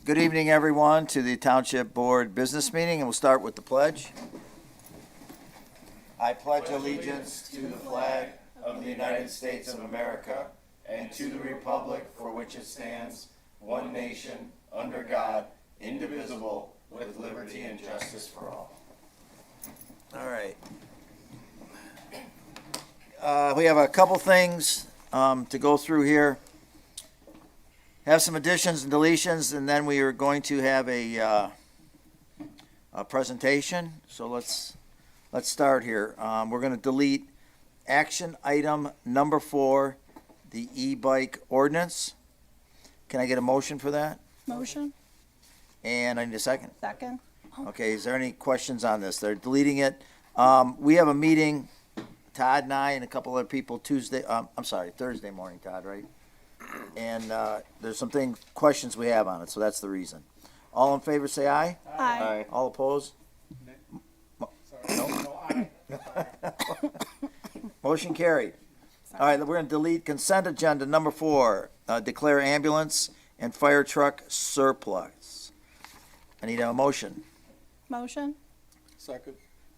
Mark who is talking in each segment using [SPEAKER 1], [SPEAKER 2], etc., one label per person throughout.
[SPEAKER 1] Good evening, everyone, to the Township Board Business Meeting, and we'll start with the pledge. I pledge allegiance to the flag of the United States of America and to the republic for which it stands, one nation, under God, indivisible, with liberty and justice for all. All right. We have a couple things to go through here. Have some additions and deletions, and then we are going to have a presentation. So let's start here. We're going to delete action item number 4, the e-bike ordinance. Can I get a motion for that?
[SPEAKER 2] Motion.
[SPEAKER 1] And I need a second.
[SPEAKER 2] Second.
[SPEAKER 1] Okay, is there any questions on this? They're deleting it. We have a meeting, Todd and I and a couple other people Thursday morning, Todd, right? And there's some questions we have on it, so that's the reason. All in favor, say aye.
[SPEAKER 2] Aye.
[SPEAKER 1] All opposed? Motion carried. All right, we're going to delete consent agenda number 4, declare ambulance and fire truck surplus. I need a motion.
[SPEAKER 2] Motion.
[SPEAKER 3] Second.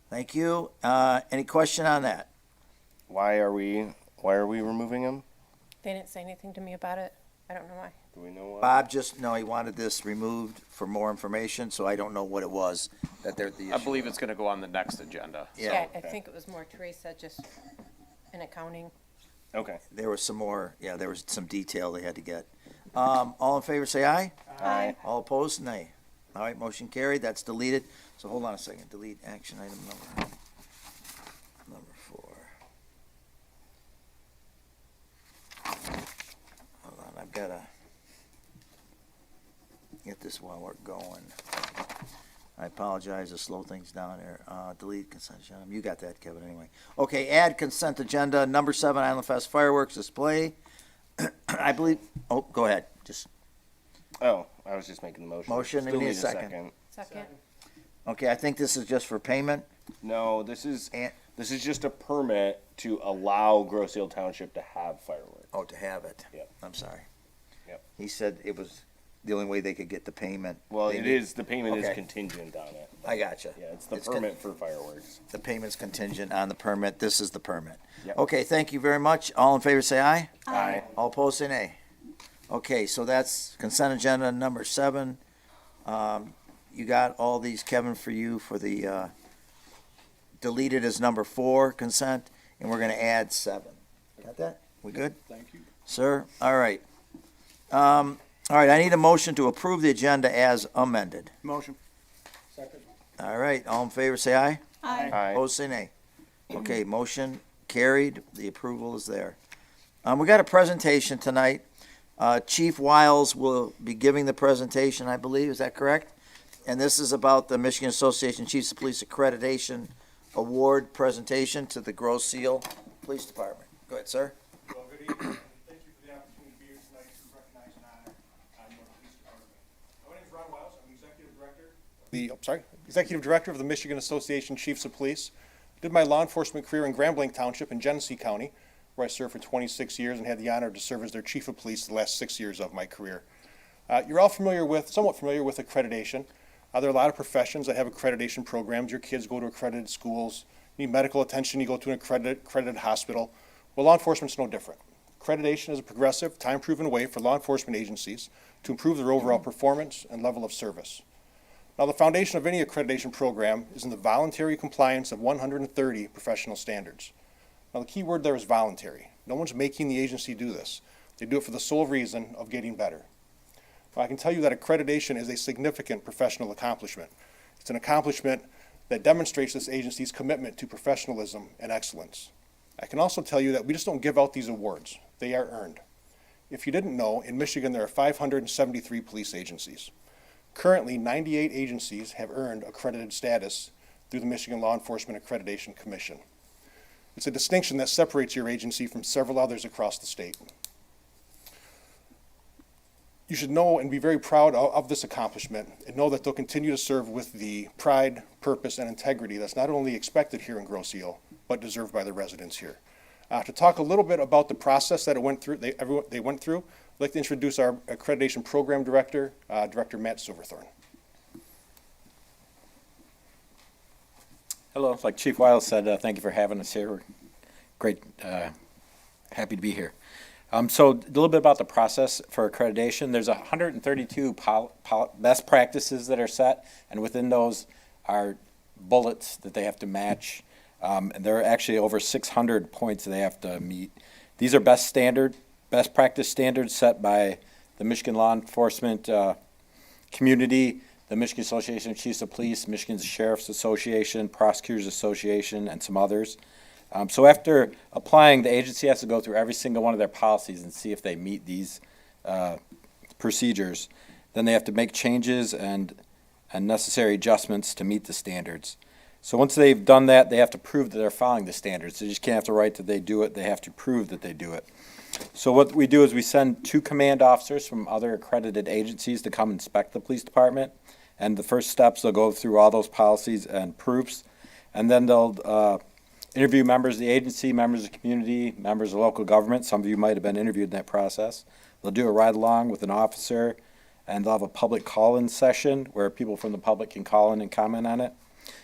[SPEAKER 1] Thank you. Any question on that?
[SPEAKER 3] Why are we removing him?
[SPEAKER 4] They didn't say anything to me about it. I don't know why.
[SPEAKER 3] Do we know why?
[SPEAKER 1] Bob he wanted this removed for more information, so I don't know what it was that they're the issue.
[SPEAKER 5] I believe it's gonna go on the next agenda.
[SPEAKER 1] Yeah,
[SPEAKER 4] I think it was more Teresa, just in accounting.
[SPEAKER 3] Okay.
[SPEAKER 1] there was some more, there was some detail they had to get. All in favor, say aye.
[SPEAKER 3] Aye.
[SPEAKER 1] All opposed, nay. All right, motion carried, that's deleted. So hold on a second, delete action item number 4. Hold on, I've gotta get this while we're going. I apologize to slow things down here. Delete consent agenda. You got that, Kevin, anyway. Okay, add consent agenda, number 7, Island Fest fireworks display. I believe, go ahead, just,
[SPEAKER 3] Oh, I was just making the motion.
[SPEAKER 1] Motion,
[SPEAKER 3] Still
[SPEAKER 1] need a
[SPEAKER 3] need
[SPEAKER 1] second.
[SPEAKER 4] Second.
[SPEAKER 1] okay, I think this is just for payment.
[SPEAKER 3] No, this is
[SPEAKER 1] And,
[SPEAKER 3] just a permit to allow Grosse Ile Township to have fireworks.
[SPEAKER 1] to have it.
[SPEAKER 3] Yep.
[SPEAKER 1] I'm sorry.
[SPEAKER 3] Yep.
[SPEAKER 1] He said it was the only way they could get the payment.
[SPEAKER 3] Well,
[SPEAKER 1] They
[SPEAKER 3] it
[SPEAKER 1] need-
[SPEAKER 3] is, the payment
[SPEAKER 1] Okay.
[SPEAKER 3] is contingent on it.
[SPEAKER 1] I gotcha.
[SPEAKER 3] Yeah, it's the
[SPEAKER 1] It's con-
[SPEAKER 3] permit for fireworks.
[SPEAKER 1] The payment's contingent on the permit. This is the permit.
[SPEAKER 3] Yep.
[SPEAKER 1] Okay, thank you very much. All in favor, say aye.
[SPEAKER 3] Aye.
[SPEAKER 1] All opposed, say nay. Okay, so that's consent agenda number 7. You got all these, Kevin, for you for the deleted as number 4 consent, and we're gonna add 7. Got that? We good?
[SPEAKER 3] Thank you.
[SPEAKER 1] Sir? All right. All right, I need a motion to approve the agenda as amended.
[SPEAKER 3] Motion. Second.
[SPEAKER 1] All right, all in favor, say aye.
[SPEAKER 2] Aye.
[SPEAKER 3] Aye.
[SPEAKER 1] Opposed, say nay. Okay, motion carried. The approval is there. We got a presentation tonight. Chief Wiles will be giving the presentation, I believe. Is that correct? And this is about the Michigan Association Chiefs of Police Accreditation Award presentation to the Grosse Ile Police Department. Go ahead, sir.
[SPEAKER 6] Well, good evening, and thank you for the opportunity to be here tonight to recognize and honor your police department. My name is Ron Wiles. I'm Executive Director of the Michigan Association Chiefs of Police. Did my law enforcement career in Grambling Township in Genesee County, where I served for 26 years and had the honor to serve as their Chief of Police the last 6 years of my career. You're all somewhat familiar with accreditation. There are a lot of professions that have accreditation programs. Your kids go to accredited schools. You need medical attention, you go to an accredited hospital. Well, law enforcement's no different. Accreditation is a progressive, time-proven way for law enforcement agencies to improve their overall performance and level of service. Now, the foundation of any accreditation program is in the voluntary compliance of 130 professional standards. Now, the key word there is voluntary. No one's making the agency do this. They do it for the sole reason of getting better. Well, I can tell you that accreditation is a significant professional accomplishment. It's an accomplishment that demonstrates this agency's commitment to professionalism and excellence. I can also tell you that we just don't give out these awards. They are earned. If you didn't know, in Michigan there are 573 police agencies. Currently, 98 agencies have earned accredited status through the Michigan Law Enforcement Accreditation Commission. It's a distinction that separates your agency from several others across the state. You should know and be very proud of this accomplishment and know that they'll continue to serve with the pride, purpose, and integrity that's not only expected here in Grosse Ile, but deserved by the residents here. To talk a little bit about the process that they went through, I'd like to introduce our accreditation program director, Director Matt Silverthorne.
[SPEAKER 2] Hello, like Chief Wiles said, thank you for having us here. We're great, happy to be here. So a little bit about the process for accreditation. There's 132 best practices that are set, and within those are bullets that they have to match. And there are actually over 600 points they have to meet. These are best practice standards set by the Michigan law enforcement community, the Michigan Association of Chiefs of Police, Michigan Sheriff's Association, Prosecutors Association, and some others. So after applying, the agency has to go through every single one of their policies and see if they meet these procedures. Then they have to make changes and necessary adjustments to meet the standards. So once they've done that, they have to prove that they're following the standards. They just can't have to write that they do it, they have to prove that they do it. So what we do is we send 2 command officers from other accredited agencies to come inspect the police department. And the first steps, they'll go through all those policies and proofs. And then they'll interview members of the agency, members of the community, members of local government. Some of you might have been interviewed in that process. They'll do a ride-along with an officer, and they'll have a public call-in session where people from the public can call in and comment on it.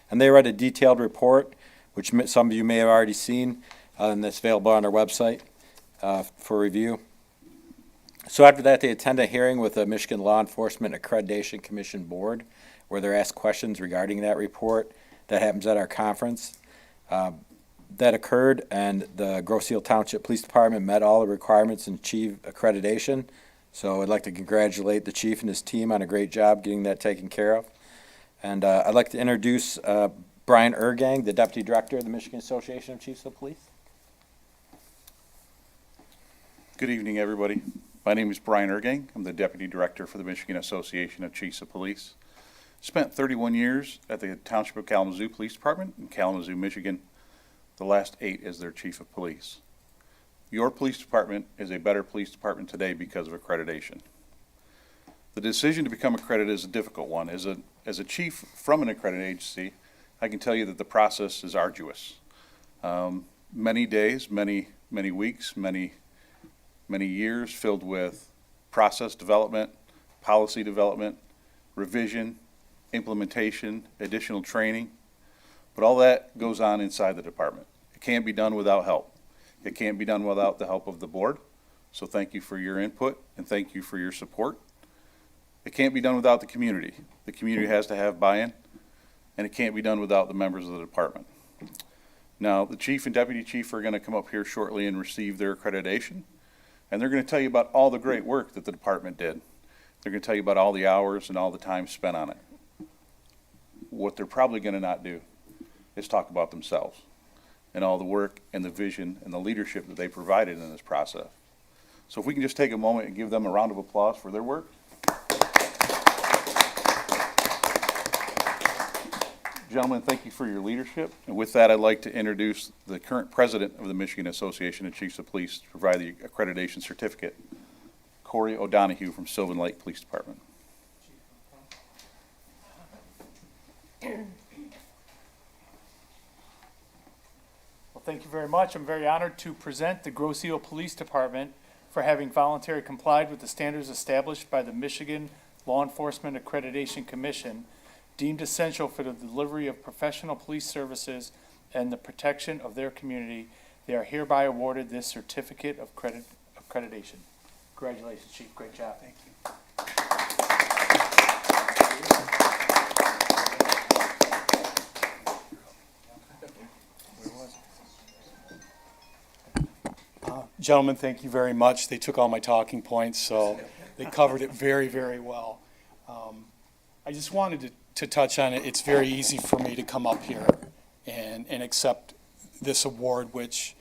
[SPEAKER 2] And they write a detailed report, which some of you may have already seen, and that's available on our website for review. So after that, they attend a hearing with the Michigan Law Enforcement Accreditation Commission Board, where they're asked questions regarding that report. That happens at our conference. That occurred, and the Grosse Ile Township Police Department met all the requirements and achieved accreditation. So I'd like to congratulate the chief and his team on a great job getting that taken care of. And I'd like to introduce Brian Ergang, the Deputy Director of the Michigan Association of Chiefs of Police.
[SPEAKER 7] Good evening, everybody. My name is Brian Ergang. I'm the Deputy Director for the Michigan Association of Chiefs of Police. Spent 31 years at the Township of Kalamazoo Police Department in Kalamazoo, Michigan. The last 8 as their Chief of Police. Your police department is a better police department today because of accreditation. The decision to become accredited is a difficult one. As a chief from an accredited agency, I can tell you that the process is arduous. Many days, many weeks, many years filled with process development, policy development, revision, implementation, additional training. But all that goes on inside the department. It can't be done without help. It can't be done without the help of the board. So thank you for your input and thank you for your support. It can't be done without the community. The community has to have buy-in, and it can't be done without the members of the department. Now, the chief and deputy chief are going to come up here shortly and receive their accreditation, and they're going to tell you about all the great work that the department did. They're going to tell you about all the hours and all the time spent on it. What they're probably going to not do is talk about themselves and all the work and the vision and the leadership that they provided in this process. So if we can just take a moment and give them a round of applause for their work. Gentlemen, thank you for your leadership. And with that, I'd like to introduce the current president of the Michigan Association of Chiefs of Police to provide the accreditation certificate, Corey O'Donohue from Sylvan Lake Police Department.
[SPEAKER 8] Well, thank you very much. I'm very honored to present the Grosse Ile Police Department for having voluntarily complied with the standards established by the Michigan Law Enforcement Accreditation Commission, deemed essential for the delivery of professional police services and the protection of their community. They are hereby awarded this certificate of accreditation. Congratulations, Chief. Great job. Thank you.
[SPEAKER 9] Gentlemen, thank you very much. They took all my talking points, so they covered it very, very well. I just wanted to touch on it. It's very easy for me to come up here and accept this award, which,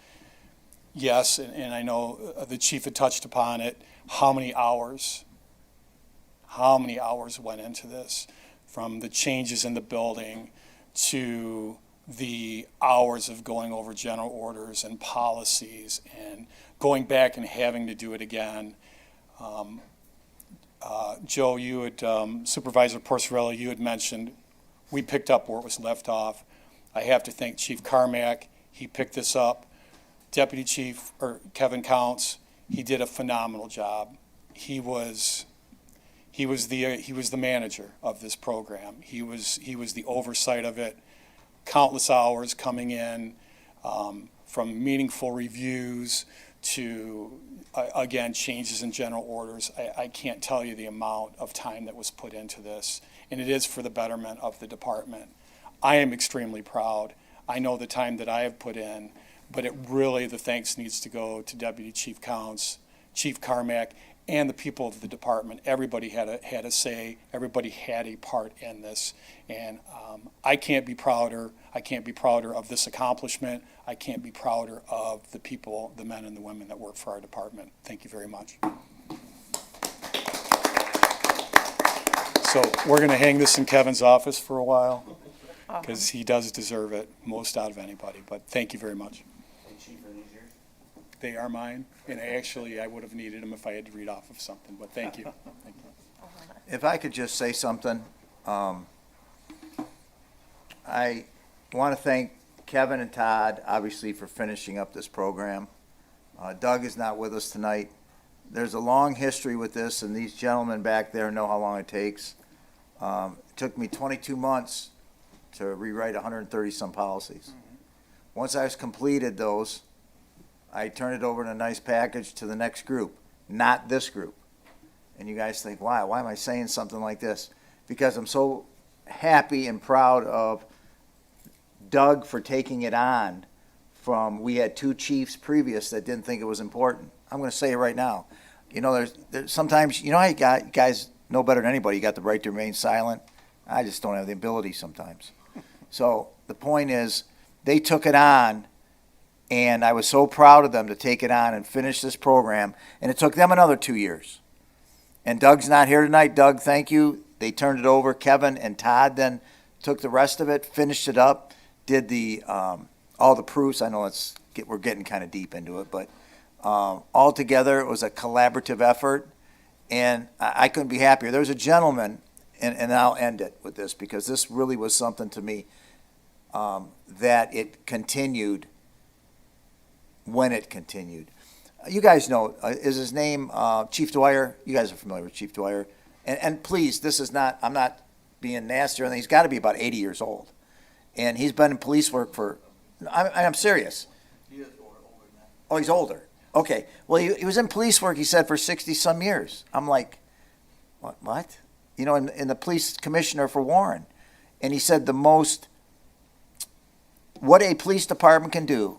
[SPEAKER 9] yes, and I know the chief had touched upon it, how many hours went into this, from the changes in the building to the hours of going over general orders and policies and going back and having to do it again. Joe, you had, Supervisor Porcerella, you had mentioned we picked up where it was left off. I have to thank Chief Carmack. He picked this up. Deputy Chief, or Kevin Counts, he did a phenomenal job. he was the manager of this program. He was the oversight of it, countless hours coming in, from meaningful reviews to, again, changes in general orders. I can't tell you the amount of time that was put into this, and it is for the betterment of the department. I am extremely proud. I know the time that I have put in, but the thanks needs to go to Deputy Chief Counts, Chief Carmack, and the people of the department. Everybody had a say. Everybody had a part in this, and I can't be prouder. I can't be prouder of this accomplishment. I can't be prouder of the people, the men and the women that work for our department. Thank you very much. So we're going to hang this in Kevin's office for a while, because he does deserve it most out of anybody. But thank you very much. They are mine, and I would have needed them if I had to read off of something, but thank you. Thank you.
[SPEAKER 1] If I could just say something, I want to thank Kevin and Todd, obviously, for finishing up this program. Doug is not with us tonight. There's a long history with this, and these gentlemen back there know how long it takes. It took me 22 months to rewrite 130-some policies. Once I was completed those, I turned it over in a nice package to the next group, not this group. And you guys think, why? Why am I saying something like this? Because I'm so happy and proud of Doug for taking it on from, we had two chiefs previous that didn't think it was important. I'm going to say it right now. You know, there's sometimes, you know how you guys know better than anybody, you got the right to remain silent. I just don't have the ability sometimes. So the point is, they took it on, and I was so proud of them to take it on and finish this program, and it took them another 2 years. And Doug's not here tonight. Doug, thank you. They turned it over. Kevin and Todd then took the rest of it, finished it up, did the all the proofs. I know we're getting kind of deep into it, but all together it was a collaborative effort, and I couldn't be happier. There was a gentleman, and I'll end it with this because this really was something to me, that it continued when it continued. You guys know, is his name Chief Dwyer? You guys are familiar with Chief Dwyer. And please, this is not, I'm not being nasty or anything. He's got to be about 80 years old. And he's been in police work for, I'm serious. He is older than that. Oh, he's older. Okay. Well, he was in police work, he said, for 60-some years. I'm like, what? You know, in the police commissioner for Warren. And he said what a police department can do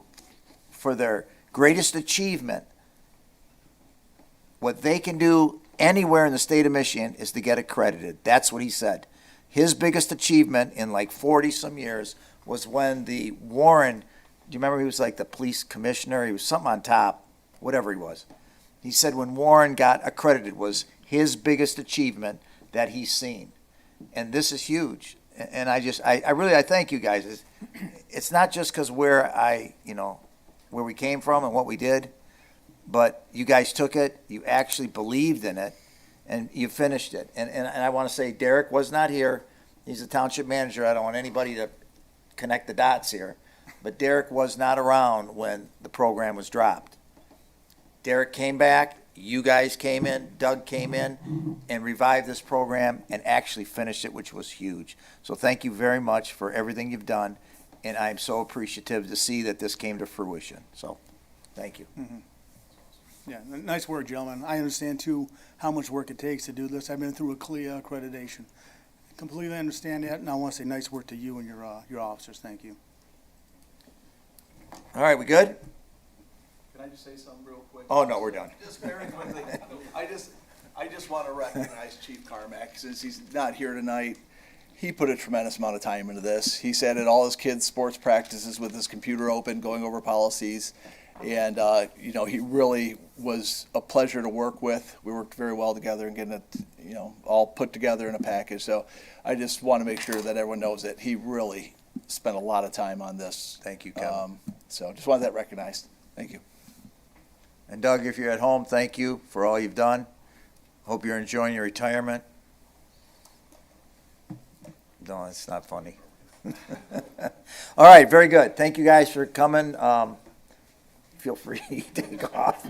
[SPEAKER 1] for their greatest achievement, what they can do anywhere in the state of Michigan is to get accredited. That's what he said. His biggest achievement in like 40-some years was when the Warren, do you remember he was like the police commissioner? He was something on top, whatever he was. He said when Warren got accredited was his biggest achievement that he's seen. And this is huge. And I really thank you guys. It's not just because where we came from and what we did, but you guys took it, you actually believed in it, and you finished it. And I want to say Derek was not here. He's the township manager. I don't want anybody to connect the dots here. But Derek was not around when the program was dropped. Derek came back, you guys came in, Doug came in, and revived this program and actually finished it, which was huge. So thank you very much for everything you've done, and I'm so appreciative to see that this came to fruition. So, thank you.
[SPEAKER 10] Yeah, nice work, gentlemen. I understand, too, how much work it takes to do this. I've been through a CLIA accreditation. Completely understand that, and I want to say nice work to you and your officers. Thank you.
[SPEAKER 1] All right, we good?
[SPEAKER 11] Can I just say something real quick?
[SPEAKER 1] Oh, no, we're done.
[SPEAKER 11] Just very quickly. I just want to recognize Chief Carmack, since he's not here tonight. He put a tremendous amount of time into this. He sat at all his kids' sports practices with his computer open, going over policies. And, he really was a pleasure to work with. We worked very well together and getting it, all put together in a package. So I just want to make sure that everyone knows that he really spent a lot of time on this.
[SPEAKER 1] Thank you, Kevin.
[SPEAKER 11] So just wanted that recognized. Thank you.
[SPEAKER 1] And Doug, if you're at home, thank you for all you've done. Hope you're enjoying your retirement. No, it's not funny. All right, very good. Thank you guys for coming. Feel free to take off.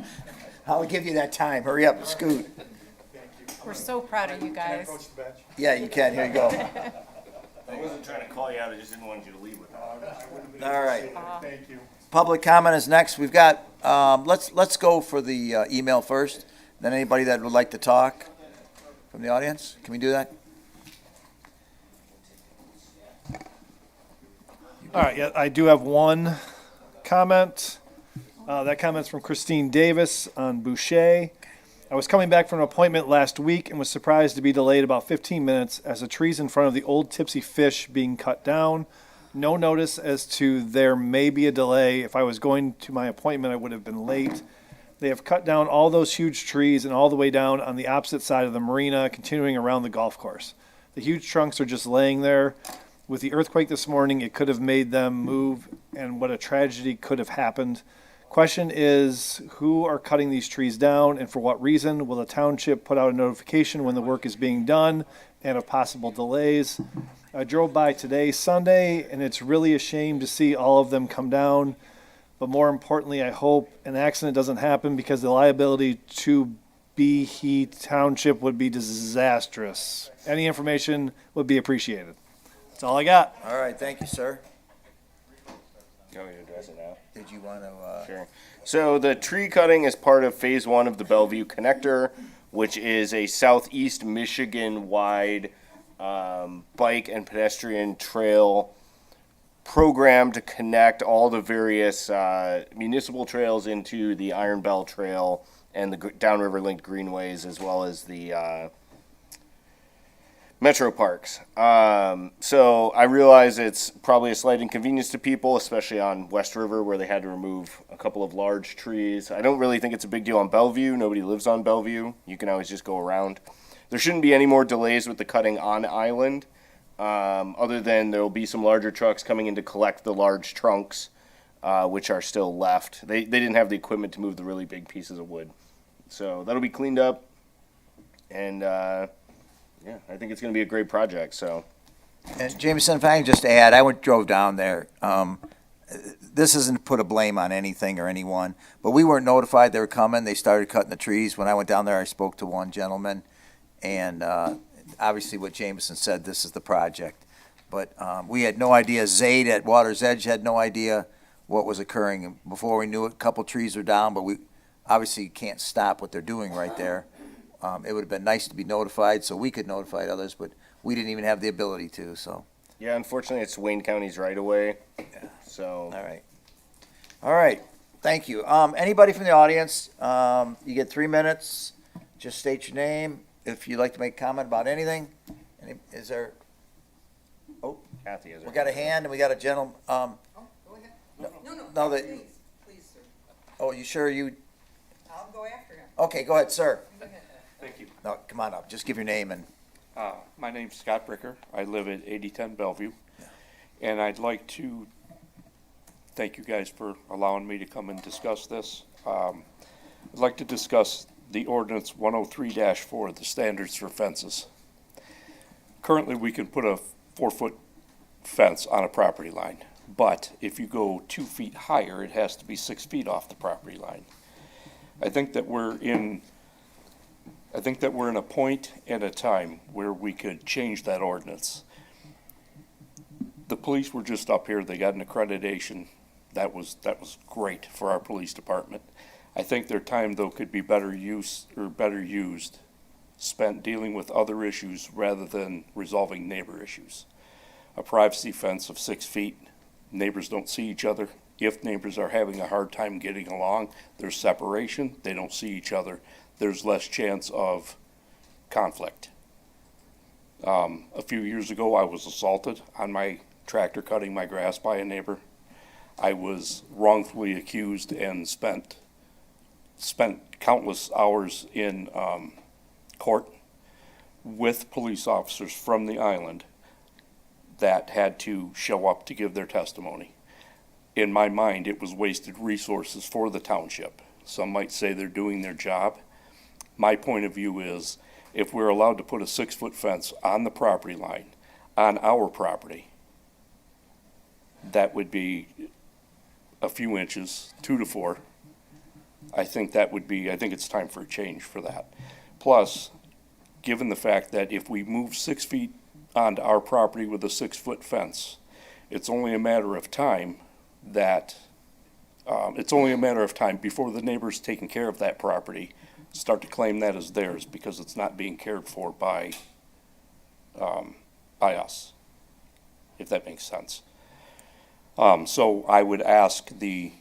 [SPEAKER 1] I'll give you that time. Hurry up, scoot.
[SPEAKER 4] We're so proud of you guys.
[SPEAKER 1] Yeah, you can. Here you go.
[SPEAKER 3] I wasn't trying to call you out, I just didn't want you to leave with that.
[SPEAKER 1] All right.
[SPEAKER 9] Thank you.
[SPEAKER 1] Public comment is next. We've got, let's go for the email first. Then anybody that would like to talk from the audience, can we do that?
[SPEAKER 12] All right, yeah, I do have one comment. That comment's from Christine Davis on Boucher. I was coming back from an appointment last week and was surprised to be delayed about 15 minutes as the trees in front of the old Tipsy Fish being cut down. No notice as to there may be a delay. If I was going to my appointment, I would have been late. They have cut down all those huge trees and all the way down on the opposite side of the marina, continuing around the golf course. The huge trunks are just laying there. With the earthquake this morning, it could have made them move, and what a tragedy could have happened. Question is, who are cutting these trees down and for what reason? Will the township put out a notification when the work is being done and of possible delays? I drove by today, Sunday, and it's really a shame to see all of them come down. But more importantly, I hope an accident doesn't happen because the liability to Behe Township would be disastrous. Any information would be appreciated. That's all I got.
[SPEAKER 1] All right, thank you, sir.
[SPEAKER 3] You want me to address it now?
[SPEAKER 1] Did you want to,
[SPEAKER 3] Sure. So the tree cutting is part of Phase 1 of the Bellevue Connector, which is a southeast Michigan-wide bike and pedestrian trail program to connect all the various municipal trails into the Iron Bell Trail and the Downriver Linked Greenways, as well as the metro parks. So I realize it's probably a slight inconvenience to people, especially on West River where they had to remove a couple of large trees. I don't really think it's a big deal on Bellevue. Nobody lives on Bellevue. You can always just go around. There shouldn't be any more delays with the cutting on island, other than there will be some larger trucks coming in to collect the large trunks, which are still left. They didn't have the equipment to move the really big pieces of wood. So that'll be cleaned up, and yeah, I think it's going to be a great project. So,
[SPEAKER 1] and Jameson, if I can just add, I drove down there. This isn't to put a blame on anything or anyone, but we weren't notified they were coming. They started cutting the trees. When I went down there, I spoke to one gentleman, and obviously what Jameson said, this is the project. But we had no idea. Zaid at Water's Edge had no idea what was occurring. And before we knew it, a couple trees were down, but we obviously can't stop what they're doing right there. It would have been nice to be notified so we could notify others, but we didn't even have the ability to, so.
[SPEAKER 3] yeah, unfortunately, it's Wayne County's right away. So,
[SPEAKER 1] All right. All right, thank you. Anybody from the audience, you get 3 minutes. Just state your name. If you'd like to make a comment about anything. Is there,
[SPEAKER 3] Kathy is
[SPEAKER 1] we got a hand and we got a gentleman.
[SPEAKER 13] Go ahead.
[SPEAKER 1] No, that,
[SPEAKER 13] Please, sir.
[SPEAKER 1] oh, you sure you,
[SPEAKER 13] I'll go after him.
[SPEAKER 1] okay, go ahead, sir.
[SPEAKER 5] Thank you.
[SPEAKER 1] No, come on up. Just give your name and,
[SPEAKER 5] My name's Scott Bricker. I live at 8010 Bellevue. And I'd like to thank you guys for allowing me to come and discuss this. I'd like to discuss the ordinance 103-4, the standards for fences. Currently, we can put a 4-foot fence on a property line, but if you go 2 feet higher, it has to be 6 feet off the property line. I think that we're in a point and a time where we could change that ordinance. The police were just up here, they got an accreditation. That was great for our police department. I think their time, though, could be better used, spent dealing with other issues rather than resolving neighbor issues. A privacy fence of 6 feet, neighbors don't see each other. If neighbors are having a hard time getting along, there's separation, they don't see each other. There's less chance of conflict. A few years ago, I was assaulted on my tractor cutting my grass by a neighbor. I was wrongfully accused and spent countless hours in court with police officers from the island that had to show up to give their testimony. In my mind, it was wasted resources for the township. Some might say they're doing their job. My point of view is, if we're allowed to put a 6-foot fence on the property line, on our property, that would be a few inches, 2 to 4. I think it's time for a change for that. Plus, given the fact that if we move 6 feet onto our property with a 6-foot fence, it's only a matter of time that, before the neighbors taking care of that property start to claim that as theirs because it's not being cared for by us, if that makes sense. So I would ask the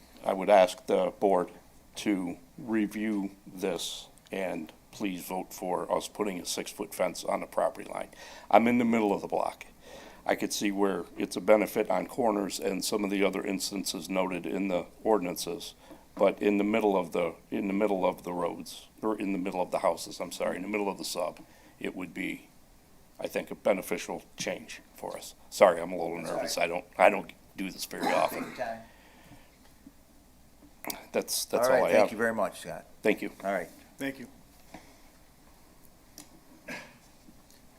[SPEAKER 5] board to review this and please vote for us putting a 6-foot fence on the property line. I'm in the middle of the block. I could see where it's a benefit on corners and some of the other instances noted in the ordinances, but in the middle of the roads, or in the middle of the houses, I'm sorry, in the middle of the sub, it would be, I think, a beneficial change for us. Sorry, I'm a little nervous. I don't do this very often. That's all I have.
[SPEAKER 1] Thank you very much, Scott.
[SPEAKER 5] Thank you.
[SPEAKER 1] All right.
[SPEAKER 10] Thank you.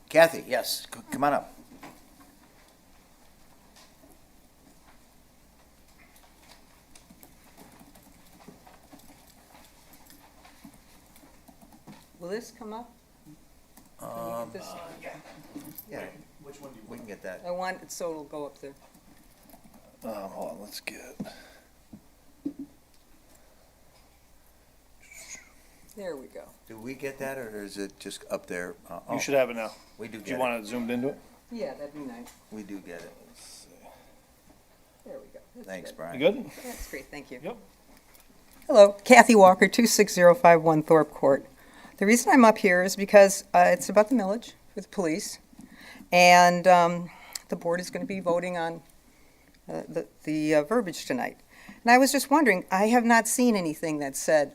[SPEAKER 1] Kathy, yes, come on up.
[SPEAKER 13] Will this come up? Can you get this?
[SPEAKER 1] Yeah. Which one do you want? We can get that.
[SPEAKER 13] I want it so it'll go up there.
[SPEAKER 11] Hold on, let's get.
[SPEAKER 13] There we go.
[SPEAKER 1] Do we get that, or is it just up there?
[SPEAKER 12] You should have it now.
[SPEAKER 1] We do
[SPEAKER 12] Do
[SPEAKER 1] get
[SPEAKER 12] you
[SPEAKER 1] it.
[SPEAKER 12] want it zoomed into it?
[SPEAKER 13] Yeah, that'd be nice.
[SPEAKER 1] We do get it.
[SPEAKER 13] There we go. That's
[SPEAKER 1] Thanks,
[SPEAKER 13] good.
[SPEAKER 1] Brian.
[SPEAKER 12] You good?
[SPEAKER 13] That's great, thank you.
[SPEAKER 12] Yep.
[SPEAKER 13] Hello, Kathy Walker, 26051 Thorpe Court. The reason I'm up here is because it's about the millage for the police, and the board is going to be voting on the verbiage tonight. And I was just wondering, I have not seen anything that said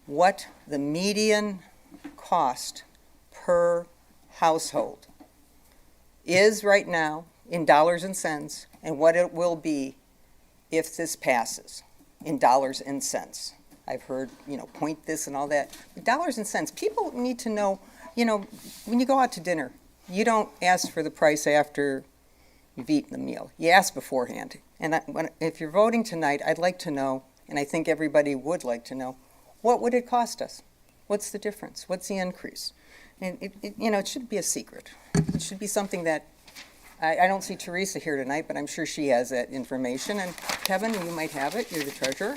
[SPEAKER 13] what the median cost per household is right now in dollars and cents, and what it will be if this passes in dollars and cents. I've heard, point this and all that. But dollars and cents, people need to know, when you go out to dinner, you don't ask for the price after you've eaten the meal. You ask beforehand. And if you're voting tonight, I'd like to know, and I think everybody would like to know, what would it cost us? What's the difference? What's the increase? And it should be a secret. It should be something that, I don't see Teresa here tonight, but I'm sure she has that information. And Kevin, you might have it. You're the treasurer.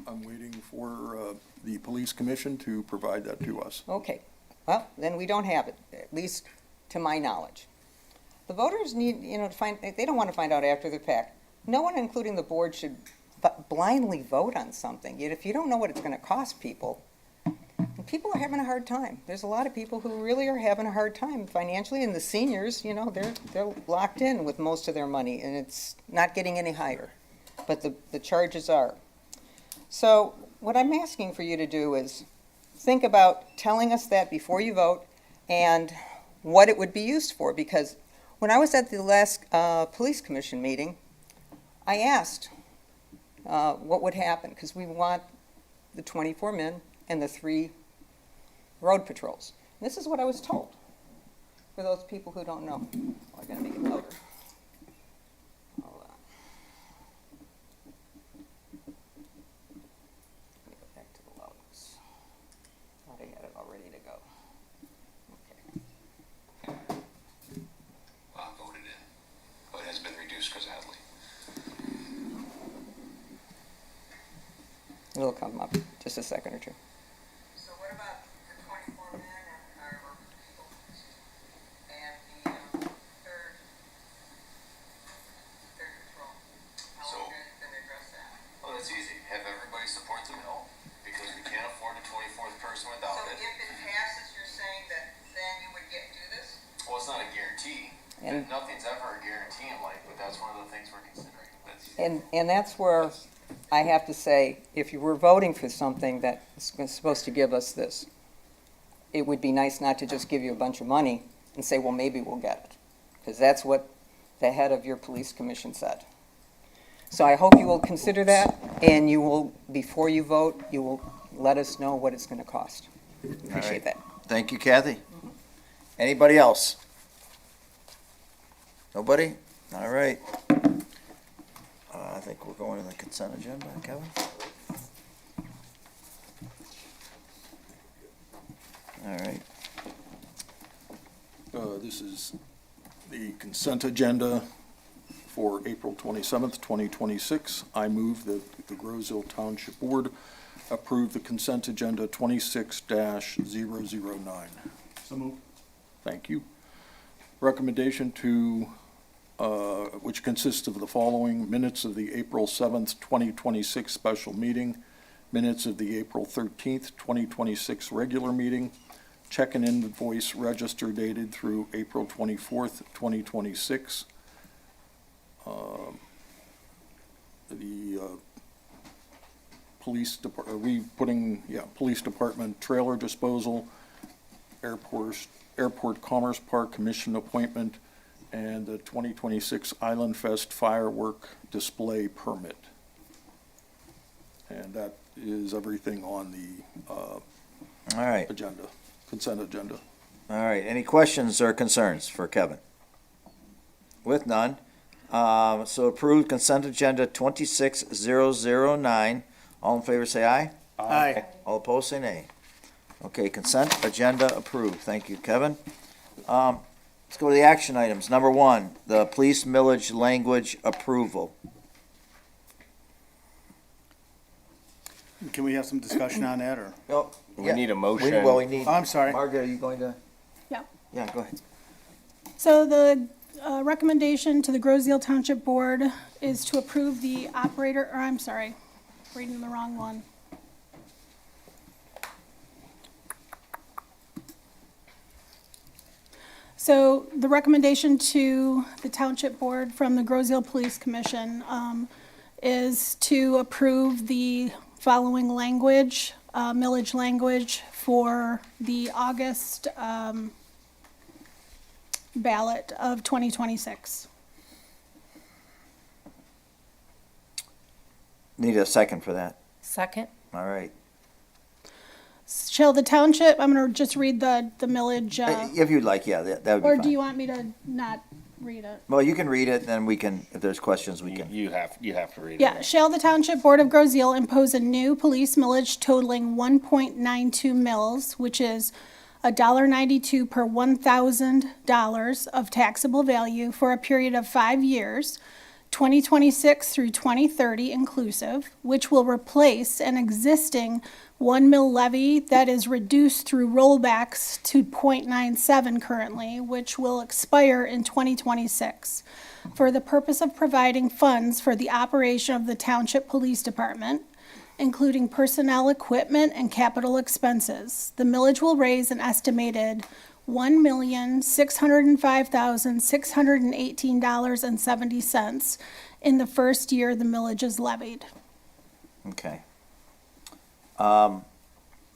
[SPEAKER 14] I'm waiting for the police commission to provide that to us.
[SPEAKER 13] Okay. Well, then we don't have it, at least to my knowledge. The voters need, to find, they don't want to find out after the fact. No one, including the board, should blindly vote on something. Yet if you don't know what it's going to cost people, people are having a hard time. There's a lot of people who really are having a hard time financially, and the seniors, they're locked in with most of their money, and it's not getting any higher. But the charges are. So what I'm asking for you to do is think about telling us that before you vote and what it would be used for. Because when I was at the last police commission meeting, I asked what would happen, because we want the 24 men and the 3 road patrols. And this is what I was told, for those people who don't know. Oh, I gotta make it louder. Hold on. Let me go back to the loudness. Thought I had it all ready to go. Okay.
[SPEAKER 15] Voted in, but has been reduced because of Hadley.
[SPEAKER 13] It'll come up just a second or two. So what about the 24 men and our people and the third patrol? How are we going to address that?
[SPEAKER 15] Well, that's easy. Have everybody support the mill, because we can't afford a 24th person without
[SPEAKER 13] So
[SPEAKER 15] it.
[SPEAKER 13] if it passes, you're saying that then you would do this?
[SPEAKER 15] Well, it's not a guarantee.
[SPEAKER 13] And-
[SPEAKER 15] Nothing's ever a guarantee in life, but that's one of the things we're considering. That's
[SPEAKER 13] And that's where I have to say, if you were voting for something that's supposed to give us this, it would be nice not to just give you a bunch of money and say, well, maybe we'll get it. Because that's what the head of your police commission said. So I hope you will consider that, and you will, before you vote, you will let us know what it's going to cost. Appreciate that.
[SPEAKER 1] Thank you, Kathy. Anybody else? Nobody? All right. I think we're going to the consent agenda, Kevin. All right.
[SPEAKER 14] This is the consent agenda for April 27th, 2026. I move that the Grosville Township Board approve the consent agenda 26-009.
[SPEAKER 9] So move.
[SPEAKER 14] Thank you. Recommendation to, which consists of the following: minutes of the April 7th, 2026 special meeting, minutes of the April 13th, 2026 regular meeting, check and invoice register dated through April 24th, 2026. The police police department trailer disposal, Airport Commerce Park Commission appointment, and the 2026 Island Fest firework display permit. And that is everything on the
[SPEAKER 1] All right.
[SPEAKER 14] agenda, consent agenda.
[SPEAKER 1] All right. Any questions or concerns for Kevin? With none. So approved consent agenda 26009. All in favor say aye.
[SPEAKER 10] Aye.
[SPEAKER 1] All opposed say nay. Okay, consent agenda approved. Thank you, Kevin. Let's go to the action items. Number one, the police millage language approval.
[SPEAKER 10] Can we have some discussion on that, or?
[SPEAKER 1] Oh,
[SPEAKER 3] We need a motion.
[SPEAKER 1] Well, we need.
[SPEAKER 10] Oh, I'm sorry.
[SPEAKER 1] Margaret, are you going to?
[SPEAKER 16] Yeah.
[SPEAKER 1] Yeah, go ahead.
[SPEAKER 16] So the recommendation to the Grosville Township Board is to approve the operator, or I'm sorry, reading the wrong one. So the recommendation to the Township Board from the Grosville Police Commission is to approve the following language, millage language for the August ballot of 2026.
[SPEAKER 1] Need a second for that.
[SPEAKER 4] Second?
[SPEAKER 1] All right.
[SPEAKER 16] Shall the township, I'm gonna just read the millage,
[SPEAKER 1] If you'd like, yeah, that would be
[SPEAKER 16] or
[SPEAKER 1] fine.
[SPEAKER 16] do you want me to not read it?
[SPEAKER 1] Well, you can read it, then we can, if there's questions, we can.
[SPEAKER 3] You have to read it.
[SPEAKER 16] Yeah, shall the Township Board of Grosville impose a new police millage totaling 1.92 mils, which is $1.92 per $1,000 of taxable value for a period of 5 years, 2026 through 2030 inclusive, which will replace an existing 1 mil levy that is reduced through rollbacks to 0.97 currently, which will expire in 2026, for the purpose of providing funds for the operation of the Township Police Department, including personnel, equipment, and capital expenses. The millage will raise an estimated $1,605,618.70 in the first year the millage is levied.
[SPEAKER 1] Okay.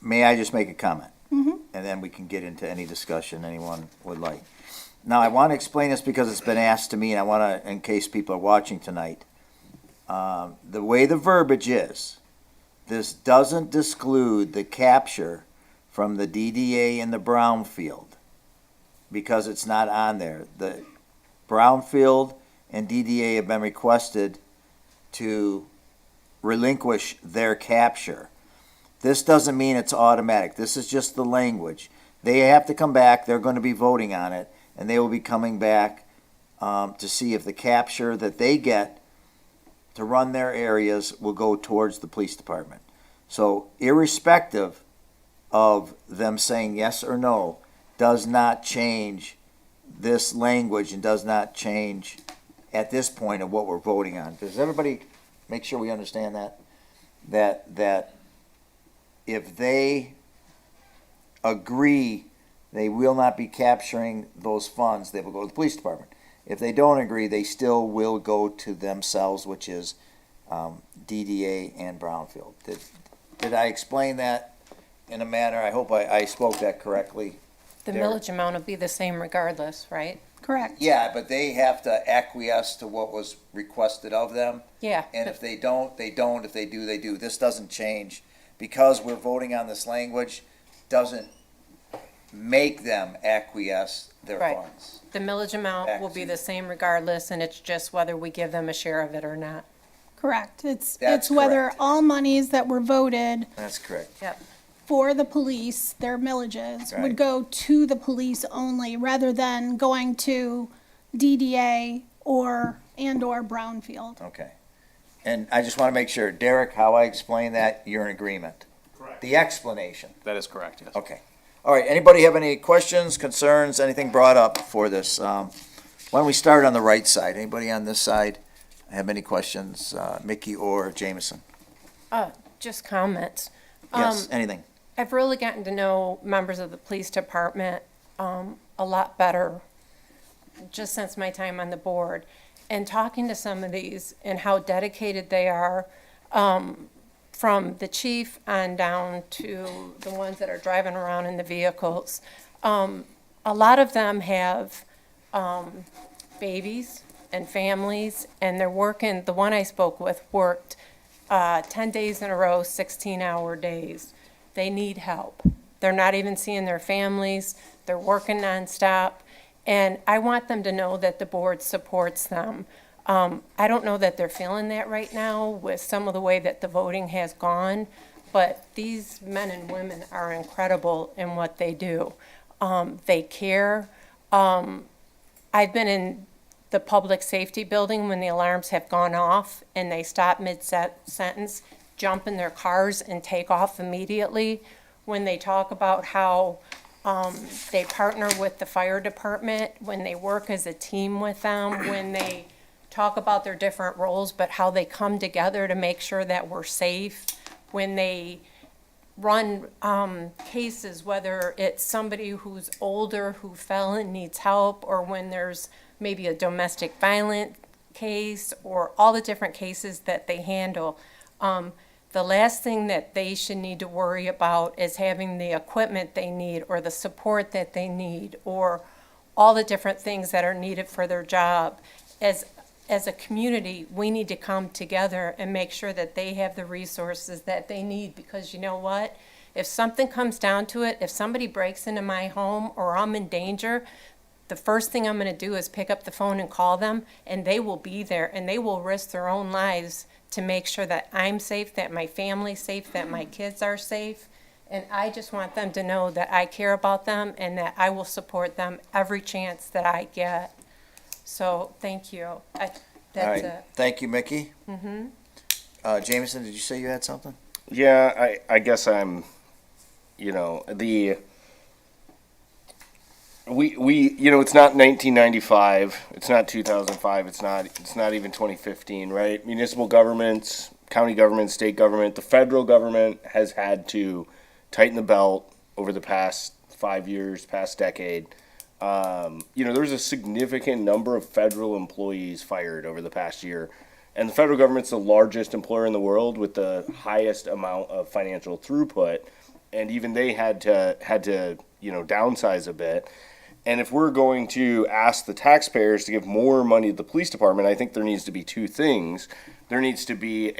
[SPEAKER 1] May I just make a comment?
[SPEAKER 16] Mm-hmm.
[SPEAKER 1] And then we can get into any discussion anyone would like. Now, I want to explain this because it's been asked to me, and I want to, in case people are watching tonight. The way the verbiage is, this doesn't exclude the capture from the DDA in the brownfield, because it's not on there. The brownfield and DDA have been requested to relinquish their capture. This doesn't mean it's automatic. This is just the language. They have to come back. They're going to be voting on it, and they will be coming back to see if the capture that they get to run their areas will go towards the police department. So irrespective of them saying yes or no, does not change this language and does not change at this point of what we're voting on. Does everybody make sure we understand that? That if they agree they will not be capturing those funds, they will go to the police department. If they don't agree, they still will go to themselves, which is DDA and brownfield. Did I explain that in a manner? I hope I spoke that correctly.
[SPEAKER 4] The
[SPEAKER 1] Derek?
[SPEAKER 4] millage amount will be the same regardless, right?
[SPEAKER 16] Correct.
[SPEAKER 1] Yeah, but they have to acquiesce to what was requested of them.
[SPEAKER 4] Yeah.
[SPEAKER 1] And if they don't, they don't. If they do, they do. This doesn't change. Because we're voting on this language, doesn't make them acquiesce their
[SPEAKER 4] Right.
[SPEAKER 1] funds.
[SPEAKER 4] The millage amount will be the same regardless, and it's just whether we give them a share of it or not.
[SPEAKER 16] Correct. It's
[SPEAKER 1] That's
[SPEAKER 16] whether
[SPEAKER 1] correct.
[SPEAKER 16] all monies that were voted
[SPEAKER 1] That's correct.
[SPEAKER 4] Yep.
[SPEAKER 16] for the police, their millages,
[SPEAKER 1] Right.
[SPEAKER 16] would go to the police only rather than going to DDA or Brownfield.
[SPEAKER 1] Okay. And I just want to make sure, Derek, how I explain that, you're in agreement?
[SPEAKER 8] Correct.
[SPEAKER 1] The explanation.
[SPEAKER 2] That is correct, yes.
[SPEAKER 1] Okay. All right, anybody have any questions, concerns, anything brought up for this? Why don't we start on the right side? Anybody on this side have any questions, Mickey or Jameson?
[SPEAKER 4] Just comments.
[SPEAKER 1] Yes, anything?
[SPEAKER 4] I've really gotten to know members of the police department a lot better just since my time on the board. And talking to some of these and how dedicated they are, from the chief on down to the ones that are driving around in the vehicles. A lot of them have babies and families, and they're working, the one I spoke with worked 10 days in a row, 16-hour days. They need help. They're not even seeing their families. They're working nonstop. And I want them to know that the board supports them. I don't know that they're feeling that right now with some of the way that the voting has gone, but these men and women are incredible in what they do. They care. I've been in the public safety building when the alarms have gone off and they stop mid-sentence, jump in their cars and take off immediately. When they talk about how they partner with the fire department, when they work as a team with them, when they talk about their different roles, but how they come together to make sure that we're safe, when they run cases, whether it's somebody who's older who fell and needs help, or when there's maybe a domestic violence case, or all the different cases that they handle. The last thing that they should need to worry about is having the equipment they need or the support that they need or all the different things that are needed for their job. As a community, we need to come together and make sure that they have the resources that they need, because you know what? If something comes down to it, if somebody breaks into my home or I'm in danger, the first thing I'm going to do is pick up the phone and call them, and they will be there, and they will risk their own lives to make sure that I'm safe, that my family's safe, that my kids are safe. And I just want them to know that I care about them and that I will support them every chance that I get. So, thank you. That's
[SPEAKER 1] right.
[SPEAKER 4] it.
[SPEAKER 1] Thank you, Mickey. Jameson, did you say you had something?
[SPEAKER 3] Yeah, I guess I'm, it's not 1995, it's not 2005, it's not even 2015, right? Municipal governments, county government, state government, the federal government has had to tighten the belt over the past 5 years, past decade. There's a significant number of federal employees fired over the past year, and the federal government's the largest employer in the world with the highest amount of financial throughput, and even they had to downsize a bit. And if we're going to ask the taxpayers to give more money to the police department, I think there needs to be two things. There needs to be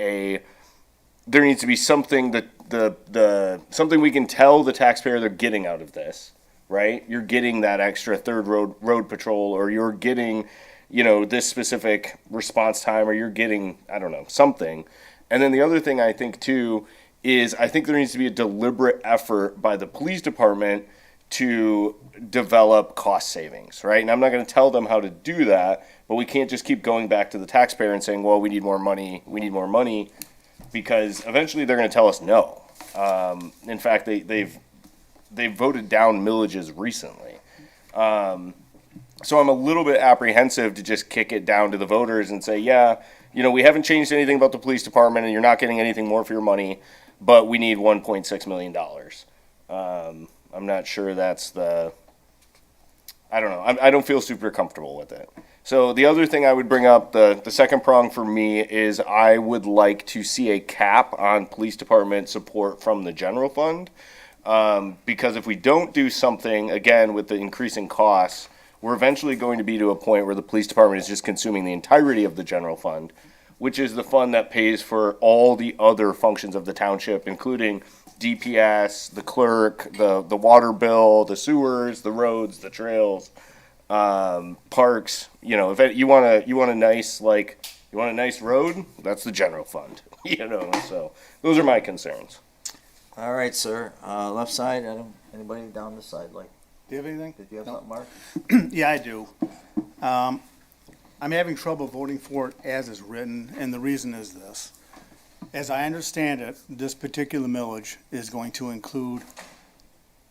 [SPEAKER 3] something that something we can tell the taxpayer they're getting out of this, right? You're getting that extra third road patrol, or you're getting, this specific response time, or you're getting, I don't know, something. And then the other thing I think too is I think there needs to be a deliberate effort by the police department to develop cost savings, right? And I'm not going to tell them how to do that, but we can't just keep going back to the taxpayer and saying, well, we need more money, because eventually they're going to tell us no. In fact, they've voted down millages recently. So I'm a little bit apprehensive to just kick it down to the voters and say, yeah, we haven't changed anything about the police department and you're not getting anything more for your money, but we need $1.6 million. I'm not sure that's I don't know. I don't feel super comfortable with it. So the other thing I would bring up, the second prong for me, is I would like to see a cap on police department support from the general fund. Because if we don't do something, again, with the increasing costs, we're eventually going to be to a point where the police department is just consuming the entirety of the general fund, which is the fund that pays for all the other functions of the township, including DPS, the clerk, the water bill, the sewers, the roads, the trails, parks. If you want a nice road, that's the general fund. So those are my concerns.
[SPEAKER 1] All right, sir. Left side, anybody down this side, like,
[SPEAKER 10] Do you have anything?
[SPEAKER 1] did you have
[SPEAKER 10] No.
[SPEAKER 1] something, Mark?
[SPEAKER 10] Yeah, I do. I'm having trouble voting for it as is written, and the reason is this. As I understand it, this particular millage is going to include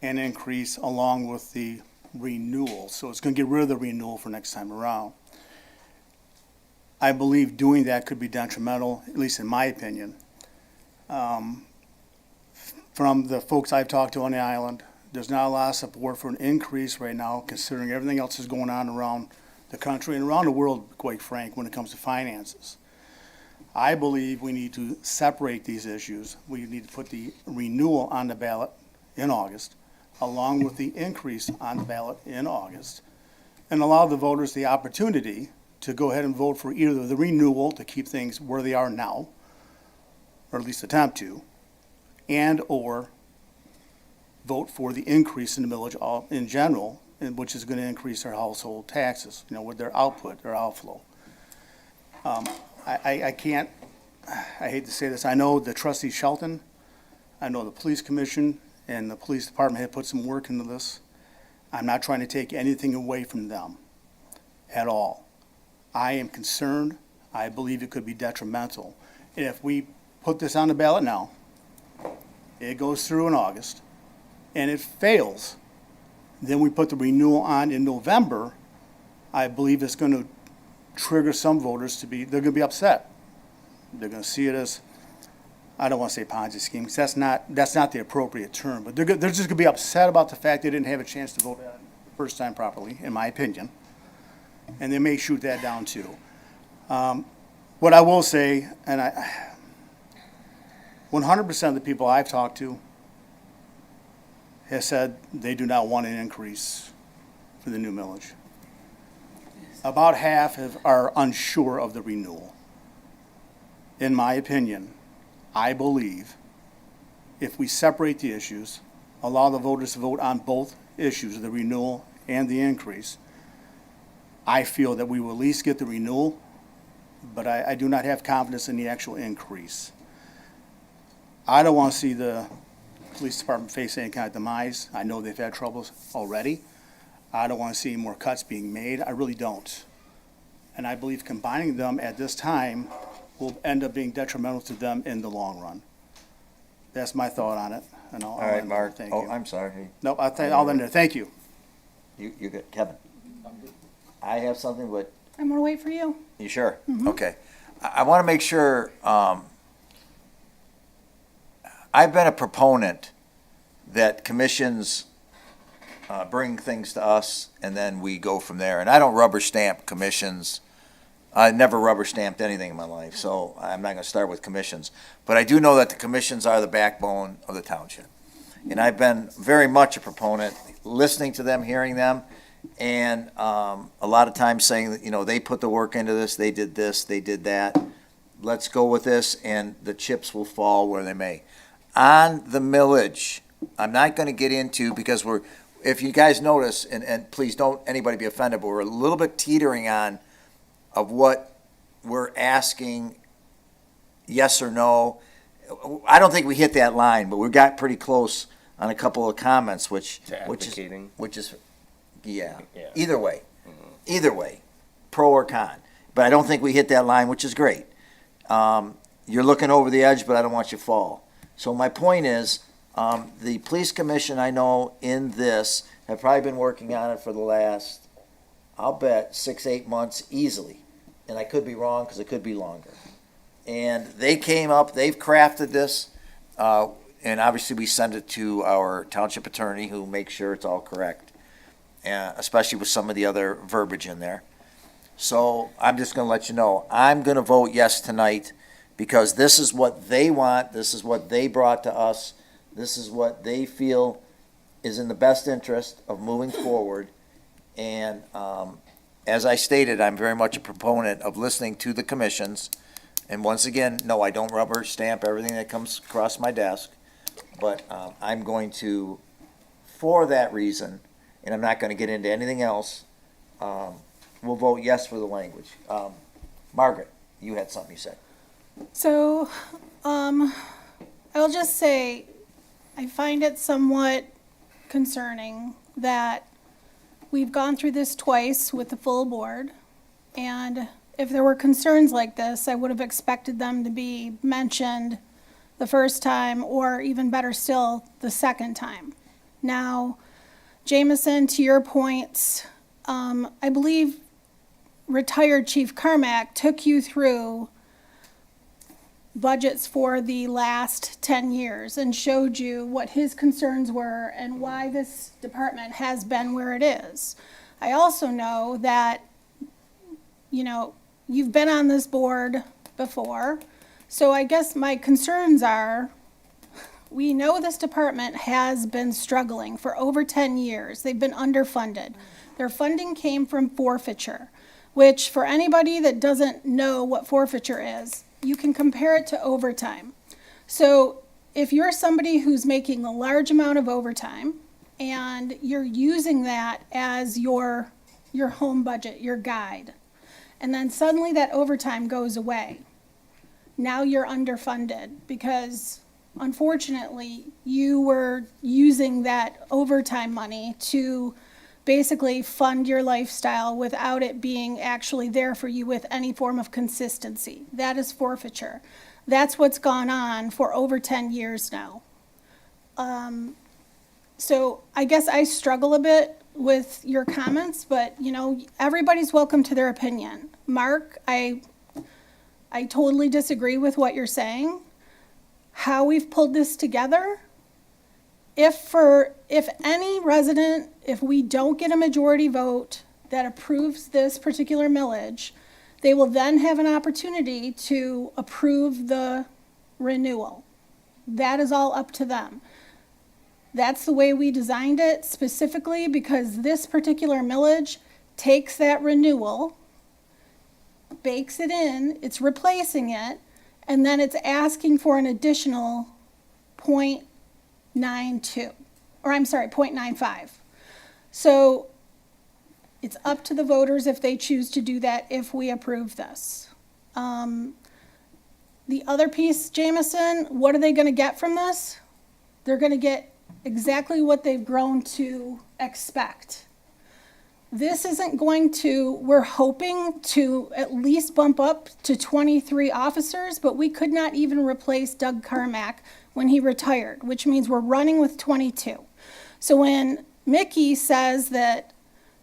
[SPEAKER 10] an increase along with the renewal. So it's going to get rid of the renewal for next time around. I believe doing that could be detrimental, at least in my opinion. From the folks I've talked to on the island, there's not a lot of support for an increase right now, considering everything else is going on around the country and around the world, quite frank, when it comes to finances. I believe we need to separate these issues. We need to put the renewal on the ballot in August, along with the increase on the ballot in August, and allow the voters the opportunity to go ahead and vote for either the renewal to keep things where they are now, or at least attempt to, and/or vote for the increase in the millage in general, which is going to increase their household taxes, with their output, their outflow. I can't, I hate to say this, I know the trustee Shelton, I know the police commission and the police department had put some work into this. I'm not trying to take anything away from them at all. I am concerned, I believe it could be detrimental. And if we put this on the ballot now, it goes through in August, and it fails, then we put the renewal on in November, I believe it's going to trigger some voters they're going to be upset. They're going to see it as, I don't want to say Ponzi scheme, because that's not the appropriate term, but they're just going to be upset about the fact they didn't have a chance to vote the first time properly, in my opinion. And they may shoot that down too. What I will say, and 100% of the people I've talked to have said they do not want an increase for the new millage. About half are unsure of the renewal. In my opinion, I believe if we separate the issues, allow the voters to vote on both issues, the renewal and the increase, I feel that we will at least get the renewal, but I do not have confidence in the actual increase. I don't want to see the police department face any kind of demise. I know they've had troubles already. I don't want to see more cuts being made. I really don't. And I believe combining them at this time will end up being detrimental to them in the long run. That's my thought on it. And I'll
[SPEAKER 1] All right,
[SPEAKER 10] end there.
[SPEAKER 1] Mark.
[SPEAKER 10] Thank
[SPEAKER 1] Oh,
[SPEAKER 10] you.
[SPEAKER 1] I'm sorry.
[SPEAKER 10] No, I'll end there. Thank you.
[SPEAKER 1] You good, Kevin? I have something, but
[SPEAKER 16] I'm gonna wait for you.
[SPEAKER 1] you sure? Okay. I want to make sure, I've been a proponent that commissions bring things to us and then we go from there. And I don't rubber stamp commissions. I never rubber stamped anything in my life, so I'm not going to start with commissions. But I do know that the commissions are the backbone of the township. And I've been very much a proponent, listening to them, hearing them, and a lot of times saying that, they put the work into this, they did that. Let's go with this, and the chips will fall where they may. On the millage, I'm not going to get into, because if you guys notice, and please don't anybody be offended, but we're a little bit teetering on of what we're asking, yes or no. I don't think we hit that line, but we got pretty close on a couple of comments, which is, yeah. Either way, pro or con. But I don't think we hit that line, which is great. You're looking over the edge, but I don't want you to fall. So my point is, the police commission, I know in this, have probably been working on it for the last, I'll bet 6-8 months easily. And I could be wrong, because it could be longer. And they came up, they've crafted this, and obviously we send it to our township attorney, who makes sure it's all correct, especially with some of the other verbiage in there. So I'm just going to let you know, I'm going to vote yes tonight, because this is what they want, this is what they brought to us, this is what they feel is in the best interest of moving forward. And as I stated, I'm very much a proponent of listening to the commissions. And once again, no, I don't rubber stamp everything that comes across my desk. But I'm going to, for that reason, and I'm not going to get into anything else, we'll vote yes for the language. Margaret, you had something you said.
[SPEAKER 16] So, I'll just say, I find it somewhat concerning that we've gone through this twice with the full board, and if there were concerns like this, I would have expected them to be mentioned the first time, or even better still, the second time. Now, Jameson, to your points, I believe retired Chief Carmack took you through budgets for the last 10 years and showed you what his concerns were and why this department has been where it is. I also know that, you know, you've been on this board before, so I guess my concerns are, we know this department has been struggling for over 10 years. They've been underfunded. Their funding came from forfeiture, which for anybody that doesn't know what forfeiture is, you can compare it to overtime. So if you're somebody who's making a large amount of overtime and you're using that as your home budget, your guide, and then suddenly that overtime goes away, now you're underfunded because unfortunately you were using that overtime money to basically fund your lifestyle without it being actually there for you with any form of consistency. That is forfeiture. That's what's gone on for over 10 years now. So I guess I struggle a bit with your comments, but you know, everybody's welcome to their opinion. Mark, I totally disagree with what you're saying. How we've pulled this together, if any resident, if we don't get a majority vote that approves this particular millage, they will then have an opportunity to approve the renewal. That is all up to them. That's the way we designed it specifically because this particular millage takes that renewal, bakes it in, it's replacing it, and then it's asking for an additional 0.95. So it's up to the voters if they choose to do that if we approve this. The other piece, Jameson, what are they going to get from this? They're going to get exactly what they've grown to expect. This isn't going to, we're hoping to at least bump up to 23 officers, but we could not even replace Doug Carmack when he retired, which means we're running with 22. So when Mickey says that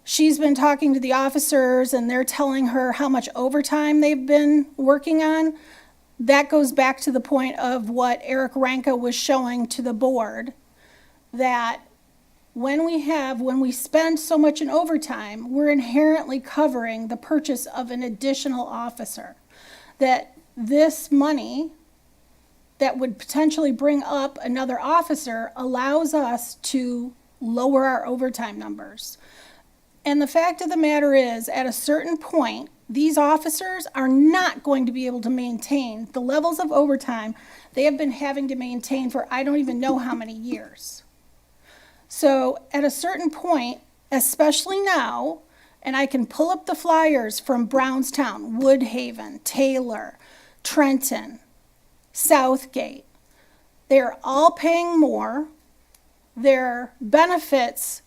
[SPEAKER 16] she's been talking to the officers and they're telling her how much overtime they've been working on, that goes back to the point of what Eric Ranka was showing to the board, that when we spend so much in overtime, we're inherently covering the purchase of an additional officer. That this money that would potentially bring up another officer allows us to lower our overtime numbers. And the fact of the matter is, at a certain point, these officers are not going to be able to maintain the levels of overtime they have been having to maintain for I don't even know how many years. So at a certain point, especially now, and I can pull up the flyers from Brownstown, Woodhaven, Taylor, Trenton, Southgate, they're all paying more. Their benefits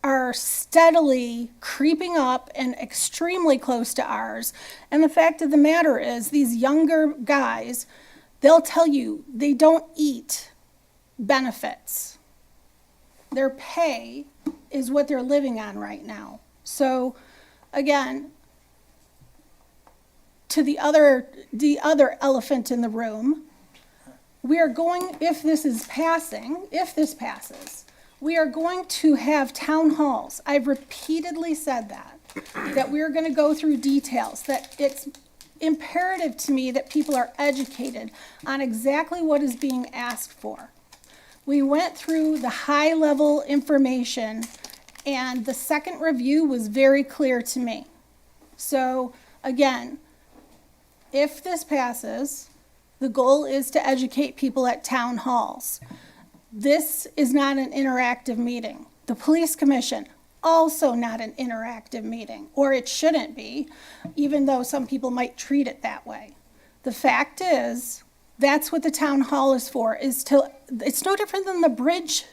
[SPEAKER 16] are steadily creeping up and extremely close to ours. And the fact of the matter is, these younger guys, they'll tell you they don't eat benefits. Their pay is what they're living on right now. So again, to the other elephant in the room, we are going, if this passes, we are going to have town halls. I've repeatedly said that we are going to go through details, that it's imperative to me that people are educated on exactly what is being asked for. We went through the high-level information, and the second review was very clear to me. So, again, if this passes, the goal is to educate people at town halls. This is not an interactive meeting. The police commission, also not an interactive meeting, or it shouldn't be, even though some people might treat it that way. The fact is, That's what the town hall is for, it's no different than the bridge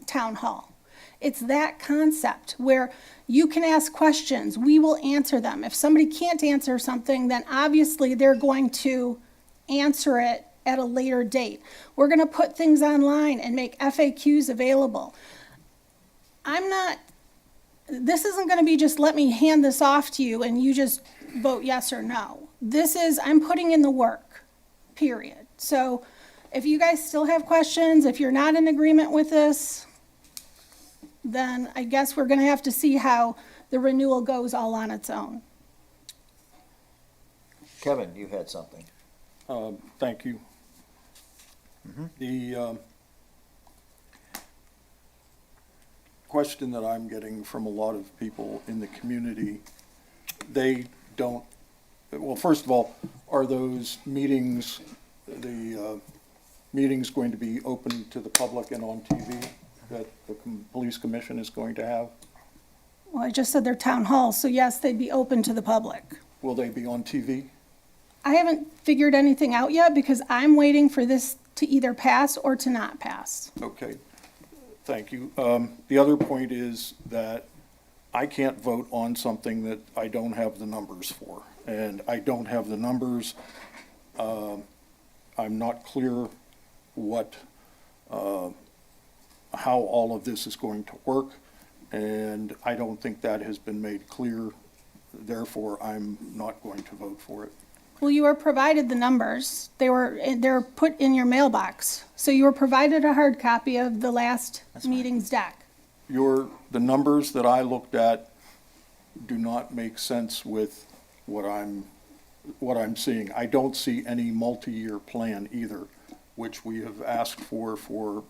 [SPEAKER 16] town hall. It's that concept where you can ask questions, we will answer them. If somebody can't answer something, then obviously they're going to answer it at a later date. We're gonna put things online and make FAQs available. This isn't gonna be just let me hand this off to you and you just vote yes or no. I'm putting in the work, period. So if you guys still have questions, if you're not in agreement with this, then I guess we're gonna have to see how the renewal goes all on its own.
[SPEAKER 1] Kevin, you had something.
[SPEAKER 14] Thank you. The question that I'm getting from a lot of people in the community, they don't, well, first of all, are those meetings, the meetings going to be open to the public and on TV that the police commission is going to have?
[SPEAKER 16] Well, I just said they're town halls, so yes, they'd be open to the public.
[SPEAKER 14] Will they be on TV?
[SPEAKER 16] I haven't figured anything out yet because I'm waiting for this to either pass or to not pass.
[SPEAKER 14] Okay, thank you. The other point is that I can't vote on something that I don't have the numbers for. And I don't have the numbers. I'm not clear what, how all of this is going to work. And I don't think that has been made clear. Therefore, I'm not going to vote for it.
[SPEAKER 16] Well, you were provided the numbers. They're put in your mailbox. So you were provided a hard copy of the last meeting's deck.
[SPEAKER 14] The numbers that I looked at do not make sense with what I'm seeing. I don't see any multi-year plan either, which we have asked for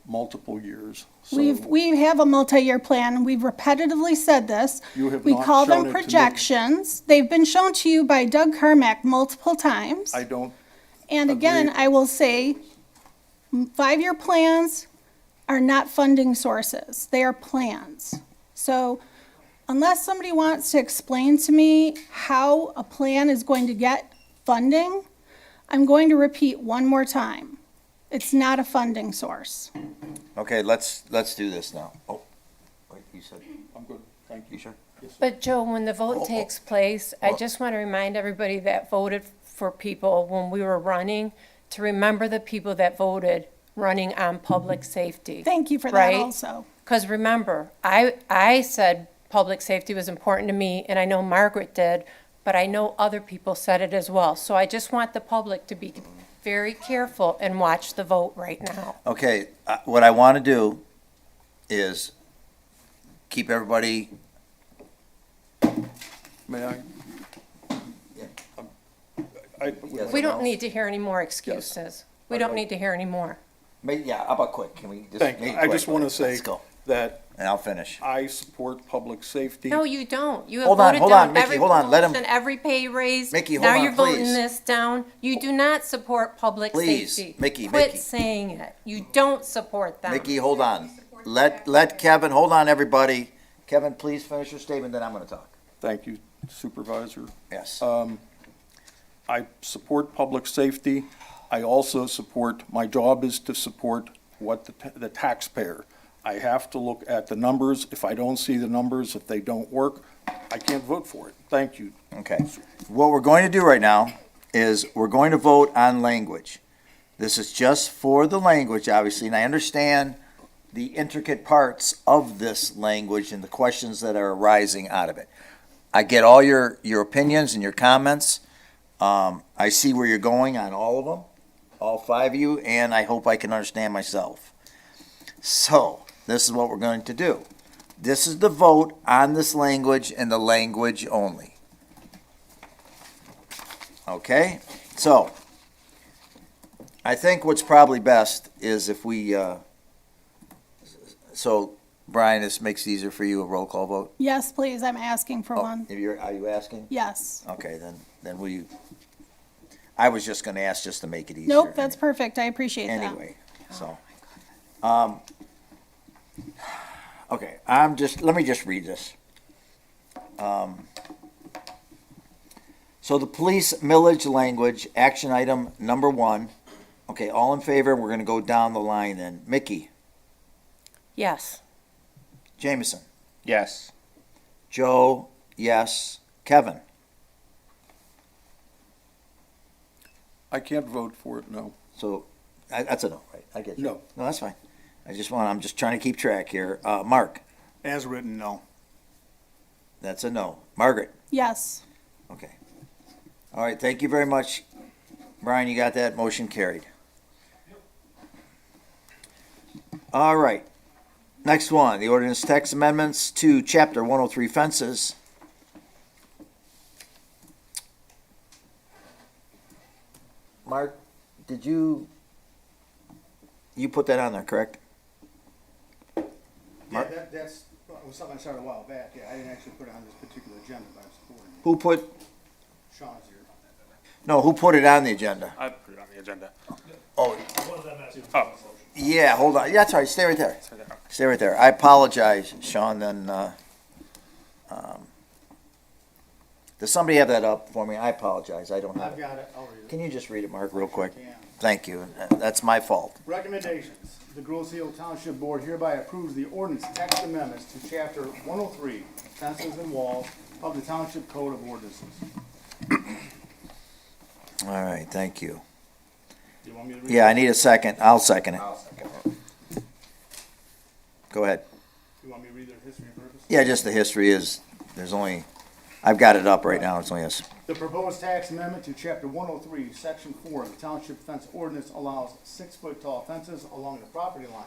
[SPEAKER 14] multiple years. So
[SPEAKER 16] We have a multi-year plan, and we've repetitively said this.
[SPEAKER 14] You have
[SPEAKER 16] We
[SPEAKER 14] not
[SPEAKER 16] call
[SPEAKER 14] shown
[SPEAKER 16] them
[SPEAKER 14] it to me.
[SPEAKER 16] projections. They've been shown to you by Doug Carmack multiple times.
[SPEAKER 14] I don't,
[SPEAKER 16] And again,
[SPEAKER 14] agree.
[SPEAKER 16] I will say, 5-year plans are not funding sources. They are plans. So unless somebody wants to explain to me how a plan is going to get funding, I'm going to repeat one more time. It's not a funding source.
[SPEAKER 1] Okay, let's do this now. Oh, wait, you said,
[SPEAKER 14] I'm good, thank you.
[SPEAKER 1] you sure?
[SPEAKER 4] But Joe, when the vote takes place, I just want to remind everybody that voted for people when we were running, to remember the people that voted running on public safety.
[SPEAKER 16] Thank you for that
[SPEAKER 4] Right?
[SPEAKER 16] also.
[SPEAKER 4] Because remember, I said public safety was important to me, and I know Margaret did, but I know other people said it as well. So I just want the public to be very careful and watch the vote right now.
[SPEAKER 1] Okay, what I want to do is keep everybody,
[SPEAKER 14] May I?
[SPEAKER 1] Yes.
[SPEAKER 4] We don't need to hear any more excuses. We don't need to hear any more.
[SPEAKER 1] yeah, how about quick? Can we just
[SPEAKER 14] Thank
[SPEAKER 1] make
[SPEAKER 14] you.
[SPEAKER 1] it
[SPEAKER 14] I
[SPEAKER 1] quick?
[SPEAKER 14] just want to say
[SPEAKER 1] Let's go,
[SPEAKER 14] that
[SPEAKER 1] and I'll finish.
[SPEAKER 14] I support public safety.
[SPEAKER 4] No, you don't. You have
[SPEAKER 1] Hold on,
[SPEAKER 4] voted
[SPEAKER 1] hold on,
[SPEAKER 4] down
[SPEAKER 1] Mickey,
[SPEAKER 4] every
[SPEAKER 1] hold on, let him-
[SPEAKER 4] promotion, every pay raise.
[SPEAKER 1] Mickey, hold
[SPEAKER 4] Now
[SPEAKER 1] on,
[SPEAKER 4] you're voting
[SPEAKER 1] please.
[SPEAKER 4] this down. You do not support public
[SPEAKER 1] Please,
[SPEAKER 4] safety.
[SPEAKER 1] Mickey,
[SPEAKER 4] Quit
[SPEAKER 1] Mickey.
[SPEAKER 4] saying it. You don't support them.
[SPEAKER 1] Mickey, hold on. Let Kevin, hold on, everybody. Kevin, please finish your statement, then I'm going to talk.
[SPEAKER 14] Thank you, Supervisor.
[SPEAKER 1] Yes.
[SPEAKER 14] I support public safety. I also support, my job is to support what the taxpayer. I have to look at the numbers. If I don't see the numbers, if they don't work, I can't vote for it. Thank you.
[SPEAKER 1] Okay. What we're going to do right now is we're going to vote on language. This is just for the language, obviously, and I understand the intricate parts of this language and the questions that are arising out of it. I get all your opinions and your comments. I see where you're going on all of them, all 5 of you, and I hope I can understand myself. So, this is what we're going to do. This is the vote on this language and the language only. Okay? So, I think what's probably best is if we, so Brian, this makes it easier for you, a roll call vote?
[SPEAKER 16] Yes, please, I'm asking for
[SPEAKER 1] Oh,
[SPEAKER 16] one.
[SPEAKER 1] are you asking?
[SPEAKER 16] Yes.
[SPEAKER 1] Okay, then I was just gonna ask just to make it easier.
[SPEAKER 16] Nope, that's perfect. I appreciate that.
[SPEAKER 1] Anyway, so, okay, let me just read this. So the police millage language, action item number 1. Okay, all in favor? We're gonna go down the line then. Mickey,
[SPEAKER 4] Yes.
[SPEAKER 1] Jameson,
[SPEAKER 3] Yes.
[SPEAKER 1] Joe, yes. Kevin,
[SPEAKER 14] I can't vote for it, no.
[SPEAKER 1] so that's a no, right? I get you.
[SPEAKER 14] No.
[SPEAKER 1] No, that's fine. I'm just trying to keep track here. Mark,
[SPEAKER 10] As written, no.
[SPEAKER 1] that's a no. Margaret,
[SPEAKER 16] Yes.
[SPEAKER 1] okay. All right, thank you very much. Brian, you got that? Motion carried. All right. Next one, the ordinance text amendments to chapter 103 fences. Mark, did you put that on there, correct?
[SPEAKER 10] Yeah, that's, was something I started a while back, yeah, I didn't actually put it on this particular agenda, but I'm supporting it.
[SPEAKER 1] Who put,
[SPEAKER 10] Sean's here.
[SPEAKER 1] no, who put it on the agenda?
[SPEAKER 5] I put it on the agenda.
[SPEAKER 1] Oh,
[SPEAKER 5] Oh.
[SPEAKER 1] yeah, hold on. Yeah, that's all right. Stay right there. Stay right there. I apologize, Sean, then, does somebody have that up for me? I apologize. I don't have
[SPEAKER 10] I've
[SPEAKER 1] it.
[SPEAKER 10] got it, I'll read it.
[SPEAKER 1] Can you just read it, Mark, real quick?
[SPEAKER 10] Sure can.
[SPEAKER 1] Thank you. That's my fault.
[SPEAKER 10] Recommendations. The Grosse Ile Township Board hereby approves the ordinance text amendments to chapter 103, fences and walls of the Township Code of Ordinances.
[SPEAKER 1] All right, thank you.
[SPEAKER 10] Do you want me to read
[SPEAKER 1] Yeah,
[SPEAKER 10] it?
[SPEAKER 1] I need a second. I'll second it. Go ahead.
[SPEAKER 10] You want me to read their history and purpose?
[SPEAKER 1] Yeah, just the history is, I've got it up right now. It's only us.
[SPEAKER 10] The proposed tax amendment to chapter 103, section 4 of the Township Fence Ordinance allows 6-foot tall fences along the property line.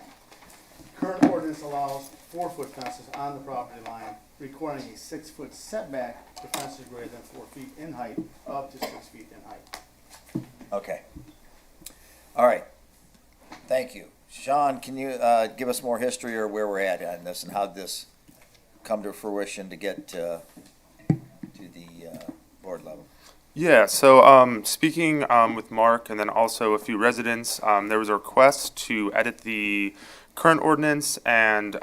[SPEAKER 10] Current ordinance allows 4-foot fences on the property line, requiring a 6-foot setback to fences greater than 4 feet in height, up to 6 feet in height.
[SPEAKER 1] Okay. All right. Thank you. Sean, can you give us more history or where we're at on this and how this come to fruition to get to the board level?
[SPEAKER 17] Yeah, so speaking with Mark and then also a few residents, there was a request to edit the current ordinance and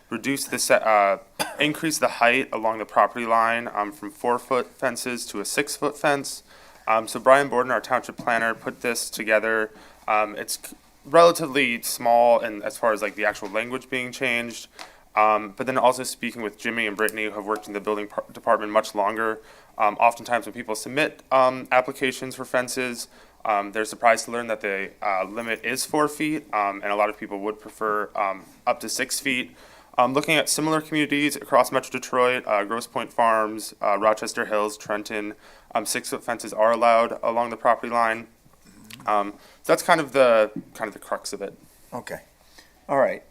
[SPEAKER 17] reduce the increase the height along the property line from 4-foot fences to a 6-foot fence. So Brian Borden, our township planner, put this together. It's relatively small and as far as like the actual language being changed. But then also speaking with Jimmy and Brittany, who have worked in the building department much longer, oftentimes when people submit applications for fences, they're surprised to learn that the limit is 4 feet, and a lot of people would prefer up to 6 feet. Looking at similar communities across Metro Detroit, Grosse Pointe Farms, Rochester Hills, Trenton, 6-foot fences are allowed along the property line. So that's kind of the crux of it.
[SPEAKER 1] Okay. All right.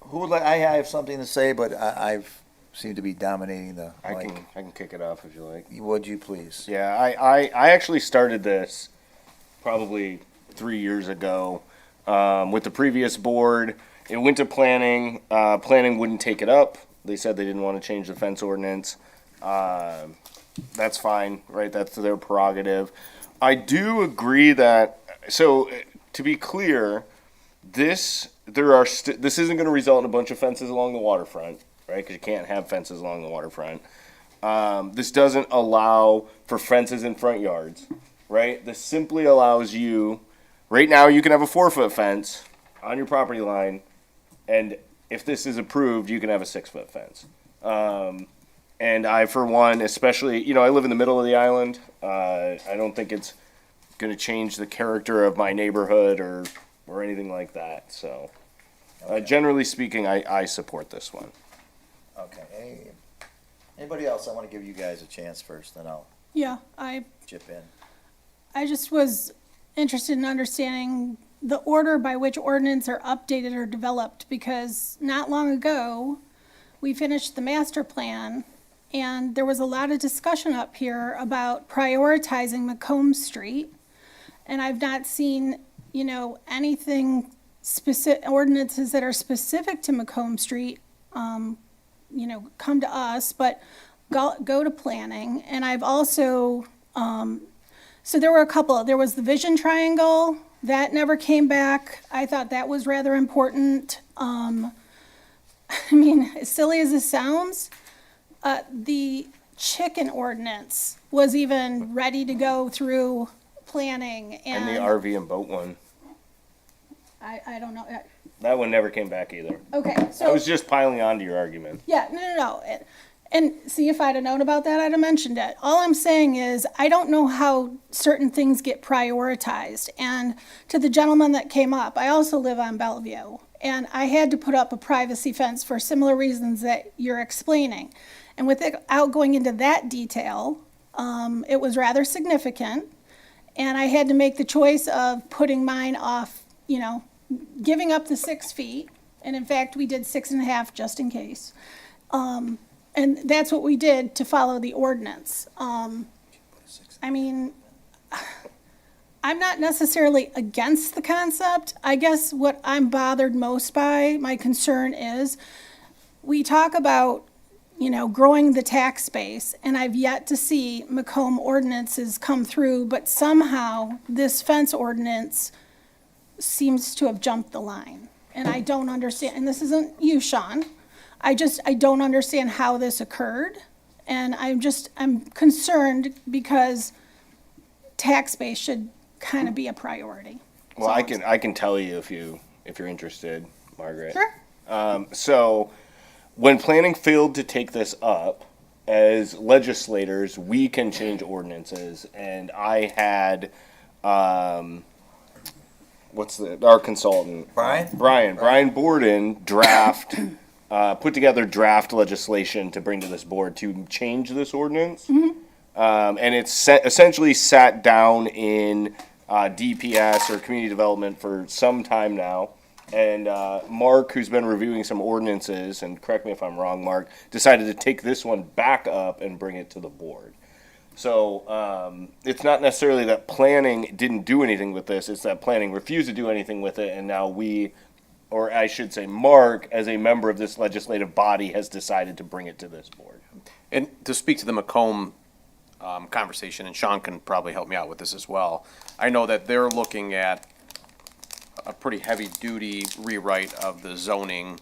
[SPEAKER 1] Who would like, I have something to say, but I've seemed to be dominating the mic.
[SPEAKER 3] I can kick it off if you like.
[SPEAKER 1] Would you please?
[SPEAKER 3] Yeah, I actually started this probably 3 years ago with the previous board. It went to planning. Planning wouldn't take it up. They said they didn't want to change the fence ordinance. That's fine, right? That's their prerogative. I do agree that, so to be clear, this isn't going to result in a bunch of fences along the waterfront, right? Because you can't have fences along the waterfront. This doesn't allow for fences in front yards, right? This simply allows you, right now you can have a 4-foot fence on your property line, and if this is approved, you can have a 6-foot fence. And I, for one, especially, I live in the middle of the island. I don't think it's going to change the character of my neighborhood or anything like that. So, generally speaking, I support this one.
[SPEAKER 1] Okay. Anybody else? I want to give you guys a chance first, then I'll
[SPEAKER 16] Yeah,
[SPEAKER 1] chip in.
[SPEAKER 16] I just was interested in understanding the order by which ordinance are updated or developed, because not long ago, we finished the master plan, and there was a lot of discussion up here about prioritizing Macomb Street, and I've not seen, anything specific, ordinances that are specific to Macomb Street, come to us, but go to planning, and I've also, so there were a couple. There was the vision triangle. That never came back. I thought that was rather important. As silly as this sounds, the chicken ordinance was even ready to go through planning
[SPEAKER 3] And the RV and boat one.
[SPEAKER 16] I don't know.
[SPEAKER 3] That one never came back either.
[SPEAKER 16] Okay,
[SPEAKER 3] I
[SPEAKER 16] so,
[SPEAKER 3] was just piling on to your argument.
[SPEAKER 16] yeah, no. And see, if I'd have known about that, I'd have mentioned it. All I'm saying is, I don't know how certain things get prioritized. And to the gentleman that came up, I also live on Bellevue, and I had to put up a privacy fence for similar reasons that you're explaining. And without going into that detail, it was rather significant. And I had to make the choice of putting mine off, giving up the 6 feet. And in fact, we did 6.5 just in case. And that's what we did to follow the ordinance. I mean, I'm not necessarily against the concept. I guess what I'm bothered most by, my concern is, we talk about, growing the tax base, and I've yet to see Macomb ordinances come through, but somehow this fence ordinance seems to have jumped the line. And I don't understand, and this isn't you, Sean, I don't understand how this occurred, and I'm concerned because tax base should kind of be a priority.
[SPEAKER 3] Well, I can tell you if you're interested, Margaret.
[SPEAKER 16] Sure.
[SPEAKER 3] So, when planning failed to take this up, as legislators, we can change ordinances, and I had, our consultant? Brian Borden put together draft legislation to bring to this board to change this ordinance. And it's essentially sat down in DPS or community development for some time now. And Mark, who's been reviewing some ordinances, and correct me if I'm wrong, Mark, decided to take this one back up and bring it to the board. So it's not necessarily that planning didn't do anything with this, it's that planning refused to do anything with it, and now or I should say Mark, as a member of this legislative body, has decided to bring it to this board.
[SPEAKER 18] And to speak to the Macomb conversation, and Sean can probably help me out with this as well, I know that they're looking at a pretty heavy-duty rewrite of the zoning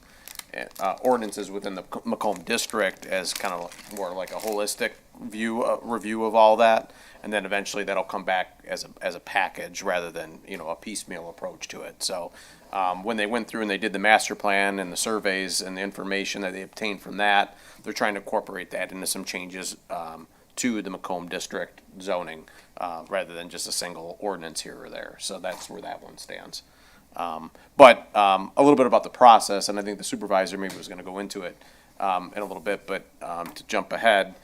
[SPEAKER 18] ordinances within the Macomb district as kind of more like a holistic review of all that, and then eventually that'll come back as a package rather than a piecemeal approach to it. So when they went through and they did the master plan and the surveys and the information that they obtained from that, they're trying to incorporate that into some changes to the Macomb district zoning rather than just a single ordinance here or there. So that's where that one stands. But a little bit about the process, and I think the supervisor maybe was going to go into it in a little bit, but to jump ahead,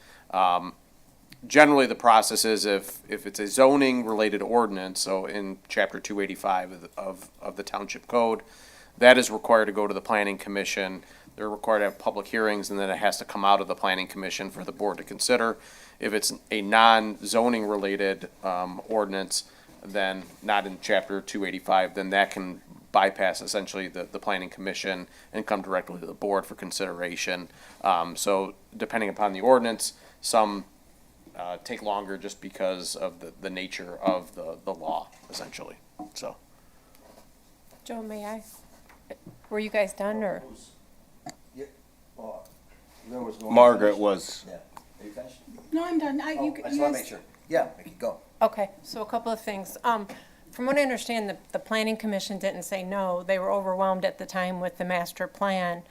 [SPEAKER 18] generally the process is if it's a zoning related ordinance, so in chapter 285 of the Township Code, that is required to go to the Planning Commission. They're required to have public hearings, and then it has to come out of the Planning Commission for the board to consider. If it's a non-zoning related ordinance, then not in chapter 285, then that can bypass essentially the planning commission and come directly to the board for consideration. So depending upon the ordinance, some take longer just because of the nature of the law, essentially. So,
[SPEAKER 4] Joe, may I? Were you guys done, or?
[SPEAKER 3] Margaret was.
[SPEAKER 1] Yeah. Are you finished?
[SPEAKER 16] No, I'm done.
[SPEAKER 1] I just want to make sure. Yeah, go.
[SPEAKER 4] Okay, so a couple of things. From what I understand, the planning commission didn't say no. They were overwhelmed at the time with the master plan.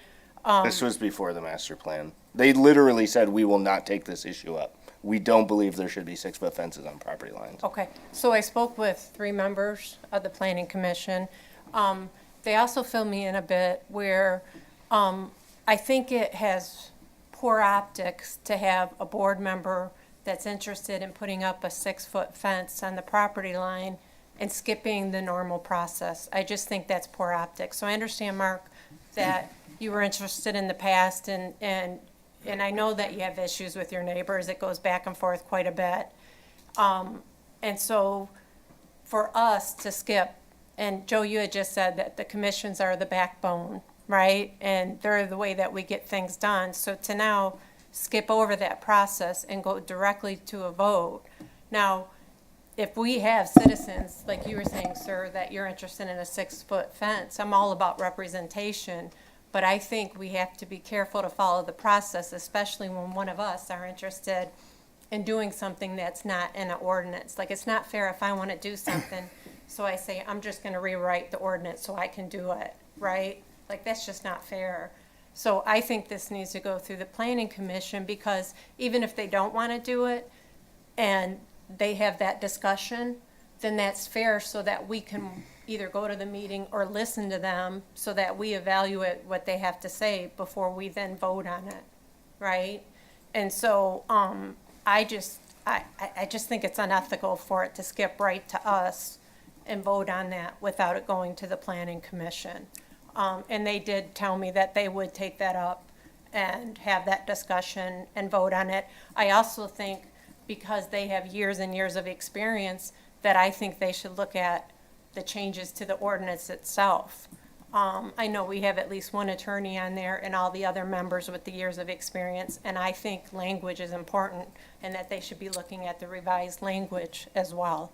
[SPEAKER 3] This was before the master plan. They literally said, we will not take this issue up. We don't believe there should be 6-foot fences on property lines.
[SPEAKER 4] Okay, so I spoke with 3 members of the planning commission. They also filled me in a bit where I think it has poor optics to have a board member that's interested in putting up a 6-foot fence on the property line and skipping the normal process. I just think that's poor optics. So I understand, Mark, that you were interested in the past, and I know that you have issues with your neighbors. It goes back and forth quite a bit. And so for us to skip, and Joe, you had just said that the commissions are the backbone, right? And they're the way that we get things done. So to now skip over that process and go directly to a vote. Now, if we have citizens, like you were saying, sir, that you're interested in a 6-foot fence, I'm all about representation, But I think we have to be careful to follow the process, especially when one of us are interested in doing something that's not in an ordinance. Like, it's not fair if I want to do something, so I say, I'm just going to rewrite the ordinance so I can do it, right? Like, that's just not fair. So I think this needs to go through the planning commission, because even if they don't want to do it and they have that discussion, then that's fair, so that we can either go to the meeting or listen to them, so that we evaluate what they have to say before we then vote on it, right? And so, I just think it's unethical for it to skip right to us and vote on that without it going to the planning commission. And they did tell me that they would take that up and have that discussion and vote on it. I also think, because they have years and years of experience, that I think they should look at the changes to the ordinance itself. I know we have at least one attorney on there and all the other members with the years of experience, and I think language is important and that they should be looking at the revised language as well.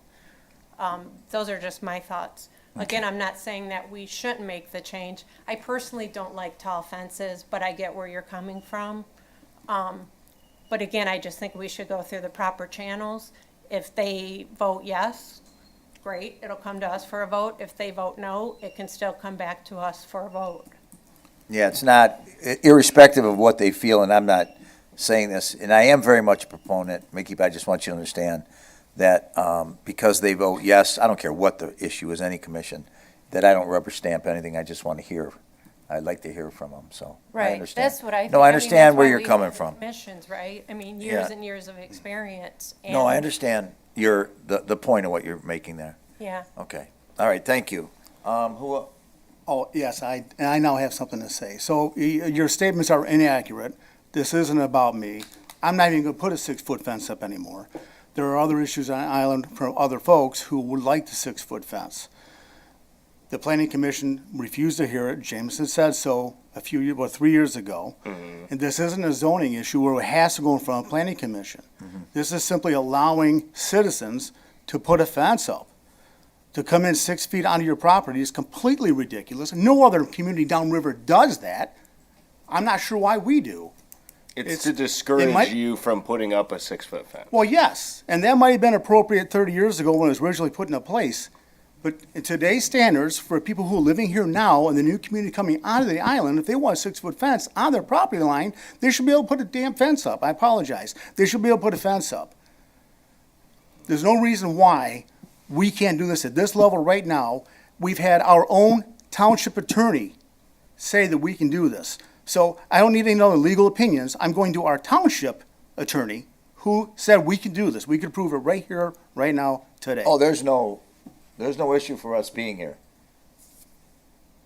[SPEAKER 4] Those are just my thoughts. Again, I'm not saying that we shouldn't make the change. I personally don't like tall fences, but I get where you're coming from. But again, I just think we should go through the proper channels. If they vote yes, great, it'll come to us for a vote. If they vote no, it can still come back to us for a vote.
[SPEAKER 1] Yeah, it's not, irrespective of what they feel, and I'm not saying this, and I am very much a proponent, Mickey, but I just want you to understand that because they vote yes, I don't care what the issue is, any commission, that I don't rubber stamp anything, I just want to hear. I'd like to hear from them, so I
[SPEAKER 4] Right,
[SPEAKER 1] understand.
[SPEAKER 4] that's what I think.
[SPEAKER 1] No, I
[SPEAKER 4] mean,
[SPEAKER 1] understand
[SPEAKER 4] that's
[SPEAKER 1] where
[SPEAKER 4] why
[SPEAKER 1] you're
[SPEAKER 4] we
[SPEAKER 1] coming
[SPEAKER 4] have
[SPEAKER 1] from.
[SPEAKER 4] Commissions, right? I mean,
[SPEAKER 1] Yeah.
[SPEAKER 4] years and years of experience.
[SPEAKER 1] No, I
[SPEAKER 4] and-
[SPEAKER 1] understand the point of what you're making there.
[SPEAKER 4] Yeah.
[SPEAKER 1] Okay, all right, thank you. Who,
[SPEAKER 10] Oh, yes, I now have something to say. So your statements are inaccurate. This isn't about me. I'm not even gonna put a 6-foot fence up anymore. There are other issues on the island from other folks who would like the 6-foot fence. The planning commission refused to hear it. Jameson said so 3 years ago. And this isn't a zoning issue where it has to go in front of the planning commission. This is simply allowing citizens to put a fence up. To come in 6 feet onto your property is completely ridiculous. No other community downriver does that. I'm not sure why we do.
[SPEAKER 3] It's to discourage
[SPEAKER 10] might-
[SPEAKER 3] you from putting up a 6-foot fence.
[SPEAKER 10] Well, yes, and that might have been appropriate 30 years ago when it was originally put into place. But in today's standards, for people who are living here now and the new community coming onto the island, if they want a 6-foot fence on their property line, they should be able to put a damn fence up. I apologize. They should be able to put a fence up. There's no reason why we can't do this at this level right now. We've had our own township attorney say that we can do this. So I don't need any other legal opinions. I'm going to our township attorney who said we can do this. We can prove it right here, right now, today.
[SPEAKER 1] oh, there's no issue for us being here.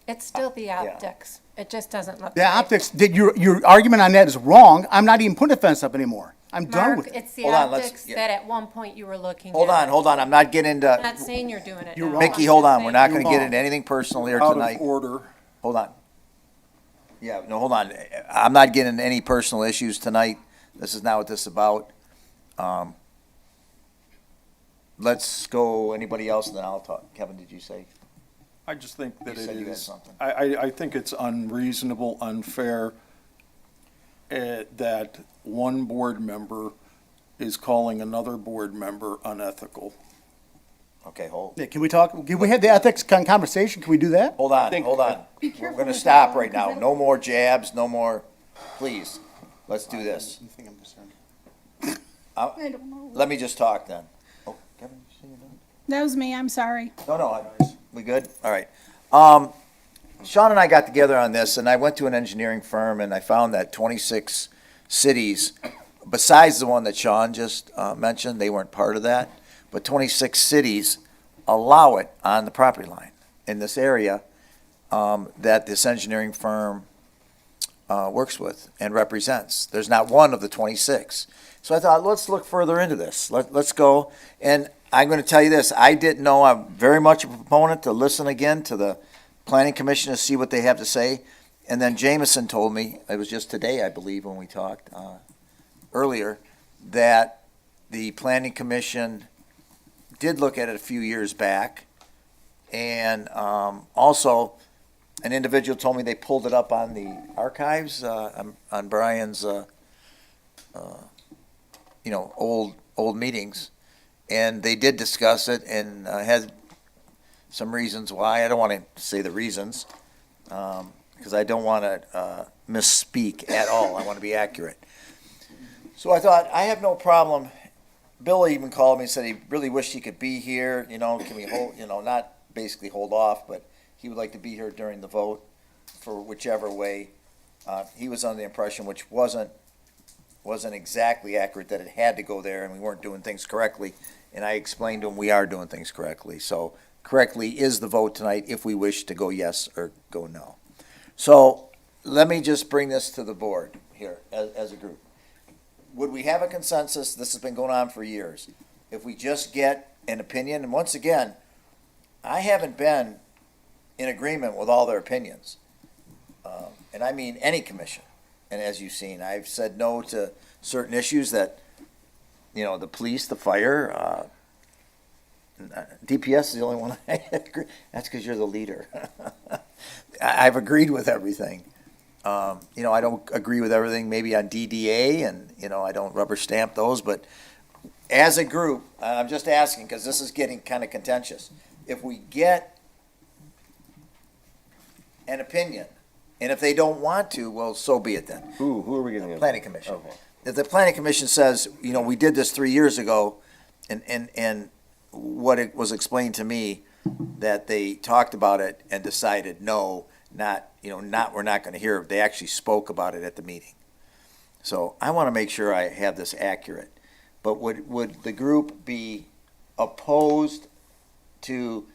[SPEAKER 4] It's still the optics. It just doesn't look
[SPEAKER 10] The
[SPEAKER 4] right.
[SPEAKER 10] optics, your argument on that is wrong. I'm not even putting a fence up anymore. I'm done
[SPEAKER 4] Mark,
[SPEAKER 10] with it.
[SPEAKER 4] it's the
[SPEAKER 1] Hold on, let's-
[SPEAKER 4] optics
[SPEAKER 1] yeah.
[SPEAKER 4] that at one point you were looking at.
[SPEAKER 1] Hold on, I'm not getting
[SPEAKER 4] I'm
[SPEAKER 1] into,
[SPEAKER 4] not saying you're doing it
[SPEAKER 10] You're
[SPEAKER 4] now.
[SPEAKER 10] wrong.
[SPEAKER 1] Mickey,
[SPEAKER 4] I'm
[SPEAKER 1] hold
[SPEAKER 4] just
[SPEAKER 1] on, we're
[SPEAKER 4] saying-
[SPEAKER 1] not gonna
[SPEAKER 10] You're
[SPEAKER 1] get
[SPEAKER 10] wrong.
[SPEAKER 1] into anything personal here
[SPEAKER 14] Out
[SPEAKER 1] tonight.
[SPEAKER 14] of order.
[SPEAKER 1] Hold on. Yeah, no, hold on. I'm not getting into any personal issues tonight. This is not what this is about. Let's go, anybody else, and then I'll talk. Kevin, did you say?
[SPEAKER 14] I just think that
[SPEAKER 1] You
[SPEAKER 14] it
[SPEAKER 1] said you had
[SPEAKER 14] is,
[SPEAKER 1] something.
[SPEAKER 14] I think it's unreasonable, unfair, that one board member is calling another board member unethical.
[SPEAKER 1] Okay, hold.
[SPEAKER 10] Yeah, can we talk, can we have the ethics conversation? Can we do that?
[SPEAKER 1] Hold on, hold on. We're gonna stop right now. No more jabs, no more, please. Let's do this.
[SPEAKER 10] You think I'm concerned?
[SPEAKER 16] I don't know.
[SPEAKER 1] Let me just talk then. Oh, Kevin, you say you're done?
[SPEAKER 16] That was me, I'm sorry.
[SPEAKER 1] No, we good? All right. Sean and I got together on this, and I went to an engineering firm, and I found that 26 cities, besides the one that Sean just mentioned, they weren't part of that, but 26 cities allow it on the property line in this area that this engineering firm works with and represents. There's not one of the 26. So I thought, let's look further into this. Let's go. And I'm going to tell you this, I didn't know, I'm very much a proponent to listen again to the planning commission to see what they have to say. And then Jameson told me, it was just today, I believe, when we talked earlier, that the planning commission did look at it a few years back. And also, an individual told me they pulled it up on the archives, on Brian's, old meetings. And they did discuss it and had some reasons why. I don't want to say the reasons, because I don't want to misspeak at all. I want to be accurate. So I thought, I have no problem. Bill even called me and said he really wished he could be here, can we hold, not basically hold off, but he would like to be here during the vote for whichever way. He was under the impression, which wasn't exactly accurate, that it had to go there and we weren't doing things correctly. And I explained to him we are doing things correctly. So correctly is the vote tonight if we wish to go yes or go no. So let me just bring this to the board here as a group. Would we have a consensus? This has been going on for years. If we just get an opinion, and once again, I haven't been in agreement with all their opinions. And I mean any commission. And as you've seen, I've said no to certain issues that, the police, the fire, DPS is the only one I agree. That's because you're the leader. I've agreed with everything. I don't agree with everything maybe on DDA, and, I don't rubber stamp those, but as a group, I'm just asking, because this is getting kind of contentious. If we get an opinion, and if they don't want to, well, so be it then.
[SPEAKER 3] Who are we getting?
[SPEAKER 1] Planning Commission.
[SPEAKER 3] Okay.
[SPEAKER 1] If the Planning Commission says, we did this 3 years ago, and what it was explained to me, that they talked about it and decided no, we're not going to hear it. They actually spoke about it at the meeting. So I want to make sure I have this accurate. But would the group be opposed to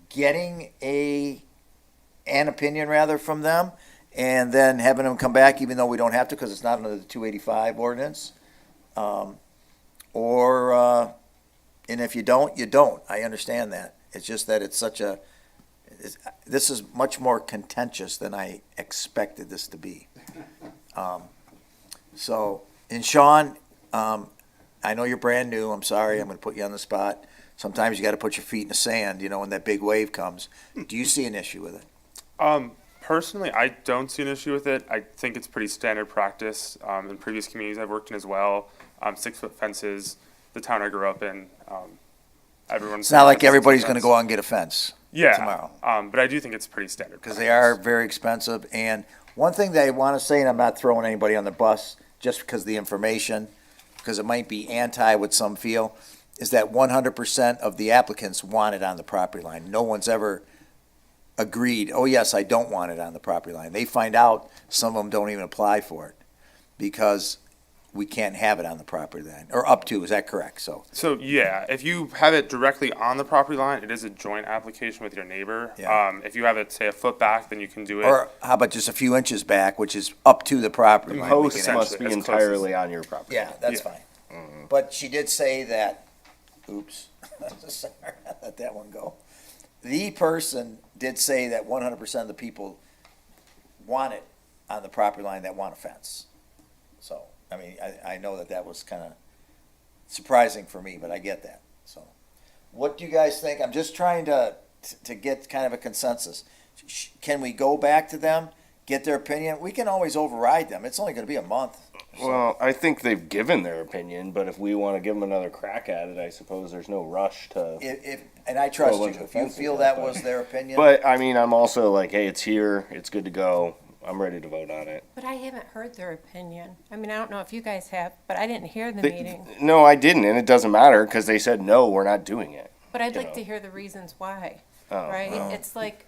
[SPEAKER 1] getting an opinion rather from them and then having them come back, even though we don't have to because it's not under the 285 ordinance? And if you don't, you don't. I understand that. It's just that it's this is much more contentious than I expected this to be. And Sean, I know you're brand new. I'm sorry. I'm going to put you on the spot. Sometimes you got to put your feet in the sand, when that big wave comes. Do you see an issue with it?
[SPEAKER 17] Personally, I don't see an issue with it. I think it's pretty standard practice in previous communities I've worked in as well. 6-foot fences, the town I grew up in.
[SPEAKER 1] It's not like everybody's going to go out and get a fence tomorrow.
[SPEAKER 17] But I do think it's pretty standard.
[SPEAKER 1] Because they are very expensive. And one thing that I want to say, and I'm not throwing anybody on the bus just because of the information, because it might be anti what some feel, is that 100% of the applicants want it on the property line. No one's ever agreed, oh yes, I don't want it on the property line. They find out some of them don't even apply for it because we can't have it on the property line, or up to, is that correct?
[SPEAKER 17] So yeah, if you have it directly on the property line, it is a joint application with your neighbor.
[SPEAKER 1] Yeah.
[SPEAKER 17] If you have it, say, a foot back, then you can do it.
[SPEAKER 1] Or how about just a few inches back, which is up to the property line? We
[SPEAKER 3] Posts
[SPEAKER 1] can
[SPEAKER 3] must
[SPEAKER 1] actually-
[SPEAKER 3] be entirely on your property.
[SPEAKER 1] Yeah, that's fine. But she did say that, oops, sorry, I let that one go. The person did say that 100% of the people want it on the property line that want a fence. So, I mean, I know that was kind of surprising for me, but I get that. So, what do you guys think? I'm just trying to get kind of a consensus. Can we go back to them, get their opinion? We can always override them. It's only going to be a month.
[SPEAKER 3] Well, I think they've given their opinion, but if we want to give them another crack at it, I suppose there's no rush to.
[SPEAKER 1] And I trust you. If you feel that was their opinion.
[SPEAKER 3] But I mean, I'm also like, hey, it's here. It's good to go. I'm ready to vote on it.
[SPEAKER 4] But I haven't heard their opinion. I mean, I don't know if you guys have, but I didn't hear the meeting.
[SPEAKER 3] No, I didn't, and it doesn't matter because they said no, we're not doing it.
[SPEAKER 4] But I'd like to hear the reasons why,
[SPEAKER 3] Oh,
[SPEAKER 4] right?
[SPEAKER 3] well.
[SPEAKER 4] It's like,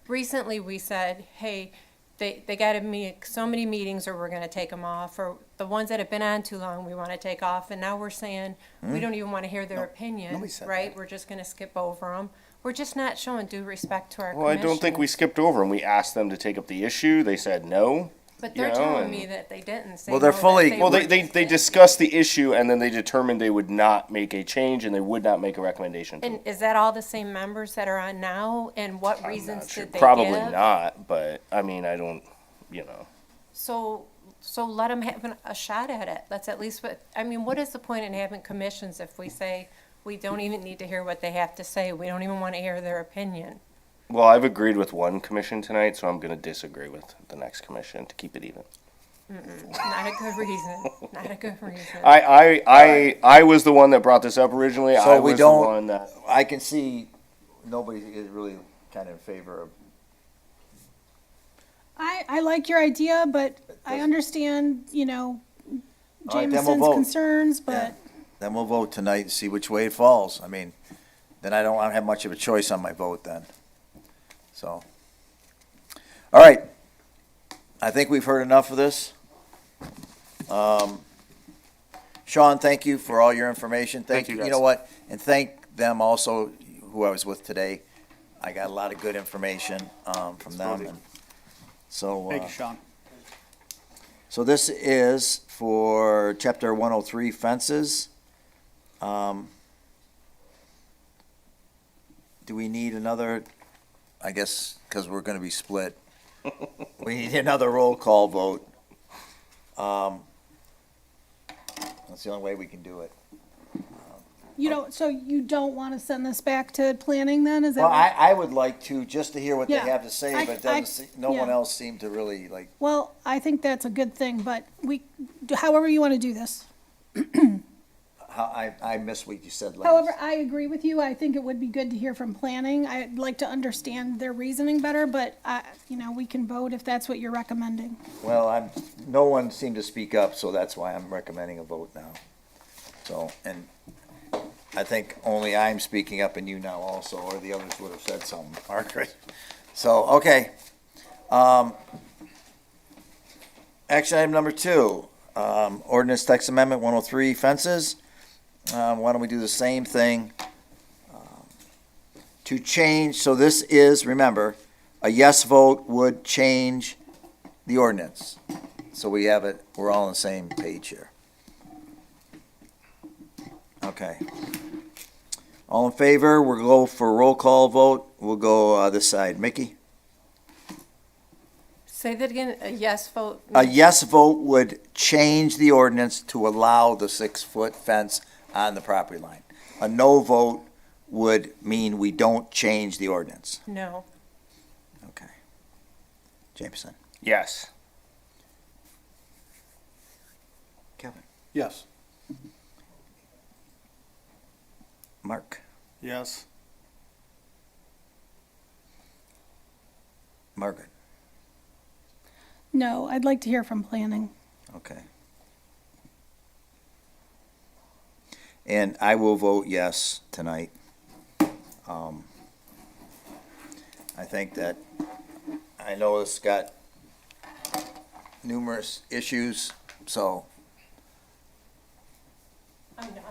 [SPEAKER 4] recently we said, hey, they gotta make so many meetings or we're gonna take them off, or the ones that have been on too long, we wanna take off, and now we're saying, we don't even wanna hear their opinion,
[SPEAKER 1] nobody said
[SPEAKER 4] right? We're just gonna skip over them. We're just not showing due respect to our
[SPEAKER 3] Well, I
[SPEAKER 4] commission.
[SPEAKER 3] don't think we skipped over them. We asked them to take up the issue. They said no.
[SPEAKER 4] But they're telling me that they didn't say
[SPEAKER 1] Well, they're
[SPEAKER 4] no, that
[SPEAKER 1] fully-
[SPEAKER 3] Well,
[SPEAKER 4] were-
[SPEAKER 3] they discussed the issue and then they determined they would not make a change and they would not make a recommendation.
[SPEAKER 4] And is that all the same members that are on now, and what reasons did they give?
[SPEAKER 3] Probably not, but I mean, I don't,
[SPEAKER 4] So let them have a shot at it. That's at least what, I mean, what is the point in having commissions if we say we don't even need to hear what they have to say? We don't even want to hear their opinion.
[SPEAKER 3] Well, I've agreed with one commission tonight, so I'm gonna disagree with the next commission to keep it even.
[SPEAKER 4] Not a good reason, not a good reason.
[SPEAKER 3] I was the one that brought this up originally.
[SPEAKER 1] So
[SPEAKER 3] I
[SPEAKER 1] we
[SPEAKER 3] was the
[SPEAKER 1] don't-
[SPEAKER 3] one that.
[SPEAKER 1] I can see nobody is really kind of in favor of.
[SPEAKER 16] I like your idea, but I understand, you know,
[SPEAKER 1] All right, then we'll
[SPEAKER 16] Jameson's
[SPEAKER 1] vote.
[SPEAKER 16] concerns, but
[SPEAKER 1] Yeah. Then we'll vote tonight and see which way it falls. I mean, then I don't have much of a choice on my vote then. So, all right. I think we've heard enough of this. Sean, thank you for all your information.
[SPEAKER 17] Thank you,
[SPEAKER 1] You
[SPEAKER 17] guys.
[SPEAKER 1] know what? And thank them also, who I was with today. I got a lot of good information, from them. And so,
[SPEAKER 10] Thank you, Sean.
[SPEAKER 1] so this is for chapter 103 fences. Do we need another, I guess, because we're gonna be split, we need another roll call vote. That's the only way we can do it.
[SPEAKER 16] you don't, so you don't want to send this back to planning then, is that?
[SPEAKER 1] Well,
[SPEAKER 16] what-
[SPEAKER 1] I would like to, just to hear what they
[SPEAKER 16] Yeah.
[SPEAKER 1] have to say,
[SPEAKER 16] I-
[SPEAKER 1] but it
[SPEAKER 16] I-
[SPEAKER 1] doesn't, no one
[SPEAKER 16] yeah.
[SPEAKER 1] else seemed to really like,
[SPEAKER 16] Well, I think that's a good thing, but however you want to do this.
[SPEAKER 1] I missed what you said last.
[SPEAKER 16] However, I agree with you. I think it would be good to hear from planning. I'd like to understand their reasoning better, but, you know, we can vote if that's what you're recommending.
[SPEAKER 1] Well, no one seemed to speak up, so that's why I'm recommending a vote now. So, and I think only I'm speaking up and you now also, or the others would have said something, Margaret. So, okay. Action item number 2, ordinance text amendment 103 fences. Why don't we do the same thing? To change, so this is, remember, a yes vote would change the ordinance. So we have it, we're all on the same page here. Okay. All in favor, we'll go for a roll call vote. We'll go this side. Mickey?
[SPEAKER 4] Say that again, a yes vote?
[SPEAKER 1] A yes vote would change the ordinance to allow the 6-foot fence on the property line. A no vote would mean we don't change the ordinance.
[SPEAKER 4] No.
[SPEAKER 1] Okay. Jameson?
[SPEAKER 3] Yes.
[SPEAKER 1] Kevin?
[SPEAKER 14] Yes.
[SPEAKER 1] Mark?
[SPEAKER 10] Yes.
[SPEAKER 1] Margaret?
[SPEAKER 16] No, I'd like to hear from planning.
[SPEAKER 1] Okay. And I will vote yes tonight. I think that, I know it's got numerous issues, so,
[SPEAKER 4] I'm done.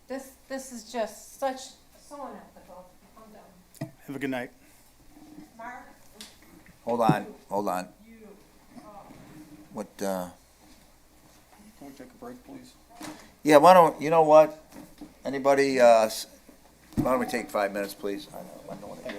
[SPEAKER 4] This is just so unethical. I'm done.
[SPEAKER 10] Have a good night.
[SPEAKER 4] Mark?
[SPEAKER 1] hold on. What,
[SPEAKER 14] Can we take a break, please?
[SPEAKER 1] yeah, why don't, you know what? Anybody, why don't we take 5 minutes, please? I don't want to.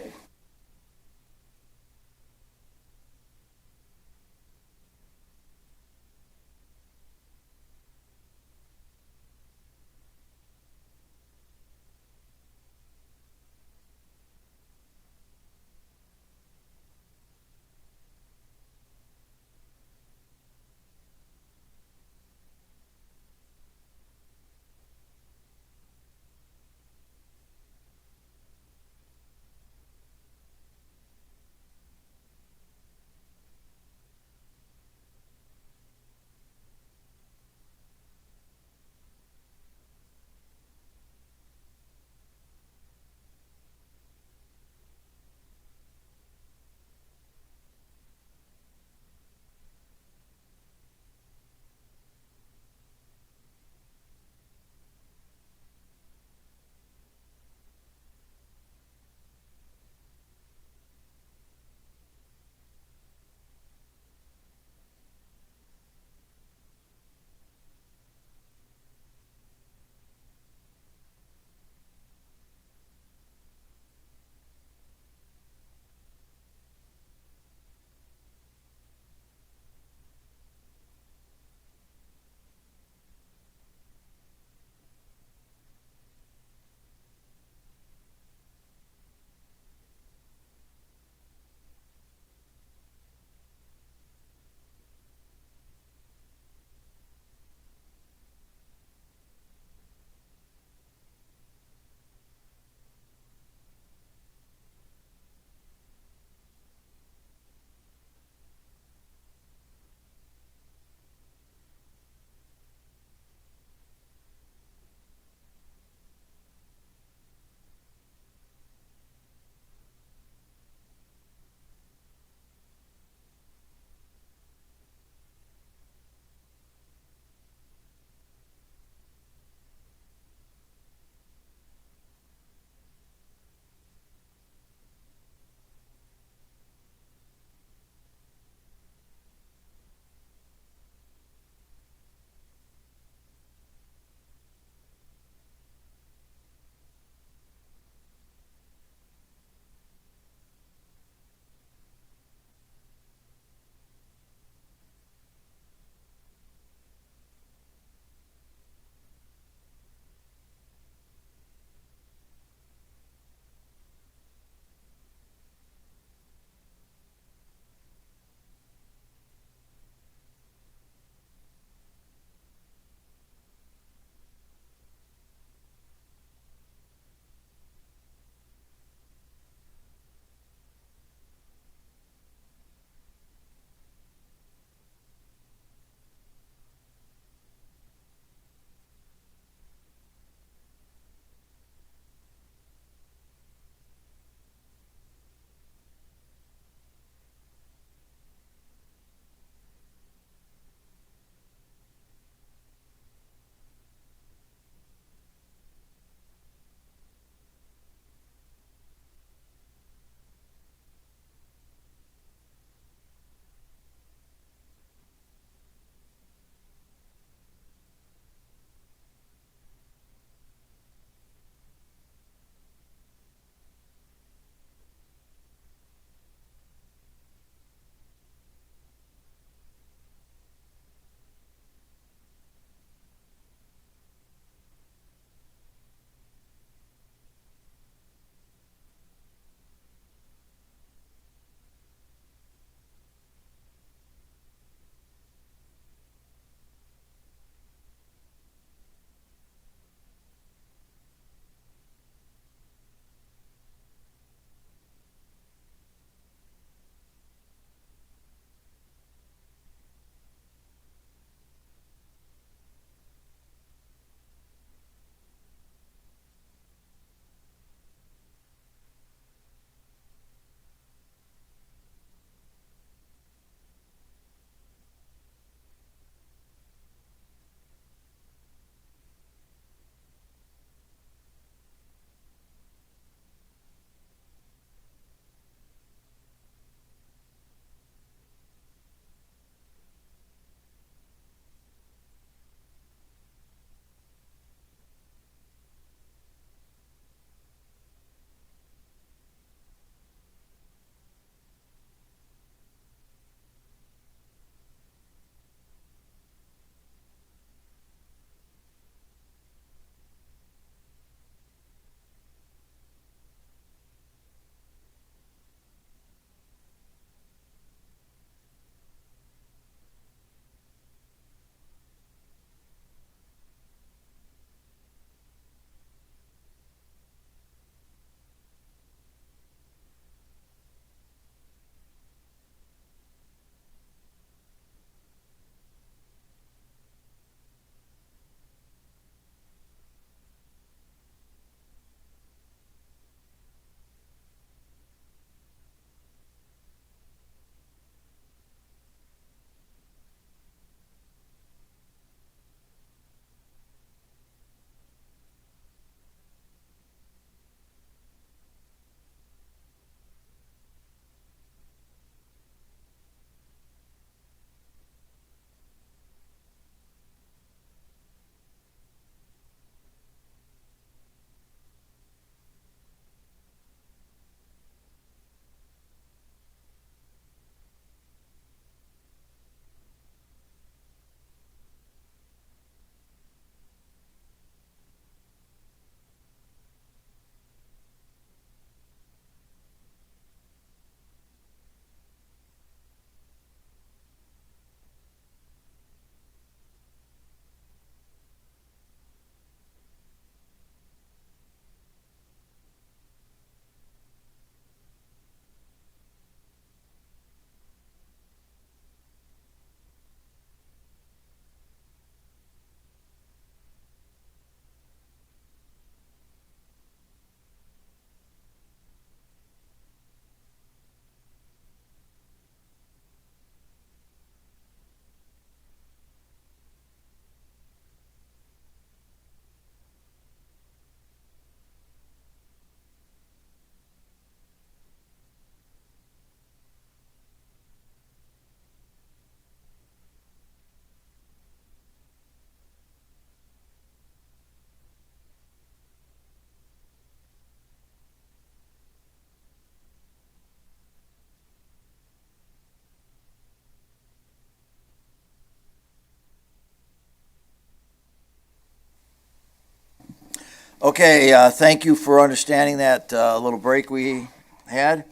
[SPEAKER 1] Okay, thank you for understanding that little break we had.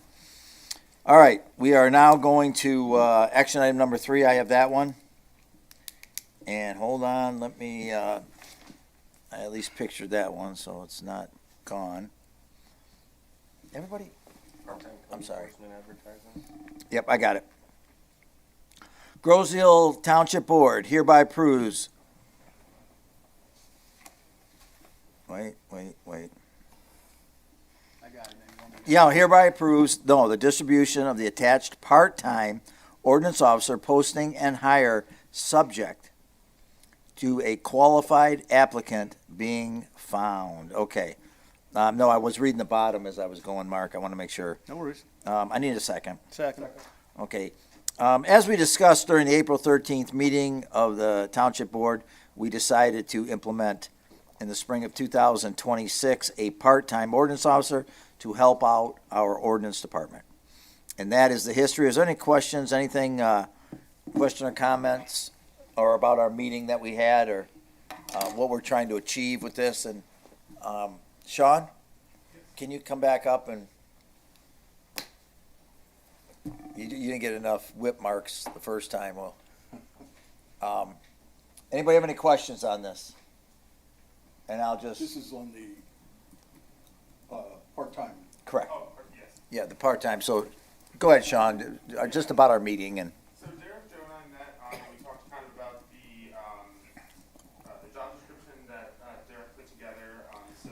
[SPEAKER 1] All right, we are now going to action item number 3. I have that one. And hold on, let me, I at least pictured that one, so it's not gone. Everybody? I'm sorry. Yep, I got it. Groseal Township Board hereby approves. Wait. Yeah, hereby approves, the distribution of the attached part-time ordinance officer posting and hire subject to a qualified applicant being found. Okay. No, I was reading the bottom as I was going, Mark. I want to make sure.
[SPEAKER 10] No worries.
[SPEAKER 1] I need a second.
[SPEAKER 10] Second.
[SPEAKER 1] Okay. As we discussed during the April 13th meeting of the Township Board, we decided to implement in the spring of 2026 a part-time ordinance officer to help out our ordinance department. And that is the history. Is there any questions, anything, question or comments, or about our meeting that we had, or what we're trying to achieve with this? And Sean, can you come back up and you didn't get enough whip marks the first time. Well, anybody have any questions on this? And I'll just.
[SPEAKER 14] This is on the part-time.
[SPEAKER 1] Correct.
[SPEAKER 17] Oh, yes.
[SPEAKER 1] Yeah, the part-time. So go ahead, Sean, just about our meeting and.
[SPEAKER 17] So Derek, Joe, and I met, we talked kind of about the job description that Derek put together. So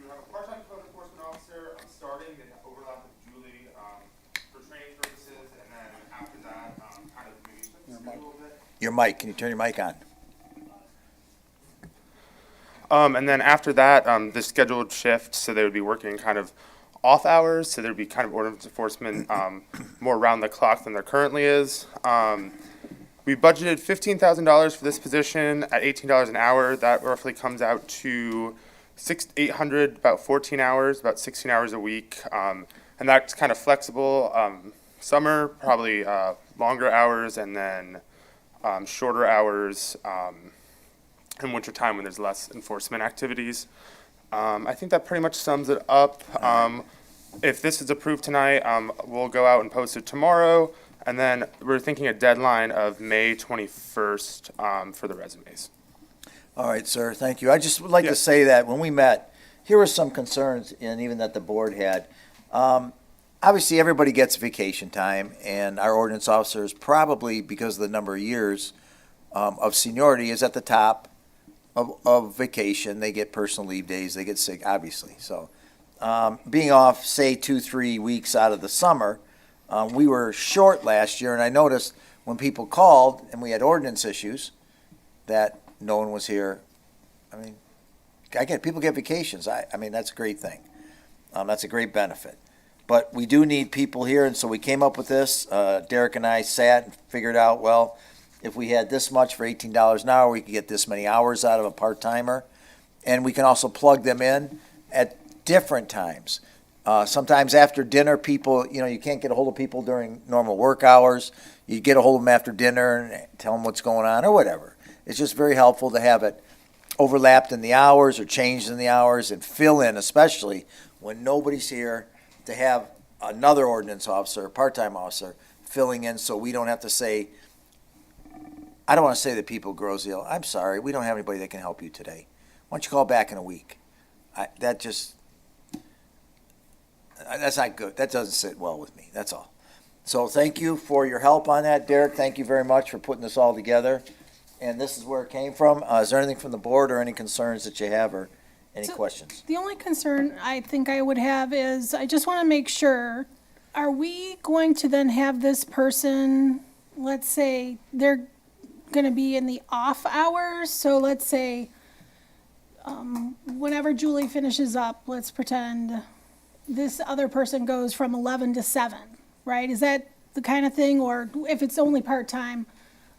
[SPEAKER 17] you have a part-time code enforcement officer starting and overlap with Julie for training purposes, and then after that, kind of maybe switch a little bit.
[SPEAKER 1] Your mic, can you turn your mic on?
[SPEAKER 17] And then after that, the scheduled shift, so they would be working kind of off hours, so there'd be kind of ordinance enforcement more around the clock than there currently is. We budgeted $15,000 for this position at $18 an hour. That roughly comes out to $800, about 14 hours, about 16 hours a week. And that's kind of flexible. Summer, probably longer hours, and then shorter hours in wintertime when there's less enforcement activities. I think that pretty much sums it up. If this is approved tonight, we'll go out and post it tomorrow, and then we're thinking a deadline of May 21st for the resumes.
[SPEAKER 1] All right, sir, thank you. I just would like to say that when we met, here were some concerns, and even that the board had. Obviously, everybody gets vacation time, and our ordinance officers probably, because of the number of years of seniority, is at the top of vacation. They get personal leave days, they get sick, obviously. So being off, say, 2-3 weeks out of the summer, we were short last year, and I noticed when people called and we had ordinance issues that no one was here. I mean, people get vacations. I mean, that's a great thing. That's a great benefit. But we do need people here, and so we came up with this. Derek and I sat and figured out, well, if we had this much for $18 an hour, we could get this many hours out of a part-timer. And we can also plug them in at different times. Sometimes after dinner, people, you can't get a hold of people during normal work hours. You get a hold of them after dinner and tell them what's going on or whatever. It's just very helpful to have it overlapped in the hours or changed in the hours and fill in, especially when nobody's here, to have another ordinance officer, a part-time officer, filling in so we don't have to say, I don't want to say to people, Groseal, I'm sorry, we don't have anybody that can help you today. Why don't you call back in a week? That's not good. That doesn't sit well with me, that's all. So thank you for your help on that, Derek. Thank you very much for putting this all together. And this is where it came from. Is there anything from the board or any concerns that you have or any questions?
[SPEAKER 16] The only concern I think I would have is, I just want to make sure, are we going to then have this person, let's say, they're going to be in the off hours? So let's say, whenever Julie finishes up, let's pretend this other person goes from 11 to 7, right? Is that the kind of thing? Or if it's only part-time,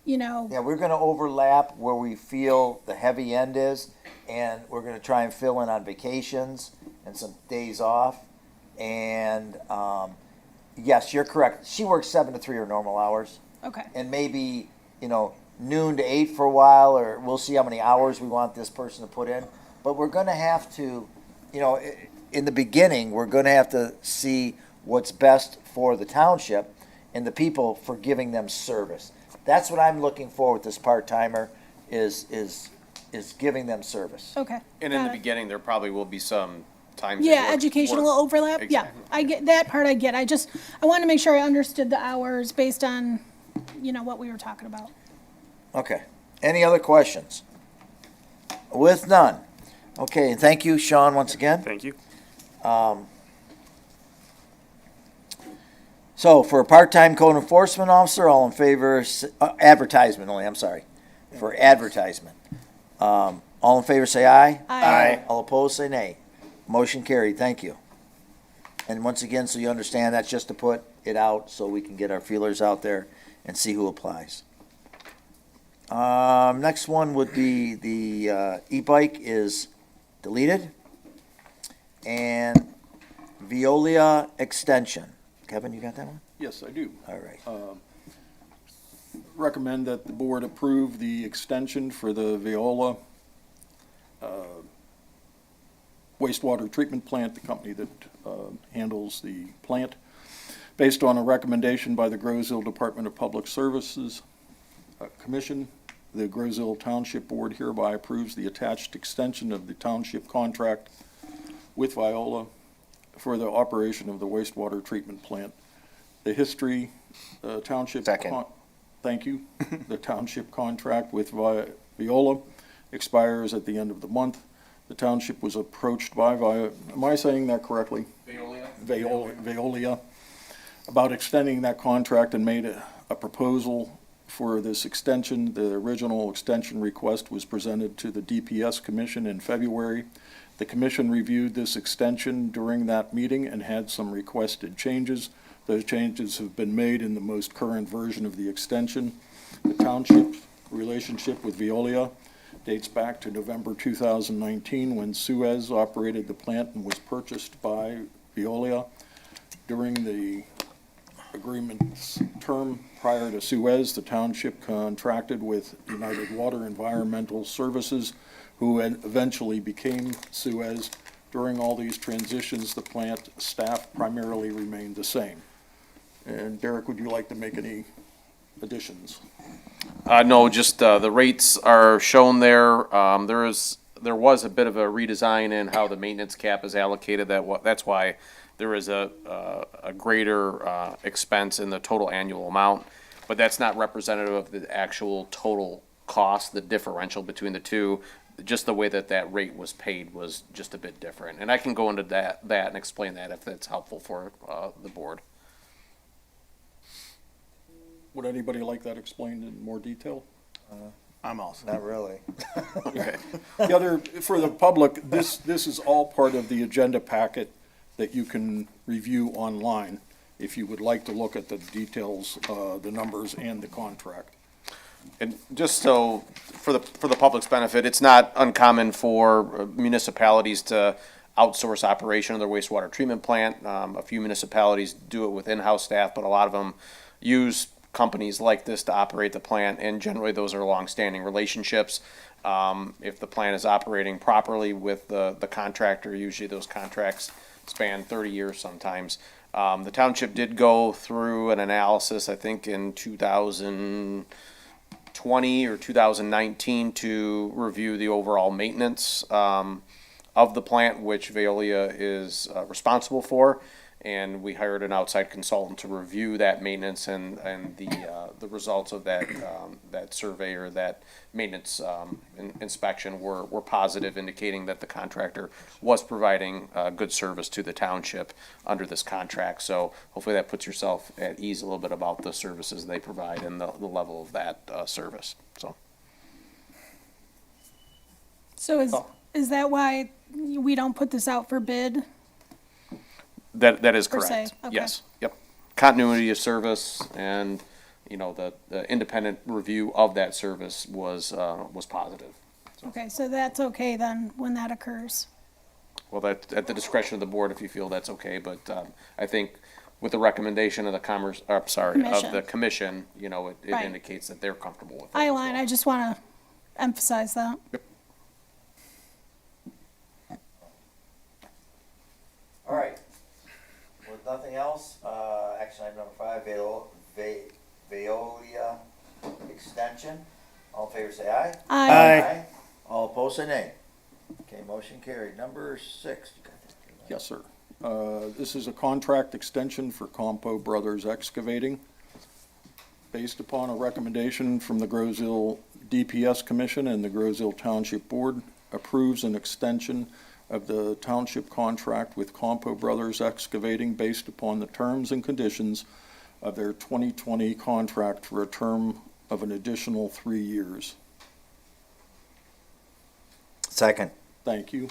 [SPEAKER 1] Yeah, we're going to overlap where we feel the heavy end is, and we're going to try and fill in on vacations and some days off. And yes, you're correct. She works 7 to 3 or normal hours.
[SPEAKER 16] Okay.
[SPEAKER 1] And maybe, noon to 8 for a while, or we'll see how many hours we want this person to put in. but we're gonna have to, you know, in the beginning, we're gonna have to see what's best for the township and the people for giving them service. That's what I'm looking for with this part-timer, is giving them service.
[SPEAKER 16] Okay.
[SPEAKER 18] And in
[SPEAKER 16] got
[SPEAKER 18] the
[SPEAKER 16] it.
[SPEAKER 18] beginning, there probably will be some times. they
[SPEAKER 16] Yeah,
[SPEAKER 18] work-
[SPEAKER 16] educational
[SPEAKER 18] work-
[SPEAKER 16] overlap. Yeah,
[SPEAKER 18] Exactly.
[SPEAKER 16] I get that part. I get. I want to make sure I understood the hours based on, what we were talking about.
[SPEAKER 1] Okay. Any other questions? With none. Okay, and thank you, Sean, once again.
[SPEAKER 17] Thank you.
[SPEAKER 1] So for a part-time code enforcement officer, all in favor, advertisement only, I'm sorry, for advertisement. All in favor, say aye.
[SPEAKER 16] Aye.
[SPEAKER 1] All opposed, say nay. Motion carried, thank you. And once again, so you understand, that's just to put it out so we can get our feelers out there and see who applies. Next one would be the e-bike is deleted. And Veolia extension. Kevin, you got that one?
[SPEAKER 14] Yes, I do.
[SPEAKER 1] All right.
[SPEAKER 14] Recommend that the board approve the extension for the Veolia wastewater treatment plant, the company that handles the plant. Based on a recommendation by the Groseal Department of Public Services Commission, the Groseal Township Board hereby approves the attached extension of the township contract with Veolia for the operation of the wastewater treatment plant. The history, township.
[SPEAKER 3] Second.
[SPEAKER 14] Thank you. The township contract with Veolia expires at the end of the month. The township was approached by am I saying that correctly? Veolia, about extending that contract and made a proposal for this extension. The original extension request was presented to the DPS Commission in February. The commission reviewed this extension during that meeting and had some requested changes. Those changes have been made in the most current version of the extension. The township relationship with Veolia dates back to November 2019 when Suez operated the plant and was purchased by Veolia. During the agreement's term prior to Suez, the township contracted with United Water Environmental Services, who eventually became Suez. During all these transitions, the plant staff primarily remained the same. And Derek, would you like to make any additions?
[SPEAKER 18] No, just, the rates are shown there. There was a bit of a redesign in how the maintenance cap is allocated. That's why there is a greater, expense in the total annual amount. But that's not representative of the actual total cost, the differential between the two. Just the way that rate was paid was just a bit different. And I can go into that and explain that if that's helpful for, the board.
[SPEAKER 14] Would anybody like that explained in more detail?
[SPEAKER 11] I'm also.
[SPEAKER 1] Not really.
[SPEAKER 14] Okay. The other, for the public, this is all part of the agenda packet that you can review online if you would like to look at the details, the numbers and the contract.
[SPEAKER 18] And just so, for the public's benefit, it's not uncommon for municipalities to outsource operation of their wastewater treatment plant. A few municipalities do it with in-house staff, but a lot of them use companies like this to operate the plant, and generally those are long-standing relationships. If the plant is operating properly with the contractor, usually those contracts span 30 years sometimes. The township did go through an analysis, I think in 2020 or 2019, to review the overall maintenance of the plant, which Veolia is responsible for. And we hired an outside consultant to review that maintenance and the results of that survey or that maintenance inspection were positive, indicating that the contractor was providing good service to the township under this contract. So hopefully that puts yourself at ease a little bit about the services they provide and the level of that service.
[SPEAKER 16] So is that why we don't put this out for bid?
[SPEAKER 18] That is
[SPEAKER 16] Per se,
[SPEAKER 18] correct.
[SPEAKER 16] okay.
[SPEAKER 18] Yes, yep. Continuity of service and, the independent review of that service was positive.
[SPEAKER 16] Okay, so that's okay then, when that occurs.
[SPEAKER 18] Well, that's at the discretion of the board if you feel that's okay, but, I think with the recommendation of the of the commission, it
[SPEAKER 16] Right.
[SPEAKER 18] indicates that they're comfortable with it.
[SPEAKER 16] I just want to emphasize that.
[SPEAKER 1] nothing else, action item number 5, Veolia extension. All in favor say aye.
[SPEAKER 10] Aye.
[SPEAKER 1] All opposed say nay. Okay, motion carried. Number 6. You got that?
[SPEAKER 14] Yes, sir. This is a contract extension for Compo Brothers Excavating. Based upon a recommendation from the Groseal DPS Commission and the Groseal Township Board, approves an extension of the township contract with Compo Brothers Excavating based upon the terms and conditions of their 2020 contract for a term of an additional 3 years.
[SPEAKER 1] Second.
[SPEAKER 14] Thank you.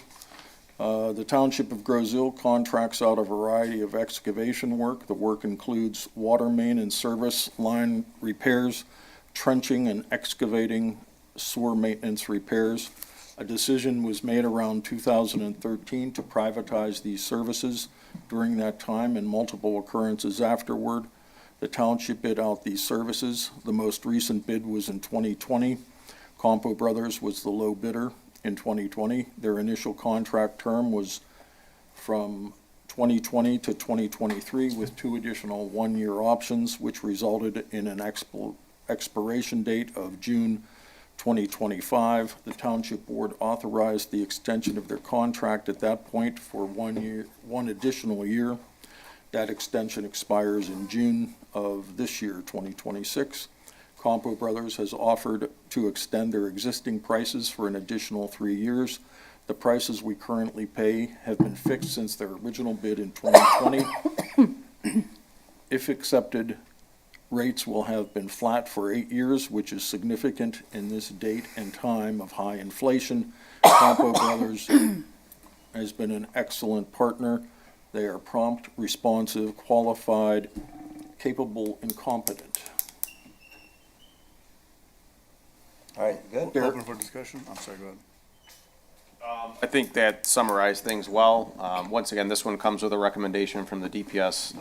[SPEAKER 14] The Township of Groseal contracts out a variety of excavation work. The work includes water main and service line repairs, trenching and excavating, sewer maintenance repairs. A decision was made around 2013 to privatize these services. During that time and multiple occurrences afterward, the township bid out these services. The most recent bid was in 2020. Compo Brothers was the low bidder in 2020. Their initial contract term was from 2020 to 2023 with 2 additional 1-year options, which resulted in an expiration date of June 2025. The Township Board authorized the extension of their contract at that point for 1 additional year. That extension expires in June of this year, 2026. Compo Brothers has offered to extend their existing prices for an additional 3 years. The prices we currently pay have been fixed since their original bid in 2020. If accepted, rates will have been flat for 8 years, which is significant in this date and time of high inflation. Compo Brothers has been an excellent partner. They are prompt, responsive, qualified, capable, and competent.
[SPEAKER 1] All right, good.
[SPEAKER 10] Open for discussion? I'm sorry, go ahead.
[SPEAKER 18] I think that summarized things well. Once again, this one comes with a recommendation from the DPS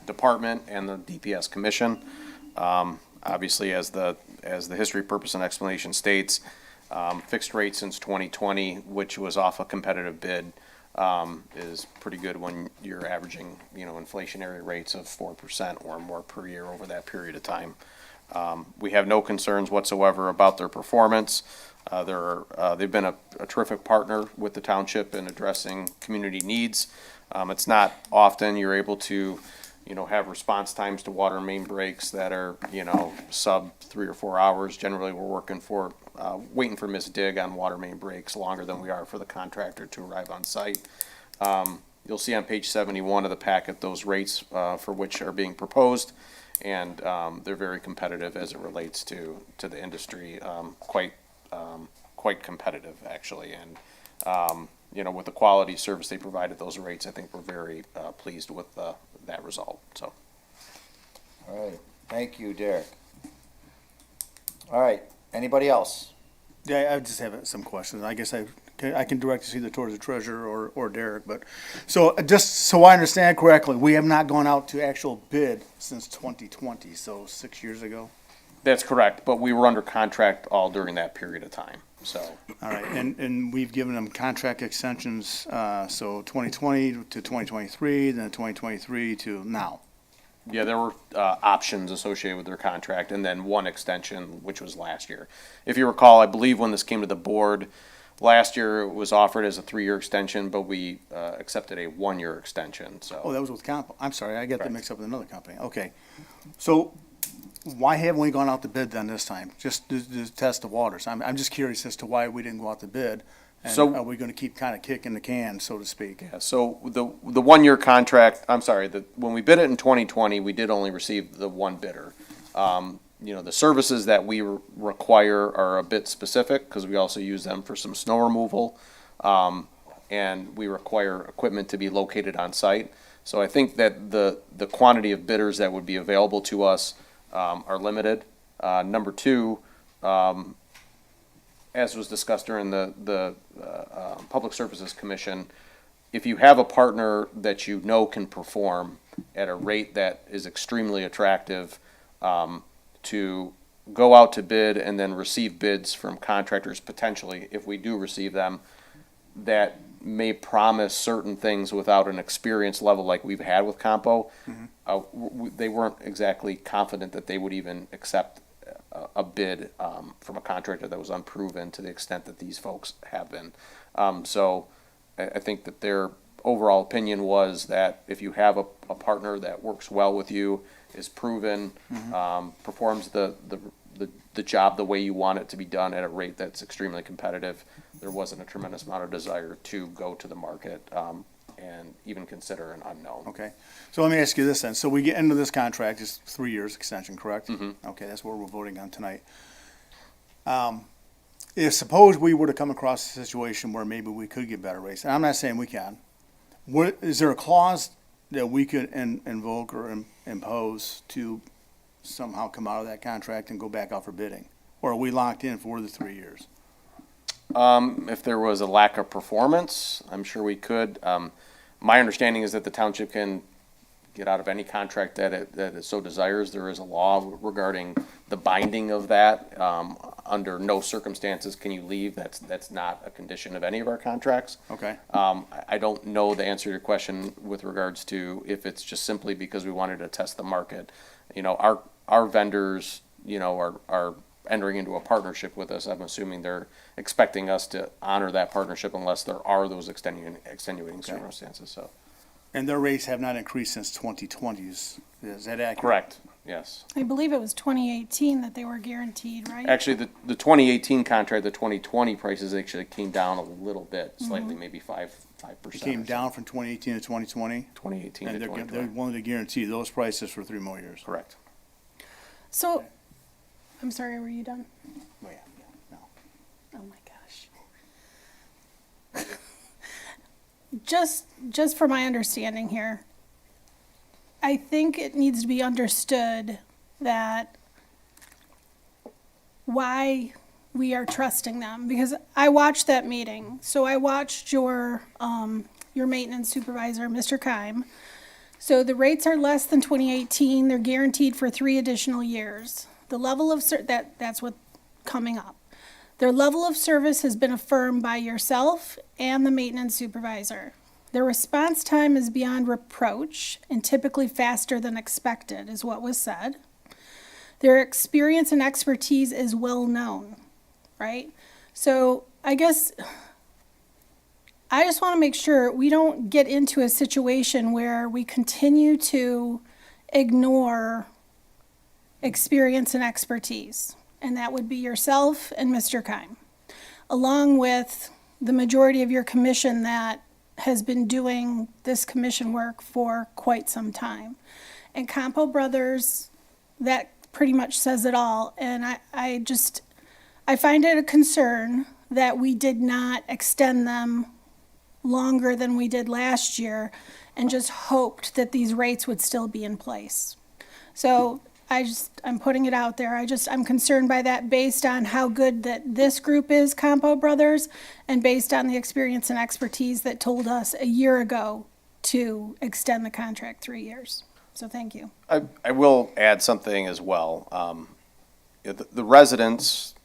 [SPEAKER 18] department and the DPS commission. Obviously, as the history, purpose, and explanation states, fixed rate since 2020, which was off a competitive bid, is pretty good when you're averaging, inflationary rates of 4% or more per year over that period of time. We have no concerns whatsoever about their performance. They've been a terrific partner with the township in addressing community needs. It's not often you're able to, have response times to water main breaks that are, sub 3 or 4 hours. Generally, we're waiting for misdig on water main breaks longer than we are for the contractor to arrive on site. You'll see on page 71 of the packet those rates for which are being proposed. And they're very competitive as it relates to the industry, quite competitive, actually. And, with the quality service they provide at those rates, I think we're very pleased with that result, so.
[SPEAKER 1] All right, thank you, Derek. All right, anybody else?
[SPEAKER 10] Yeah, I just have some questions. I guess I can direct this either towards the treasurer or Derek, but, so, just so I understand correctly, we have not gone out to actual bid since 2020, so 6 years ago?
[SPEAKER 18] That's correct, but we were under contract all during that period of time, so.
[SPEAKER 10] All right, and we've given them contract extensions, so 2020 to 2023, then 2023 to now.
[SPEAKER 18] Yeah, there were options associated with their contract, and then one extension, which was last year. If you recall, I believe when this came to the board, last year it was offered as a 3-year extension, but we accepted a 1-year extension, so.
[SPEAKER 10] Oh, that was with Compo. I'm sorry, I got that mixed up with another company. Okay. So why haven't we gone out to bid then this time? Just to test the waters. I'm just curious as to why we didn't go out to bid. And
[SPEAKER 18] So-
[SPEAKER 10] are we gonna keep kind of kicking the can, so to speak?
[SPEAKER 18] Yeah, so the 1-year contract, when we bid it in 2020, we did only receive the one bidder. The services that we require are a bit specific, because we also use them for some snow removal. And we require equipment to be located on site. So I think that the quantity of bidders that would be available to us are limited. Number two, as was discussed during the Public Services Commission, if you have a partner that can perform at a rate that is extremely attractive, to go out to bid and then receive bids from contractors potentially, if we do receive them, that may promise certain things without an experience level like we've had with Compo. They weren't exactly confident that they would even accept a bid from a contractor that was unproven to the extent that these folks have been. So I think that their overall opinion was that if you have a partner that works well with you, is proven, performs the job the way you want it to be done at a rate that's extremely competitive, there wasn't a tremendous amount of desire to go to the market and even consider an unknown.
[SPEAKER 10] Okay, so let me ask you this then. So we get into this contract, it's 3 years extension, correct? Okay, that's what we're voting on tonight. If suppose we were to come across a situation where maybe we could get better rates, and I'm not saying we can, is there a clause that we could invoke or impose to somehow come out of that contract and go back out for bidding? Or are we locked in for the 3 years?
[SPEAKER 18] If there was a lack of performance, I'm sure we could. My understanding is that the township can get out of any contract that it so desires. There is a law regarding the binding of that. Under no circumstances can you leave. That's not a condition of any of our contracts.
[SPEAKER 10] Okay.
[SPEAKER 18] I don't know the answer to your question with regards to if it's just simply because we wanted to test the market. You know, our vendors, you know, are entering into a partnership with us. I'm assuming they're expecting us to honor that partnership unless there are those extenuating circumstances, so.
[SPEAKER 10] And their rates have not increased since 2020, is that accurate?
[SPEAKER 18] Correct, yes.
[SPEAKER 16] I believe it was 2018 that they were guaranteed, right?
[SPEAKER 18] Actually, the 2018 contract, the 2020 prices actually came down a little bit, slightly, maybe 5%.
[SPEAKER 10] It came down from 2018 to 2020?
[SPEAKER 18] 2018 to
[SPEAKER 10] And
[SPEAKER 18] 2020.
[SPEAKER 10] they're willing to guarantee those prices for 3 more years?
[SPEAKER 18] Correct.
[SPEAKER 16] So, I'm sorry, were you done?
[SPEAKER 10] Oh, yeah, no.
[SPEAKER 16] Oh my gosh. Just for my understanding here, I think it needs to be understood that why we are trusting them, because I watched that meeting. So I watched your maintenance supervisor, Mr. Keim. So the rates are less than 2018. They're guaranteed for 3 additional years. The level of that's what's coming up. Their level of service has been affirmed by yourself and the maintenance supervisor. Their response time is beyond reproach and typically faster than expected, is what was said. Their experience and expertise is well known, right? So I guess I just want to make sure we don't get into a situation where we continue to ignore experience and expertise, and that would be yourself and Mr. Keim, along with the majority of your commission that has been doing this commission work for quite some time. And Campo Brothers, that pretty much says it all, and I find it a concern that we did not extend them longer than we did last year and just hoped that these rates would still be in place. So I'm putting it out there. I'm concerned by that based on how good that this group is, Campo Brothers, and based on the experience and expertise that told us a year ago to extend the contract 3 years. So thank you.
[SPEAKER 18] I will add something as well. The residents,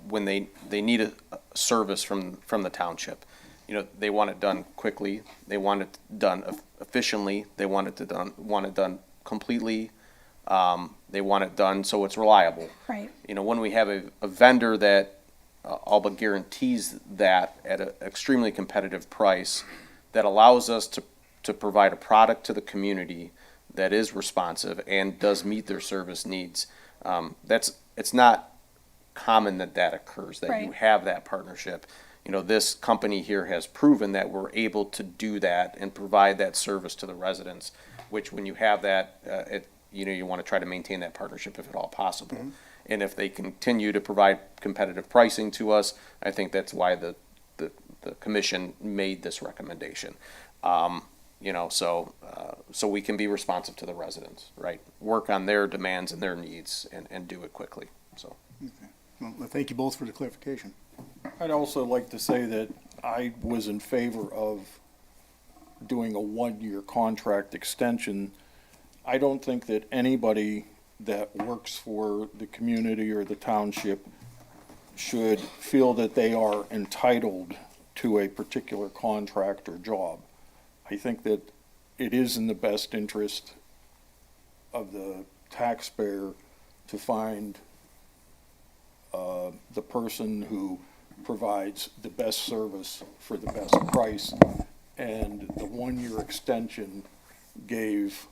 [SPEAKER 18] when they need a service from the township, you know, they want it done quickly. They want it done efficiently. They want it done completely. They want it done so it's reliable.
[SPEAKER 16] Right.
[SPEAKER 18] You know, when we have a vendor that all but guarantees that at an extremely competitive price, that allows us to provide a product to the community that is responsive and does meet their service needs, it's not common that occurs, that you have that partnership. You know, this company here has proven that we're able to do that and provide that service to the residents, which when you have that, you want to try to maintain that partnership if at all possible. And if they continue to provide competitive pricing to us, I think that's why the commission made this recommendation. So we can be responsive to the residents, right? Work on their demands and their needs and do it quickly, so.
[SPEAKER 10] Okay. Well, thank you both for the clarification.
[SPEAKER 14] I'd also like to say that I was in favor of doing a 1-year contract extension. I don't think that anybody that works for the community or the township should feel that they are entitled to a particular contract or job. I think that it is in the best interest of the taxpayer to find the person who provides the best service for the best price. And the one-year extension gave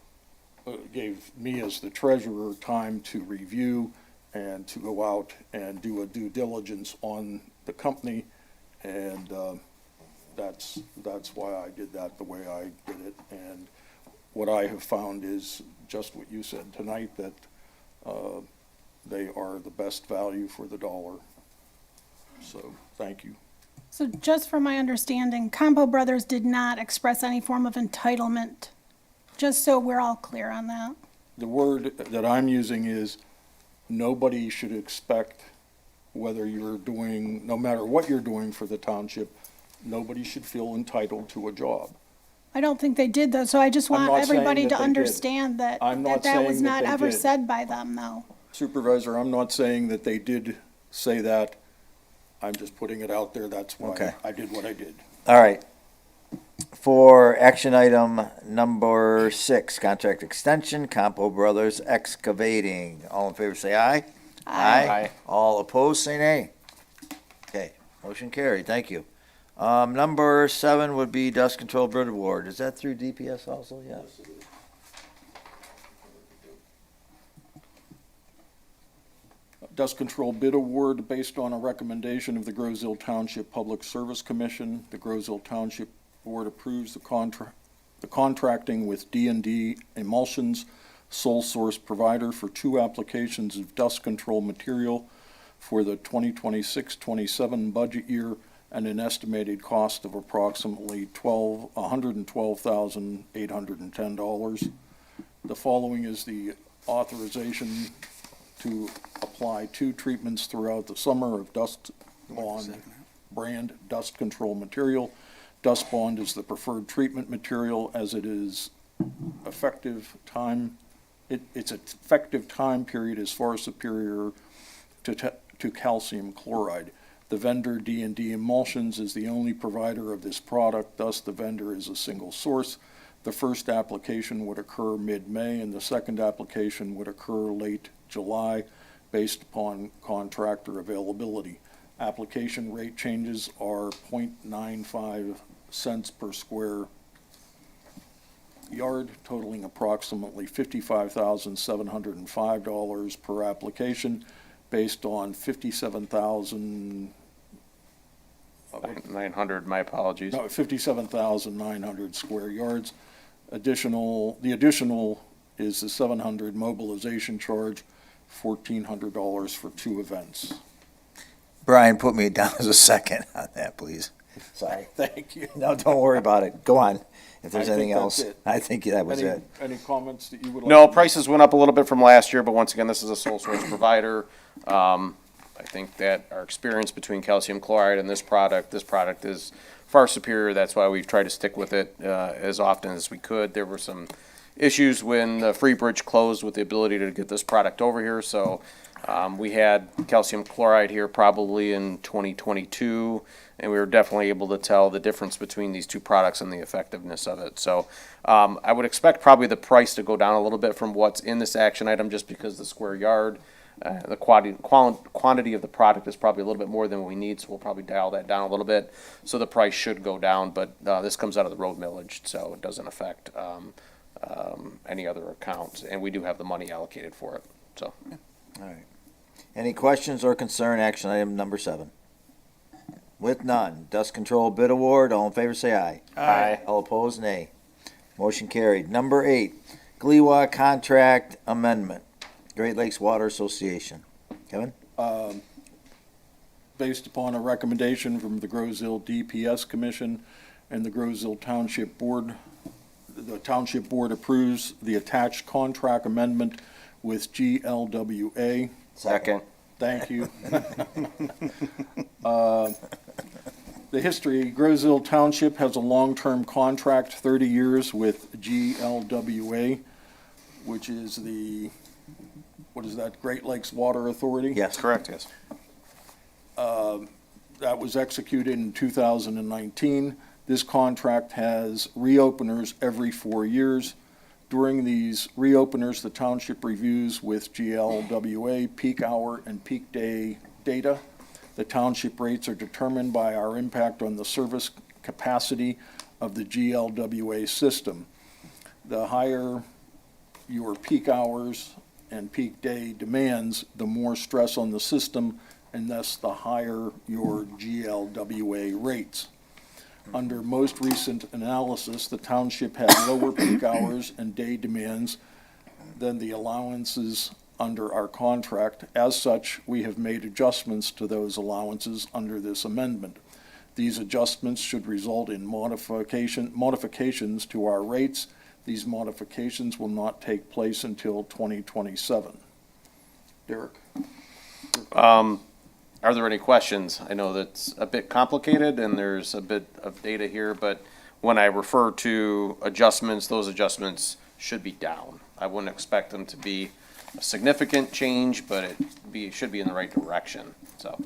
[SPEAKER 14] me as the treasurer time to review and to go out and do a due diligence on the company. And that's why I did that the way I did it. And what I have found is just what you said tonight, that they are the best value for the dollar. So, thank you.
[SPEAKER 16] So just for my understanding, Compo Brothers did not express any form of entitlement, just so we're all clear on that.
[SPEAKER 14] The word that I'm using is nobody should expect, whether you're doing, no matter what you're doing for the township, nobody should feel entitled to a job.
[SPEAKER 16] I don't think they did though, so I just
[SPEAKER 14] I'm
[SPEAKER 16] want
[SPEAKER 14] not saying
[SPEAKER 16] everybody
[SPEAKER 14] that
[SPEAKER 16] to
[SPEAKER 14] they did.
[SPEAKER 16] understand that
[SPEAKER 14] I'm not
[SPEAKER 16] that was
[SPEAKER 14] saying that
[SPEAKER 16] not
[SPEAKER 14] they
[SPEAKER 16] ever
[SPEAKER 14] did.
[SPEAKER 16] said by them though.
[SPEAKER 14] Supervisor, I'm not saying that they did say that. I'm just putting it out there. That's
[SPEAKER 1] Okay.
[SPEAKER 14] why I did what I did.
[SPEAKER 1] All right. For action item number 6, contract extension, Compo Brothers Excavating. All in favor, say aye.
[SPEAKER 18] Aye.
[SPEAKER 1] All opposed, say nay. Okay, motion carried. Thank you. Number 7 would be Dust Control Bid Award. Is that through DPS also? Yeah.
[SPEAKER 14] Dust Control Bid Award based on a recommendation of the Grosville Township Public Service Commission. The Grosville Township Board approves the contracting with D&D Emulsions, sole source provider for 2 applications of dust control material for the 2026-27 budget year and an estimated cost of approximately $112,810. The following is the authorization to apply 2 treatments throughout the summer of Dust Bond brand dust control material. Dust Bond is the preferred treatment material as it is effective time. Its effective time period is far superior to calcium chloride. The vendor, D&D Emulsions, is the only provider of this product, thus the vendor is a single source. The first application would occur mid-May and the second application would occur late July based upon contractor availability. Application rate changes are 0.95 cents per square yard, totaling approximately $55,705 per application based on
[SPEAKER 18] 900, my apologies.
[SPEAKER 14] No, 57,900 square yards. The additional is the 700 mobilization charge, $1,400 for 2 events.
[SPEAKER 1] Brian, put me down as a second on that, please. Sorry.
[SPEAKER 14] Thank you.
[SPEAKER 1] No, don't worry about it. Go on. If there's
[SPEAKER 14] I think
[SPEAKER 1] anything
[SPEAKER 14] that's
[SPEAKER 1] else,
[SPEAKER 14] it.
[SPEAKER 1] I think that was it.
[SPEAKER 14] Any comments that you would like?
[SPEAKER 18] No, prices went up a little bit from last year, but once again, this is a sole source provider. I think that our experience between calcium chloride and this product is far superior. That's why we've tried to stick with it as often as we could. There were some issues when the Free Bridge closed with the ability to get this product over here, so we had calcium chloride here probably in 2022, and we were definitely able to tell the difference between these 2 products and the effectiveness of it. So I would expect probably the price to go down a little bit from what's in this action item just because the square yard, the quantity of the product is probably a little bit more than we need, so we'll probably dial that down a little bit. So the price should go down, but this comes out of the road millage, so it doesn't affect any other accounts, and we do have the money allocated for it, so.
[SPEAKER 1] All right. Any questions or concern, action item number 7? With none, Dust Control Bid Award, all in favor say aye.
[SPEAKER 18] Aye.
[SPEAKER 1] All opposed, nay. Motion carried. Number 8, GLWA Contract Amendment, Great Lakes Water Association. Kevin?
[SPEAKER 14] Based upon a recommendation from the Grosville DPS Commission and the Grosville Township Board, the Township Board approves the attached contract amendment with GLWA.
[SPEAKER 18] Second.
[SPEAKER 14] Thank you. The history, Grosville Township has a long-term contract, 30 years with GLWA, which is the, what is that, Great Lakes Water Authority?
[SPEAKER 1] Yes.
[SPEAKER 18] Correct, yes.
[SPEAKER 14] that was executed in 2019. This contract has reopeners every 4 years. During these reopeners, the township reviews with GLWA peak hour and peak day data. The township rates are determined by our impact on the service capacity of the GLWA system. The higher your peak hours and peak day demands, the more stress on the system, and thus the higher your GLWA rates. Under most recent analysis, the township had lower peak hours and day demands than the allowances under our contract. As such, we have made adjustments to those allowances under this amendment. These adjustments should result in modifications to our rates. These modifications will not take place until 2027. Derek?
[SPEAKER 18] Are there any questions? I know that's a bit complicated and there's a bit of data here, but when I refer to adjustments, those adjustments should be down. I wouldn't expect them to be a significant change, but it should be in the right direction, so.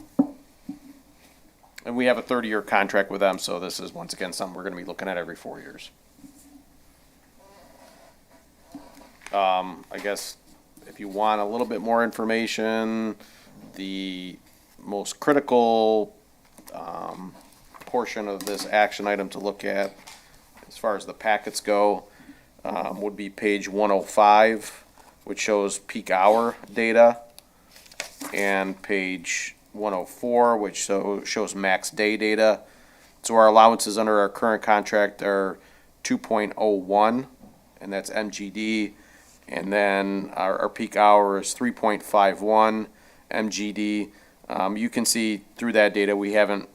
[SPEAKER 18] And we have a 30-year contract with them, so this is, once again, something we're gonna be looking at every 4 years. I guess if you want a little bit more information, the most critical portion of this action item to look at, as far as the packets go, would be page 105, which shows peak hour data, and page 104, which shows max day data. So our allowances under our current contract are 2.01, and that's MGD, and then our peak hour is 3.51 MGD. You can see through that data, we haven't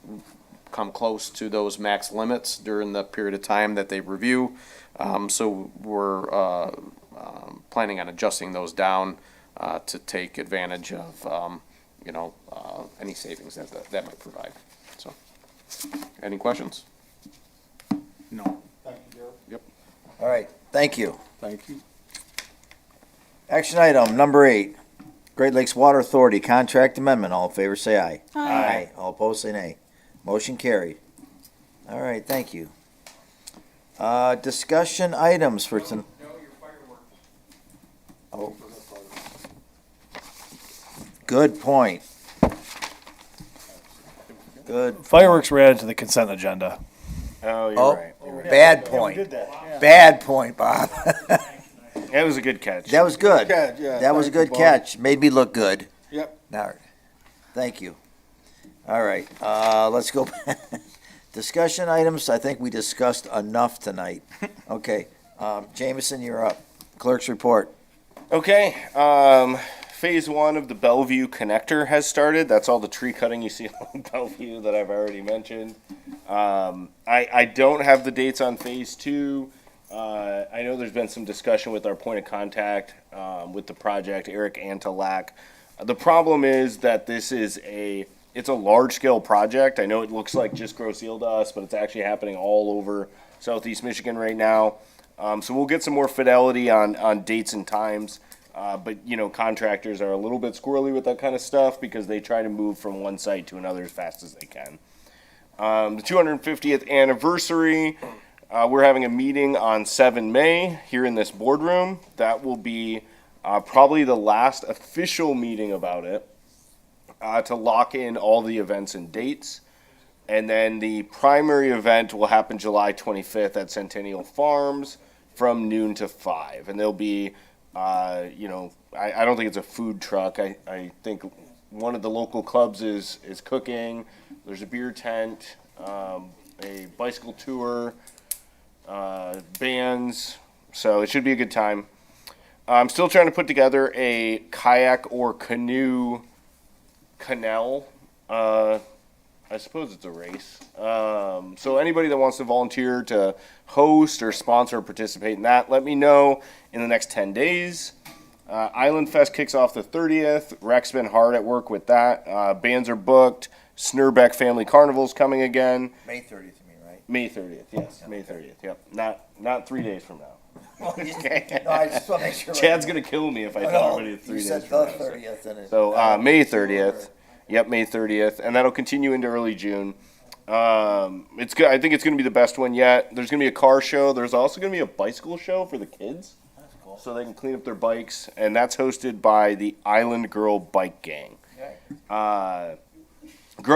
[SPEAKER 18] come close to those max limits during the period of time that they review. So we're planning on adjusting those down to take advantage of, any savings that might provide. So, any questions?
[SPEAKER 14] No. Thank you, Derek.
[SPEAKER 18] Yep.
[SPEAKER 1] All right, thank you.
[SPEAKER 14] Thank you.
[SPEAKER 1] Action item number 8, Great Lakes Water Authority Contract Amendment. All in favor, say aye.
[SPEAKER 16] Aye.
[SPEAKER 1] All opposed, say nay. Motion carried. All right, thank you. Discussion items for tonight. Oh. Good point. Good.
[SPEAKER 12] Fireworks were added to the consent agenda.
[SPEAKER 3] Oh, you're
[SPEAKER 1] Oh,
[SPEAKER 3] right. You're right.
[SPEAKER 1] bad
[SPEAKER 10] Yeah, we
[SPEAKER 1] point.
[SPEAKER 10] did that, yeah.
[SPEAKER 1] Bad point, Bob.
[SPEAKER 3] That was a good catch.
[SPEAKER 1] That was good.
[SPEAKER 14] Catch, yeah,
[SPEAKER 1] That was a
[SPEAKER 14] thank you,
[SPEAKER 1] good
[SPEAKER 14] Bob.
[SPEAKER 1] catch. Made me look good.
[SPEAKER 14] Yep.
[SPEAKER 1] Now, thank you. All right, let's go. Discussion items, I think we discussed enough tonight. Okay, Jameson, you're up. Clerk's report.
[SPEAKER 3] Okay, phase 1 of the Bellevue connector has started. That's all the tree cutting you see on Bellevue that I've already mentioned. I don't have the dates on phase 2. I know there's been some discussion with our point of contact with the project, Eric Antelak. The problem is that this is it's a large-scale project. I know it looks like just Grosse Ile to us, but it's actually happening all over Southeast Michigan right now. So we'll get some more fidelity on dates and times. But, contractors are a little bit squirrely with that kind of stuff because they try to move from one site to another as fast as they can. The 250th anniversary, we're having a meeting on 7 May here in this boardroom. That will be probably the last official meeting about it to lock in all the events and dates. And then the primary event will happen July 25th at Centennial Farms from noon to 5. And there'll be, I don't think it's a food truck. I think one of the local clubs is cooking. There's a beer tent, a bicycle tour, bands. So it should be a good time. I'm still trying to put together a kayak or canoe canal. I suppose it's a race. So anybody that wants to volunteer to host or sponsor or participate in that, let me know in the next 10 days. Island Fest kicks off the 30th. Rec's been hard at work with that. Bands are booked. Snurbeck Family Carnival's coming again.
[SPEAKER 1] May 30th, you mean, right?
[SPEAKER 3] May 30th, yes. May 30th, yep. Not 3 days from now. Okay.
[SPEAKER 1] No, I just want to make sure.
[SPEAKER 3] Chad's going to kill me if I tell everybody it's 3
[SPEAKER 1] You
[SPEAKER 3] days
[SPEAKER 1] said
[SPEAKER 3] from
[SPEAKER 1] the
[SPEAKER 3] now.
[SPEAKER 1] 30th. And
[SPEAKER 3] So May 30th. Yep, May 30th, and that'll continue into early June. It's good. I think it's going to be the best one yet. There's going to be a car show. There's also going to be a bicycle show for the kids, so they can clean up their bikes, and that's hosted by the Island Girl Bike Gang. Grow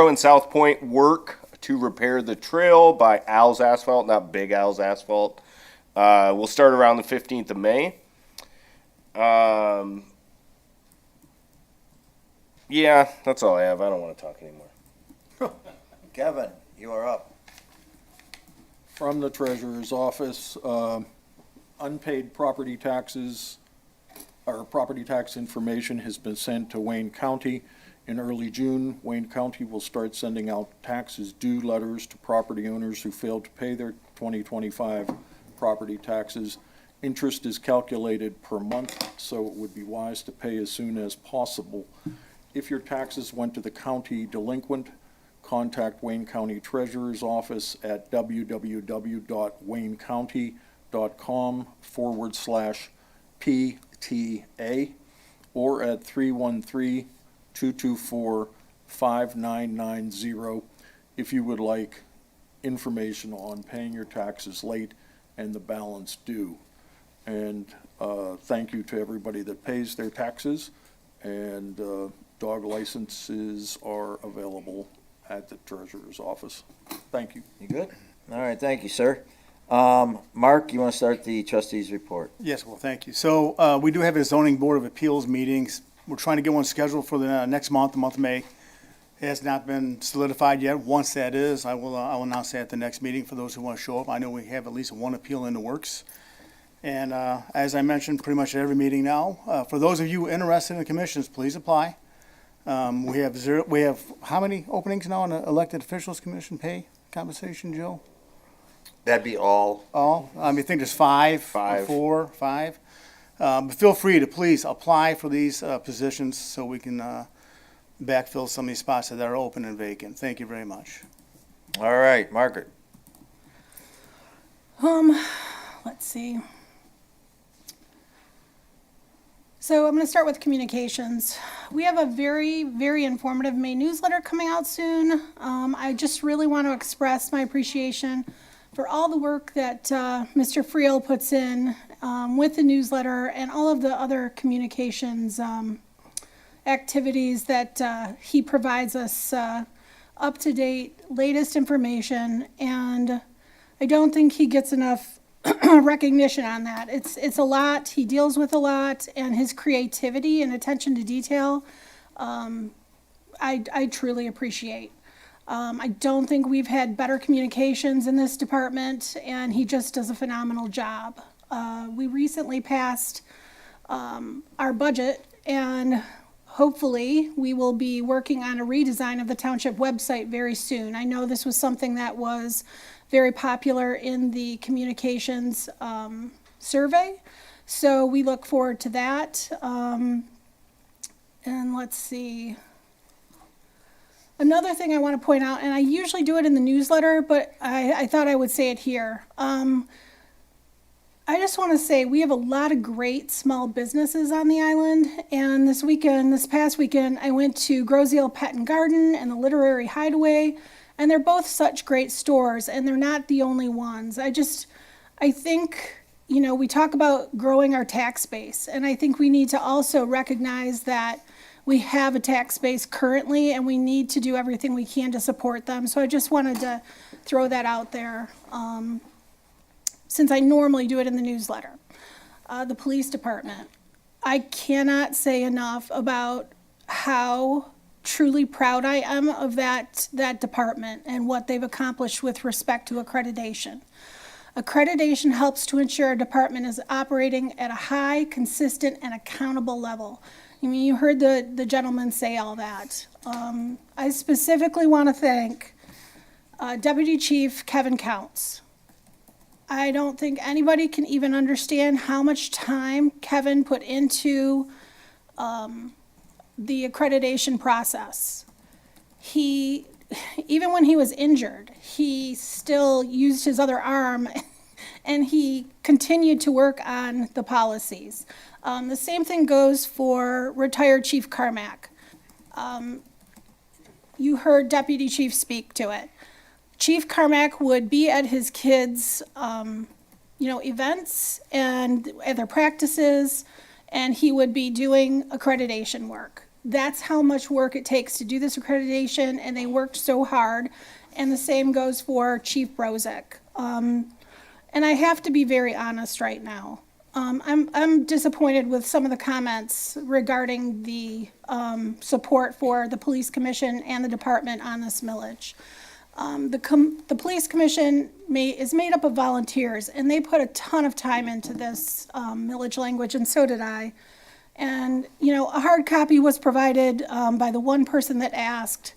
[SPEAKER 3] in South Point work to repair the trail by Al's Asphalt, not Big Al's Asphalt. We'll start around the 15th of May. Yeah, that's all I have. I don't want to talk anymore.
[SPEAKER 1] Kevin, you are up.
[SPEAKER 14] From the treasurer's office, unpaid property taxes, or property tax information has been sent to Wayne County. In early June, Wayne County will start sending out taxes due letters to property owners who failed to pay their 2025 property taxes. Interest is calculated per month, so it would be wise to pay as soon as possible. If your taxes went to the county delinquent, contact Wayne County Treasurer's Office at www.waynecounty.com/PTA or at 313-224-5990 if you would like information on paying your taxes late and the balance due. And thank you to everybody that pays their taxes, and dog licenses are available at the treasurer's office. Thank you.
[SPEAKER 1] You good? All right, thank you, sir. Mark, you want to start the trustees' report?
[SPEAKER 10] Yes, well, thank you. So we do have a zoning board of appeals meetings. We're trying to get one scheduled for the next month, the month of May. It has not been solidified yet. Once that is, I will announce that at the next meeting for those who want to show up. I know we have at least one appeal in the works. And as I mentioned, pretty much at every meeting now, for those of you interested in the commissions, please apply. We have how many openings now on the elected officials commission pay compensation, Joe?
[SPEAKER 1] That'd be all.
[SPEAKER 10] All? I think there's five. But feel free to please apply for these positions so we can backfill some of these spots that are open and vacant. Thank you very much.
[SPEAKER 1] All right, Margaret.
[SPEAKER 16] Let's see. So I'm going to start with communications. We have a very, very informative May newsletter coming out soon. I just really want to express my appreciation for all the work that Mr. Friel puts in with the newsletter and all of the other communications activities that he provides us up-to-date, latest information, and I don't think he gets enough recognition on that. It's a lot, he deals with a lot, and his creativity and attention to detail, I truly appreciate. I don't think we've had better communications in this department, and he just does a phenomenal job. We recently passed our budget, and hopefully we will be working on a redesign of the township website very soon. I know this was something that was very popular in the communications survey, so we look forward to that. And let's see. Another thing I want to point out, and I usually do it in the newsletter, but I thought I would say it here. I just want to say we have a lot of great small businesses on the island, and this past weekend, I went to Groseal Pet and Garden and the Literary Hideaway, and they're both such great stores, and they're not the only ones. I think, we talk about growing our tax base, and I think we need to also recognize that we have a tax base currently, and we need to do everything we can to support them. So I just wanted to throw that out there, since I normally do it in the newsletter. The police department. I cannot say enough about how truly proud I am of that department and what they've accomplished with respect to accreditation. Accreditation helps to ensure a department is operating at a high, consistent, and accountable level. I mean, you heard the gentleman say all that. I specifically want to thank Deputy Chief Kevin Counts. I don't think anybody can even understand how much time Kevin put into the accreditation process. Even when he was injured, he still used his other arm and he continued to work on the policies. The same thing goes for retired Chief Carmack. you heard Deputy Chief speak to it. Chief Carmack would be at his kids' events and at their practices, and he would be doing accreditation work. That's how much work it takes to do this accreditation, and they worked so hard. And the same goes for Chief Brozek. And I have to be very honest right now. I'm disappointed with some of the comments regarding the support for the police commission and the department on this millage. The police commission is made up of volunteers, and they put a ton of time into this millage language, and so did I. And, a hard copy was provided by the one person that asked.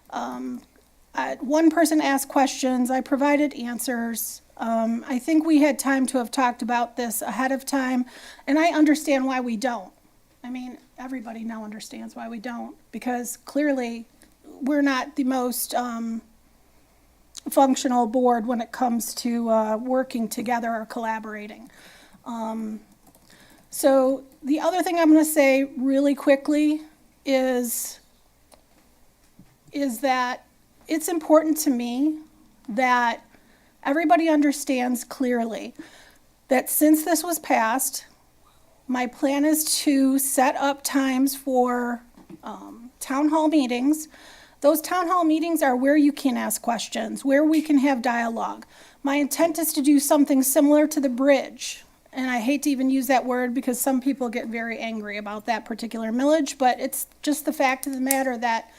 [SPEAKER 16] One person asked questions, I provided answers. I think we had time to have talked about this ahead of time, and I understand why we don't. I mean, everybody now understands why we don't, because clearly we're not the most functional board when it comes to working together or collaborating. So the other thing I'm going to say really quickly is that it's important to me that everybody understands clearly that since this was passed, my plan is to set up times for town hall meetings. Those town hall meetings are where you can ask questions, where we can have dialogue. My intent is to do something similar to the bridge. And I hate to even use that word because some people get very angry about that particular millage, but it's just the fact of the matter that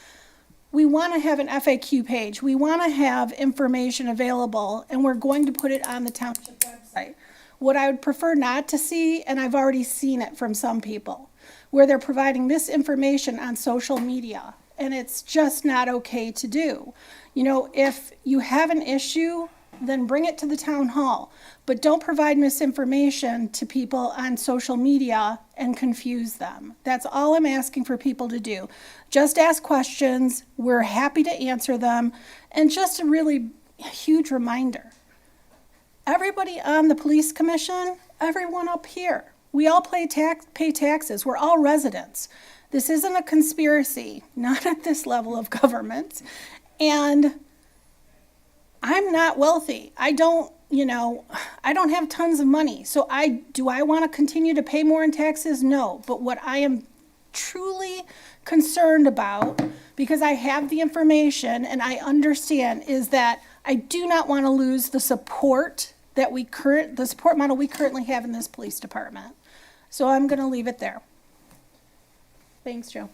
[SPEAKER 16] we want to have an FAQ page. We want to have information available, and we're going to put it on the township website. What I would prefer not to see, and I've already seen it from some people, where they're providing misinformation on social media, and it's just not okay to do. If you have an issue, then bring it to the town hall, but don't provide misinformation to people on social media and confuse them. That's all I'm asking for people to do. Just ask questions. We're happy to answer them. And just a really huge reminder, everybody on the police commission, everyone up here, we all pay taxes. We're all residents. This isn't a conspiracy, not at this level of government. And I'm not wealthy. I don't have tons of money. So do I want to continue to pay more in taxes? No. But what I am truly concerned about, because I have the information and I understand, is that I do not want to lose the support the support model we currently have in this police department. So I'm going to leave it there. Thanks, Joe.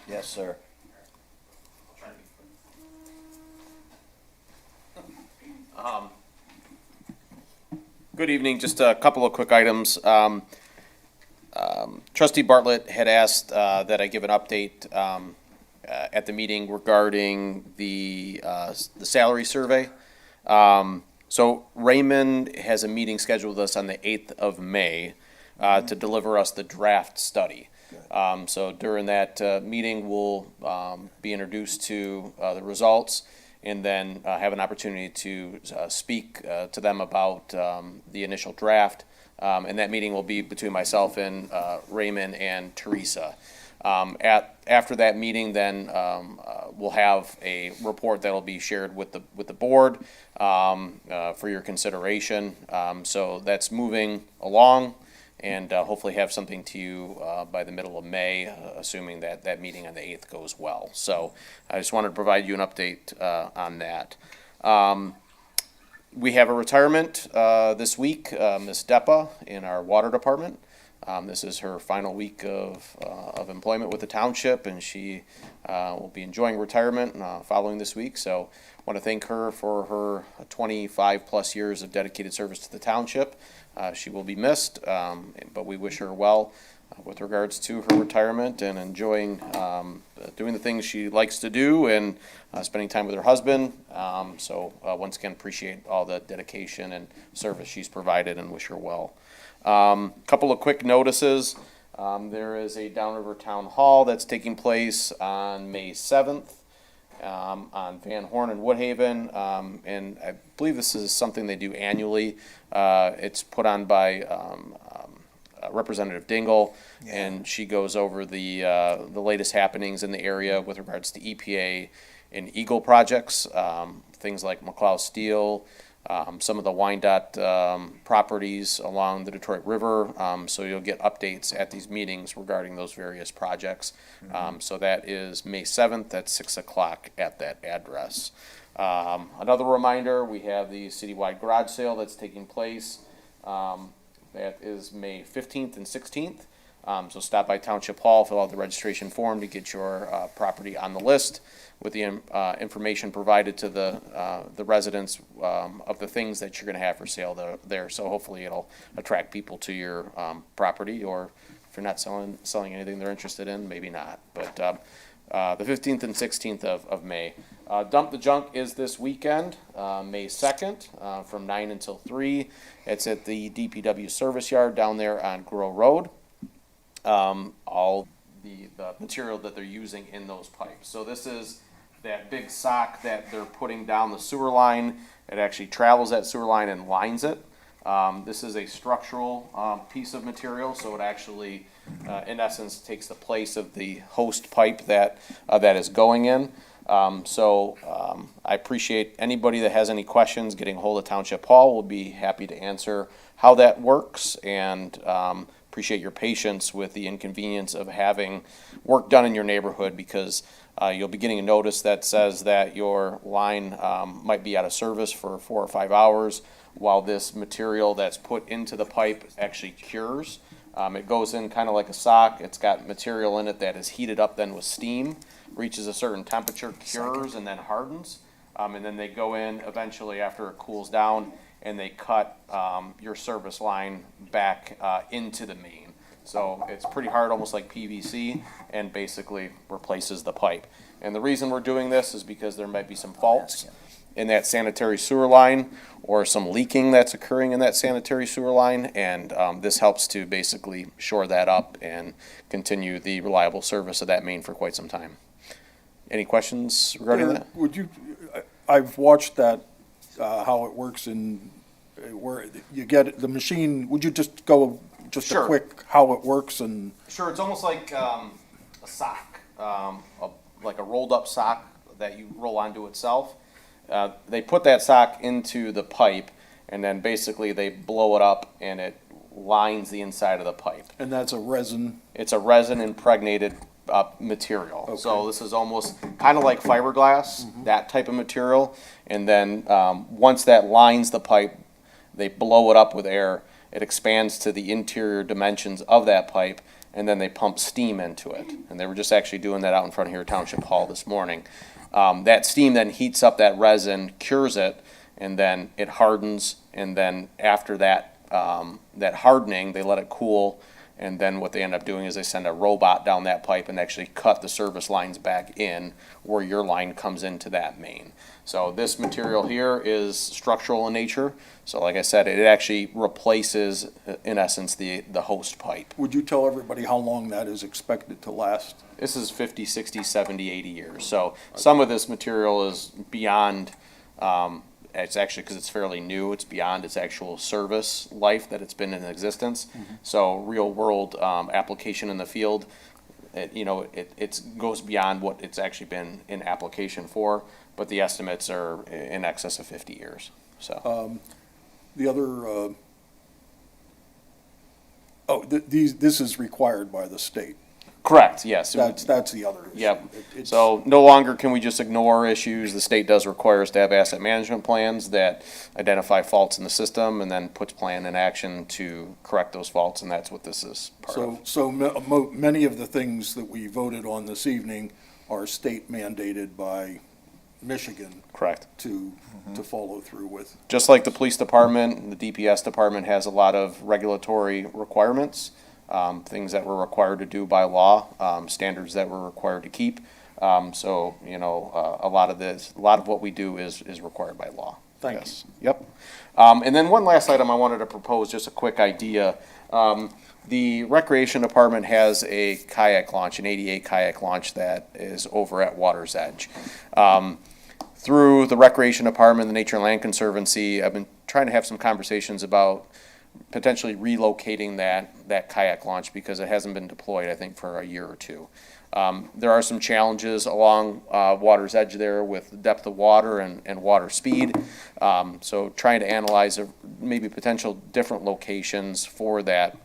[SPEAKER 1] Yes, sir.
[SPEAKER 18] Good evening. Just a couple of quick items. Trustee Bartlett had asked that I give an update at the meeting regarding the salary survey. So Raymond has a meeting scheduled with us on the 8th of May to deliver us the draft study. So during that meeting, we'll be introduced to the results, and then have an opportunity to speak to them about the initial draft. And that meeting will be between myself and Raymond and Teresa. After that meeting, then we'll have a report that will be shared with the board for your consideration. So that's moving along, and hopefully have something to you by the middle of May, assuming that meeting on the 8th goes well. So I just wanted to provide you an update on that. We have a retirement this week, Ms. Deppa in our water department. This is her final week of employment with the township, and she will be enjoying retirement following this week. So I want to thank her for her 25 plus years of dedicated service to the township. She will be missed, but we wish her well with regards to her retirement and enjoying doing the things she likes to do and spending time with her husband. So once again, appreciate all the dedication and service she's provided and wish her well. Couple of quick notices. There is a Downriver Town Hall that's taking place on May 7th on Van Horn and Woodhaven, and I believe this is something they do annually. It's put on by Representative Dingle, and she goes over the latest happenings in the area with regards to EPA and Eagle projects, things like McLeod Steel, some of the Wyandotte properties along the Detroit River. So you'll get updates at these meetings regarding those various projects. So that is May 7th at 6 o'clock at that address. Another reminder, we have the citywide garage sale that's taking place. That is May 15th and 16th. So stop by Township Hall, fill out the registration form to get your property on the list with the information provided to the residents of the things that you're going to have for sale there. So hopefully it'll attract people to your property, or if you're not selling anything they're interested in, maybe not. But the 15th and 16th of May. Dump the Junk is this weekend, May 2nd, from 9 until 3. It's at the DPW service yard down there on Grow Road. All the material that they're using in those pipes. So this is that big sock that they're putting down the sewer line. It actually travels that sewer line and lines it. This is a structural piece of material, so it actually, in essence, takes the place of the host pipe that is going in. I appreciate anybody that has any questions getting a hold of Township Hall. We'll be happy to answer how that works, and appreciate your patience with the inconvenience of having work done in your neighborhood, because you'll be getting a notice that says that your line might be out of service for 4 or 5 hours while this material that's put into the pipe actually cures. It goes in kind of like a sock. It's got material in it that is heated up then with steam, reaches a certain temperature, cures, and then hardens. And then they go in eventually after it cools down, and they cut your service line back into the main. So it's pretty hard, almost like PVC, and basically replaces the pipe. And the reason we're doing this is because there might be some faults in that sanitary sewer line, or some leaking that's occurring in that sanitary sewer line, and this helps to basically shore that up and continue the reliable service of that main for quite some time. Any questions regarding that?
[SPEAKER 14] Would you, I've watched that, how it works in, where you get the machine, would you just go, just
[SPEAKER 18] Sure.
[SPEAKER 14] a quick how it works and?
[SPEAKER 18] Sure, it's almost like a sock, like a rolled up sock that you roll onto itself. They put that sock into the pipe, and then basically they blow it up, and it lines the inside of the pipe.
[SPEAKER 14] And that's a resin?
[SPEAKER 18] It's a resin impregnated material.
[SPEAKER 14] Okay.
[SPEAKER 18] So this is almost kind of like fiberglass, that type of material. And then once that lines the pipe, they blow it up with air. It expands to the interior dimensions of that pipe, and then they pump steam into it. And they were just actually doing that out in front of here at Township Hall this morning. That steam then heats up that resin, cures it, and then it hardens. And then after that, that hardening, they let it cool. And then what they end up doing is they send a robot down that pipe and actually cut the service lines back in where your line comes into that main. So this material here is structural in nature. So like I said, it actually replaces, in essence, the host pipe.
[SPEAKER 14] Would you tell everybody how long that is expected to last?
[SPEAKER 18] This is 50, 60, 70, 80 years. So some of this material is beyond, it's actually, because it's fairly new, it's beyond its actual service life that it's been in existence. So real world application in the field, it goes beyond what it's actually been in application for, but the estimates are in excess of 50 years. So
[SPEAKER 14] The other, this is required by the state.
[SPEAKER 18] Correct, yes.
[SPEAKER 14] That's the other issue.
[SPEAKER 18] Yep. So no longer can we just ignore issues. The state does require us to have asset management plans that identify faults in the system and then puts plan in action to correct those faults, and that's what this is part of.
[SPEAKER 14] So many of the things that we voted on this evening are state mandated by Michigan.
[SPEAKER 18] Correct.
[SPEAKER 14] To follow through with.
[SPEAKER 18] Just like the police department, the DPS department has a lot of regulatory requirements. Things that we're required to do by law, standards that we're required to keep. So, a lot of what we do is required by law.
[SPEAKER 14] Thank
[SPEAKER 18] you. Yep. And then one last item I wanted to propose, just a quick idea. The Recreation Department has a kayak launch, an 88 kayak launch that is over at Water's Edge. Through the Recreation Department, the Nature and Land Conservancy, I've been trying to have some conversations about potentially relocating that kayak launch because it hasn't been deployed, I think, for a year or two. There are some challenges along water's edge there with depth of water and water speed. So trying to analyze maybe potential different locations for that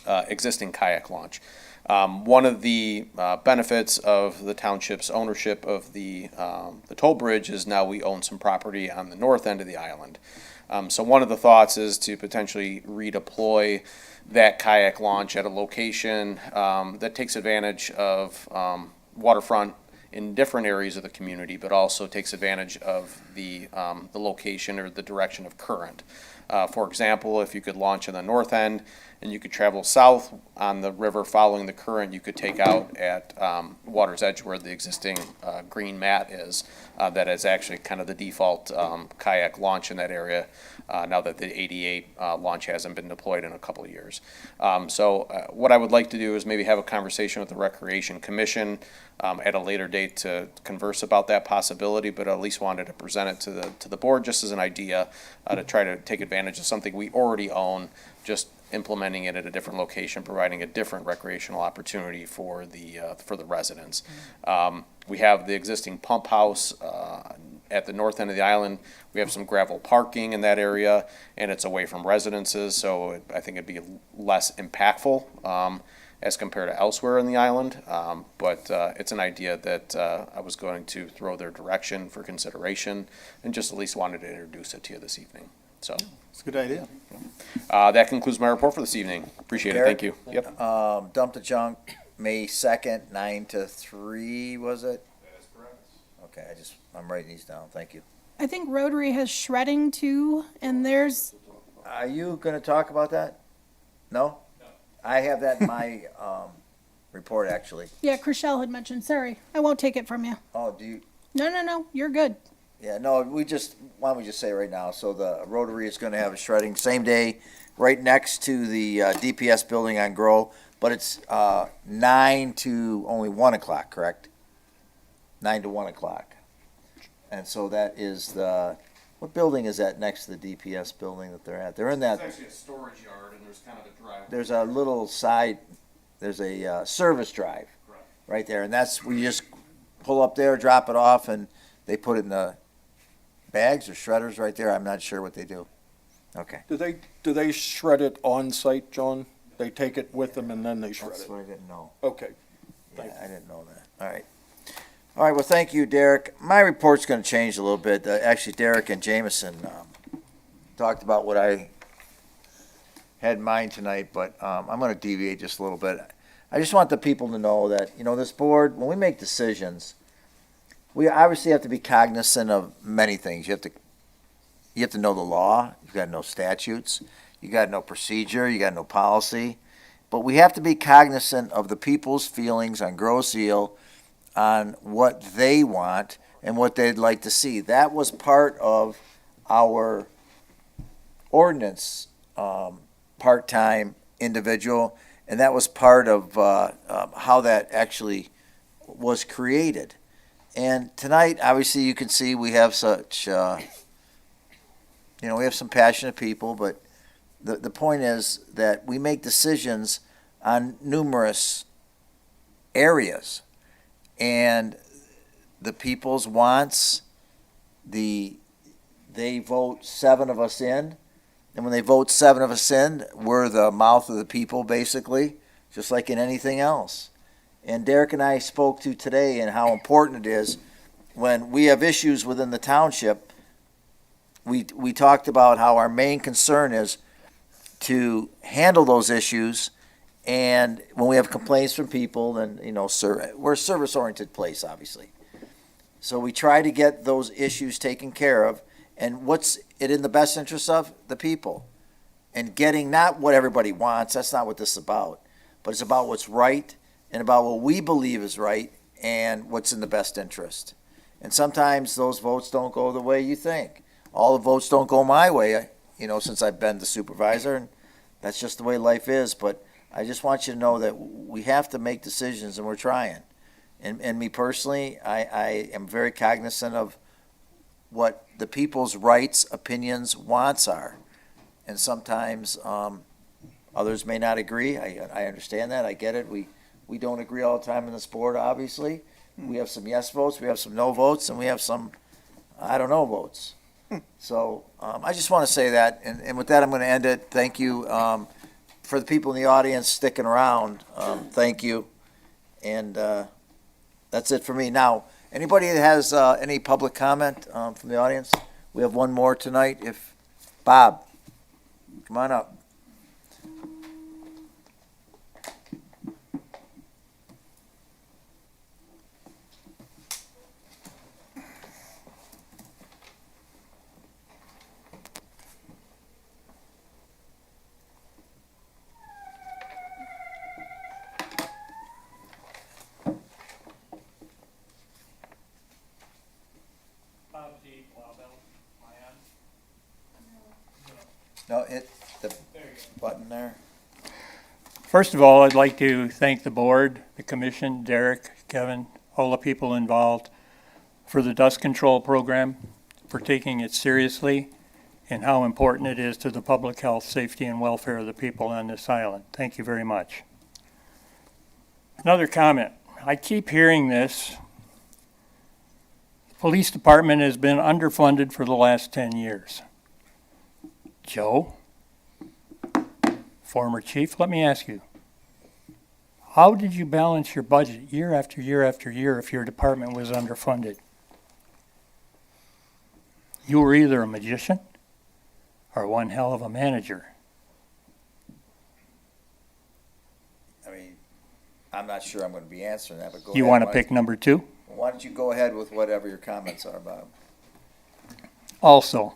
[SPEAKER 18] existing kayak launch. One of the benefits of the township's ownership of the toll bridge is now we own some property on the north end of the island. So one of the thoughts is to potentially redeploy that kayak launch at a location that takes advantage of waterfront in different areas of the community, but also takes advantage of the location or the direction of current. For example, if you could launch in the north end and you could travel south on the river following the current, you could take out at water's edge where the existing green mat is. That is actually kind of the default kayak launch in that area now that the 88 launch hasn't been deployed in a couple of years. So what I would like to do is maybe have a conversation with the Recreation Commission at a later date to converse about that possibility, but at least wanted to present it to the board just as an idea to try to take advantage of something we already own, just implementing it at a different location, providing a different recreational opportunity for the residents. We have the existing pump house at the north end of the island. We have some gravel parking in that area, and it's away from residences, so I think it'd be less impactful as compared to elsewhere in the island. But it's an idea that I was going to throw their direction for consideration, and just at least wanted to introduce it to you this evening. So
[SPEAKER 10] It's a good idea.
[SPEAKER 18] that concludes my report for this evening. Appreciate it. Thank you. Yep.
[SPEAKER 1] Dump the junk, May 2nd, 9 to 3, was it?
[SPEAKER 5] That is correct.
[SPEAKER 1] Okay, I'm writing these down, thank you.
[SPEAKER 16] I think Rotary has shredding too, and there's,
[SPEAKER 1] Are you gonna talk about that? No? No. I have that in my, report, actually.
[SPEAKER 16] yeah, Chriselle had mentioned, sorry, I won't take it from you.
[SPEAKER 1] Oh, do you,
[SPEAKER 16] No, you're good.
[SPEAKER 1] yeah, no, why don't we just say right now, so the Rotary is gonna have a shredding, same day, right next to the, DPS building on Grow, but it's, 9 to only 1 o'clock, correct? 9 to 1 o'clock. And so that is what building is that next to the DPS building that they're at? They're in that.
[SPEAKER 18] It's actually a storage yard, and there's kind of a drive.
[SPEAKER 1] There's a little side, there's a service drive right there, and that's where you just pull up there, drop it off, and they put it in the bags or shredders right there. I'm not sure what they do. Okay.
[SPEAKER 14] Do they shred it on site, John? They take it with them and then they shred
[SPEAKER 1] That's
[SPEAKER 14] it?
[SPEAKER 1] what I didn't know.
[SPEAKER 14] Okay.
[SPEAKER 1] Yeah, I didn't know that. All right. All right, well, thank you, Derek. My report's gonna change a little bit. Actually, Derek and Jameson, talked about what I had in mind tonight, but, I'm gonna deviate just a little bit. I just want the people to know that, this board, when we make decisions, we obviously have to be cognizant of many things. You have to know the law, you've got to know statutes, you got to know procedure, you got to know policy, but we have to be cognizant of the people's feelings on Grosse Ile, on what they want and what they'd like to see. That was part of our ordinance, part-time individual, and that was part of how that actually was created. And tonight, obviously, you can see we have such, we have some passionate people, but the point is that we make decisions on numerous areas. And the people's wants, they vote 7 of us in. And when they vote 7 of us in, we're the mouth of the people, basically, just like in anything else. And Derek and I spoke to today and how important it is when we have issues within the township. We talked about how our main concern is to handle those issues. And when we have complaints from people, then, we're a service-oriented place, obviously. So we try to get those issues taken care of. And what's it in the best interest of? The people. And getting not what everybody wants, that's not what this is about. But it's about what's right and about what we believe is right and what's in the best interest. And sometimes those votes don't go the way you think. All the votes don't go my way, since I've been the supervisor, and that's just the way life is. But I just want you to know that we have to make decisions, and we're trying. And me personally, I am very cognizant of what the people's rights, opinions, wants are. and sometimes, others may not agree. I understand that, I get it. We don't agree all the time in this board, obviously. We have some yes votes, we have some no votes, and we have some, I don't know votes. So, I just want to say that, and with that, I'm going to end it. Thank you, for the people in the audience sticking around, thank you. And, that's it for me. Now, anybody that has, any public comment, from the audience? We have one more tonight. If, Bob, come on up. No, hit the button there.
[SPEAKER 19] First of all, I'd like to thank the board, the commission, Derek, Kevin, all the people involved for the dust control program, for taking it seriously, and how important it is to the public health, safety, and welfare of the people on this island. Thank you very much. Another comment. I keep hearing this. The police department has been underfunded for the last 10 years. Joe, former chief, let me ask you, how did you balance your budget year after year after year if your department was underfunded? You were either a magician or one hell of a manager.
[SPEAKER 1] I mean, I'm not sure I'm going to be answering that, but go ahead.
[SPEAKER 19] You want to pick number two?
[SPEAKER 1] Why don't you go ahead with whatever your comments are, Bob?
[SPEAKER 19] Also,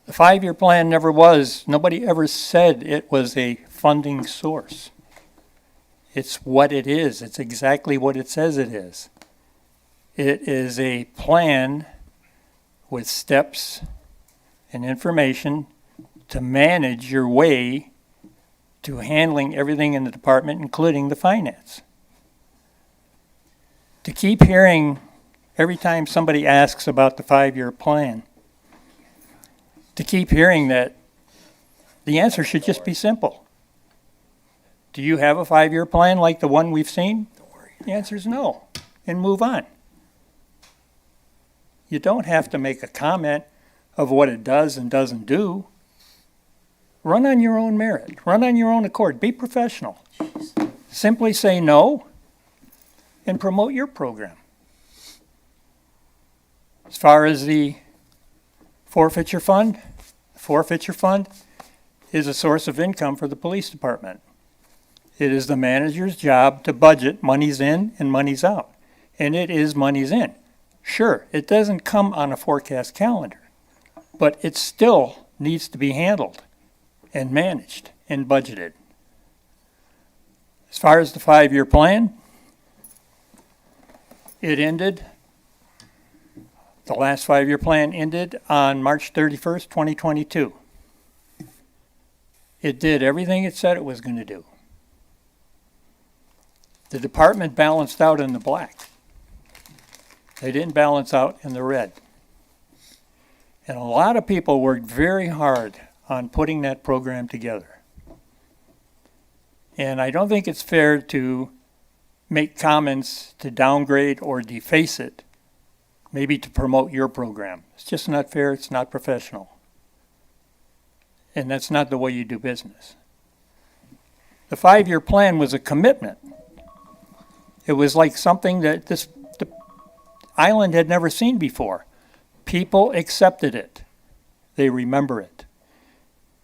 [SPEAKER 19] the 5-year plan never was, nobody ever said it was a funding source. It's what it is. It's exactly what it says it is. It is a plan with steps and information to manage your way to handling everything in the department, including the finance. To keep hearing every time somebody asks about the 5-year plan, to keep hearing that, the answer should just be simple. Do you have a 5-year plan like the one we've seen? The answer is no, and move on. You don't have to make a comment of what it does and doesn't do. Run on your own merit, run on your own accord, be professional. Simply say no and promote your program. As far as the forfeiture fund, the forfeiture fund is a source of income for the police department. It is the manager's job to budget monies in and monies out. And it is monies in. Sure, it doesn't come on a forecast calendar, but it still needs to be handled and managed and budgeted. As far as the 5-year plan, it ended, the last 5-year plan ended on March 31st, 2022. It did everything it said it was going to do. The department balanced out in the black. They didn't balance out in the red. And a lot of people worked very hard on putting that program together. And I don't think it's fair to make comments to downgrade or deface it, maybe to promote your program. It's just not fair, it's not professional. And that's not the way you do business. The 5-year plan was a commitment. It was like something that the island had never seen before. People accepted it. They remember it.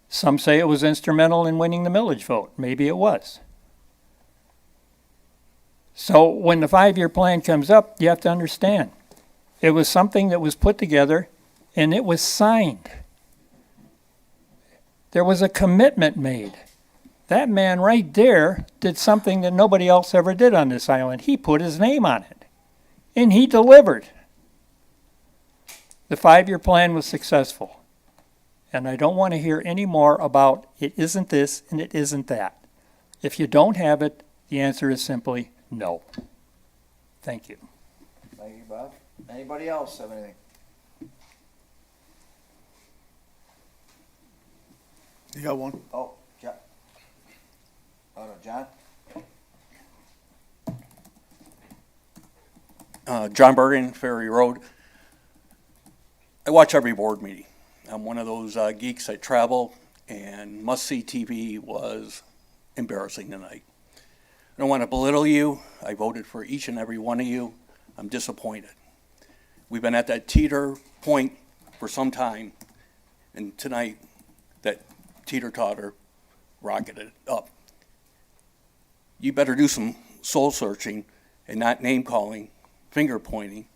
[SPEAKER 19] Some say it was instrumental in winning the millage vote. Maybe it was. So when the 5-year plan comes up, you have to understand. It was something that was put together and it was signed. There was a commitment made. That man right there did something that nobody else ever did on this island. He put his name on it. And he delivered. The 5-year plan was successful. And I don't want to hear any more about it isn't this and it isn't that. If you don't have it, the answer is simply no. Thank you.
[SPEAKER 1] Thank you, Bob. Anybody else have anything?
[SPEAKER 10] You got one?
[SPEAKER 1] Oh, John. Oh, no, John?
[SPEAKER 14] John Bergen, Ferry Road. I watch every board meeting. I'm one of those geeks that travel, and must-see TV was embarrassing tonight. I don't want to belittle you. I voted for each and every one of you. I'm disappointed. We've been at that teeter point for some time, and tonight that teeter-totter rocketed up. You better do some soul searching and not name-calling, finger-pointing.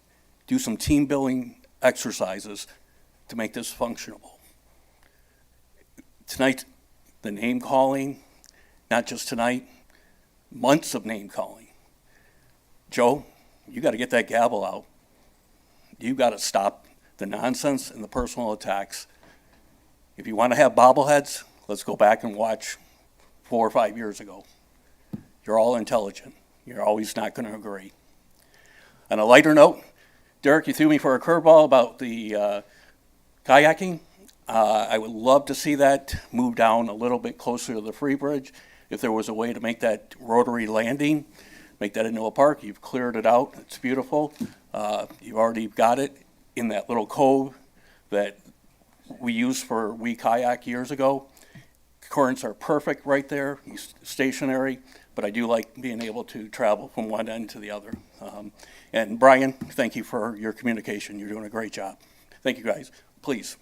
[SPEAKER 14] Do some team-building exercises to make this functionable. Tonight, the name-calling, not just tonight, months of name-calling. Joe, you got to get that gavel out. You got to stop the nonsense and the personal attacks. If you want to have bobbleheads, let's go back and watch 4 or 5 years ago. You're all intelligent. You're always not going to agree. On a lighter note, Derek, you threw me for a curveball about the kayaking. I would love to see that move down a little bit closer to the Free Bridge. If there was a way to make that rotary landing, make that into a park. You've cleared it out. It's beautiful. You've already got it in that little cove that we used for We Kayak years ago. Currents are perfect right there, stationary, but I do like being able to travel from one end to the other. And Brian, thank you for your communication. You're doing a great job. Thank you, guys. Please,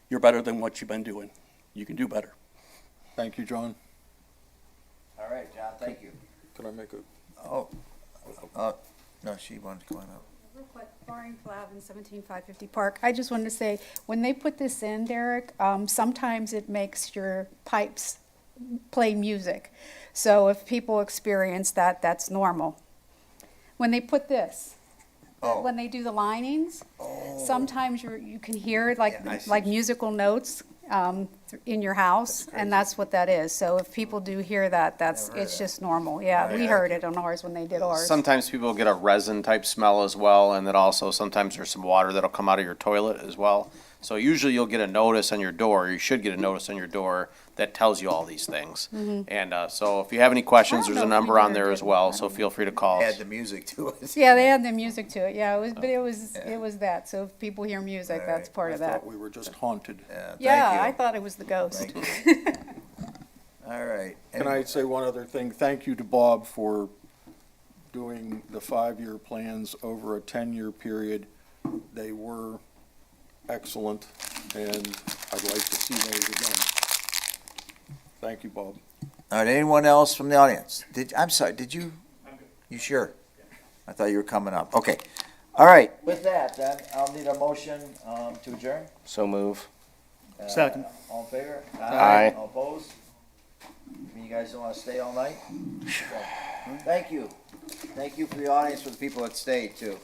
[SPEAKER 14] you're better than what you've been doing. You can do better. Thank you, John.
[SPEAKER 1] All right, John, thank you.
[SPEAKER 14] Can I make a?
[SPEAKER 1] Oh, no, she wanted to come on up.
[SPEAKER 20] Real quick, Maureen Flavin, 17550 Park. I just wanted to say, when they put this in, Derek, sometimes it makes your pipes play music. So if people experience that, that's normal. When they put this, when they do the linings, sometimes you can hear like musical notes in your house, and that's what that is. So if people do hear that, it's just normal. Yeah, we heard it on ours when they did ours.
[SPEAKER 18] Sometimes people get a resin type smell as well, and then also sometimes there's some water that'll come out of your toilet as well. So usually you'll get a notice on your door, you should get a notice on your door that tells you all these things. And so if you have any questions, there's a number on there as well, so feel free to call us.
[SPEAKER 1] Add the music to it.
[SPEAKER 20] Yeah, they add the music to it. Yeah, it was that. So if people hear music, that's part of
[SPEAKER 14] I
[SPEAKER 20] that.
[SPEAKER 14] thought we were just haunted.
[SPEAKER 20] Yeah, I thought it was the ghost.
[SPEAKER 1] All right.
[SPEAKER 14] Can I say one other thing? Thank you to Bob for doing the 5-year plans over a 10-year period. They were excellent, and I'd like to see those again. Thank you, Bob.
[SPEAKER 1] All right, anyone else from the audience? I'm sorry, did you? You sure? I thought you were coming up. Okay. All right, with that, then, I'll need a motion to adjourn.
[SPEAKER 3] So move.
[SPEAKER 10] Second.
[SPEAKER 1] All in favor?
[SPEAKER 3] Aye.
[SPEAKER 1] All opposed? You guys don't want to stay all night? Okay. Thank you. Thank you for the audience, for the people that stayed, too.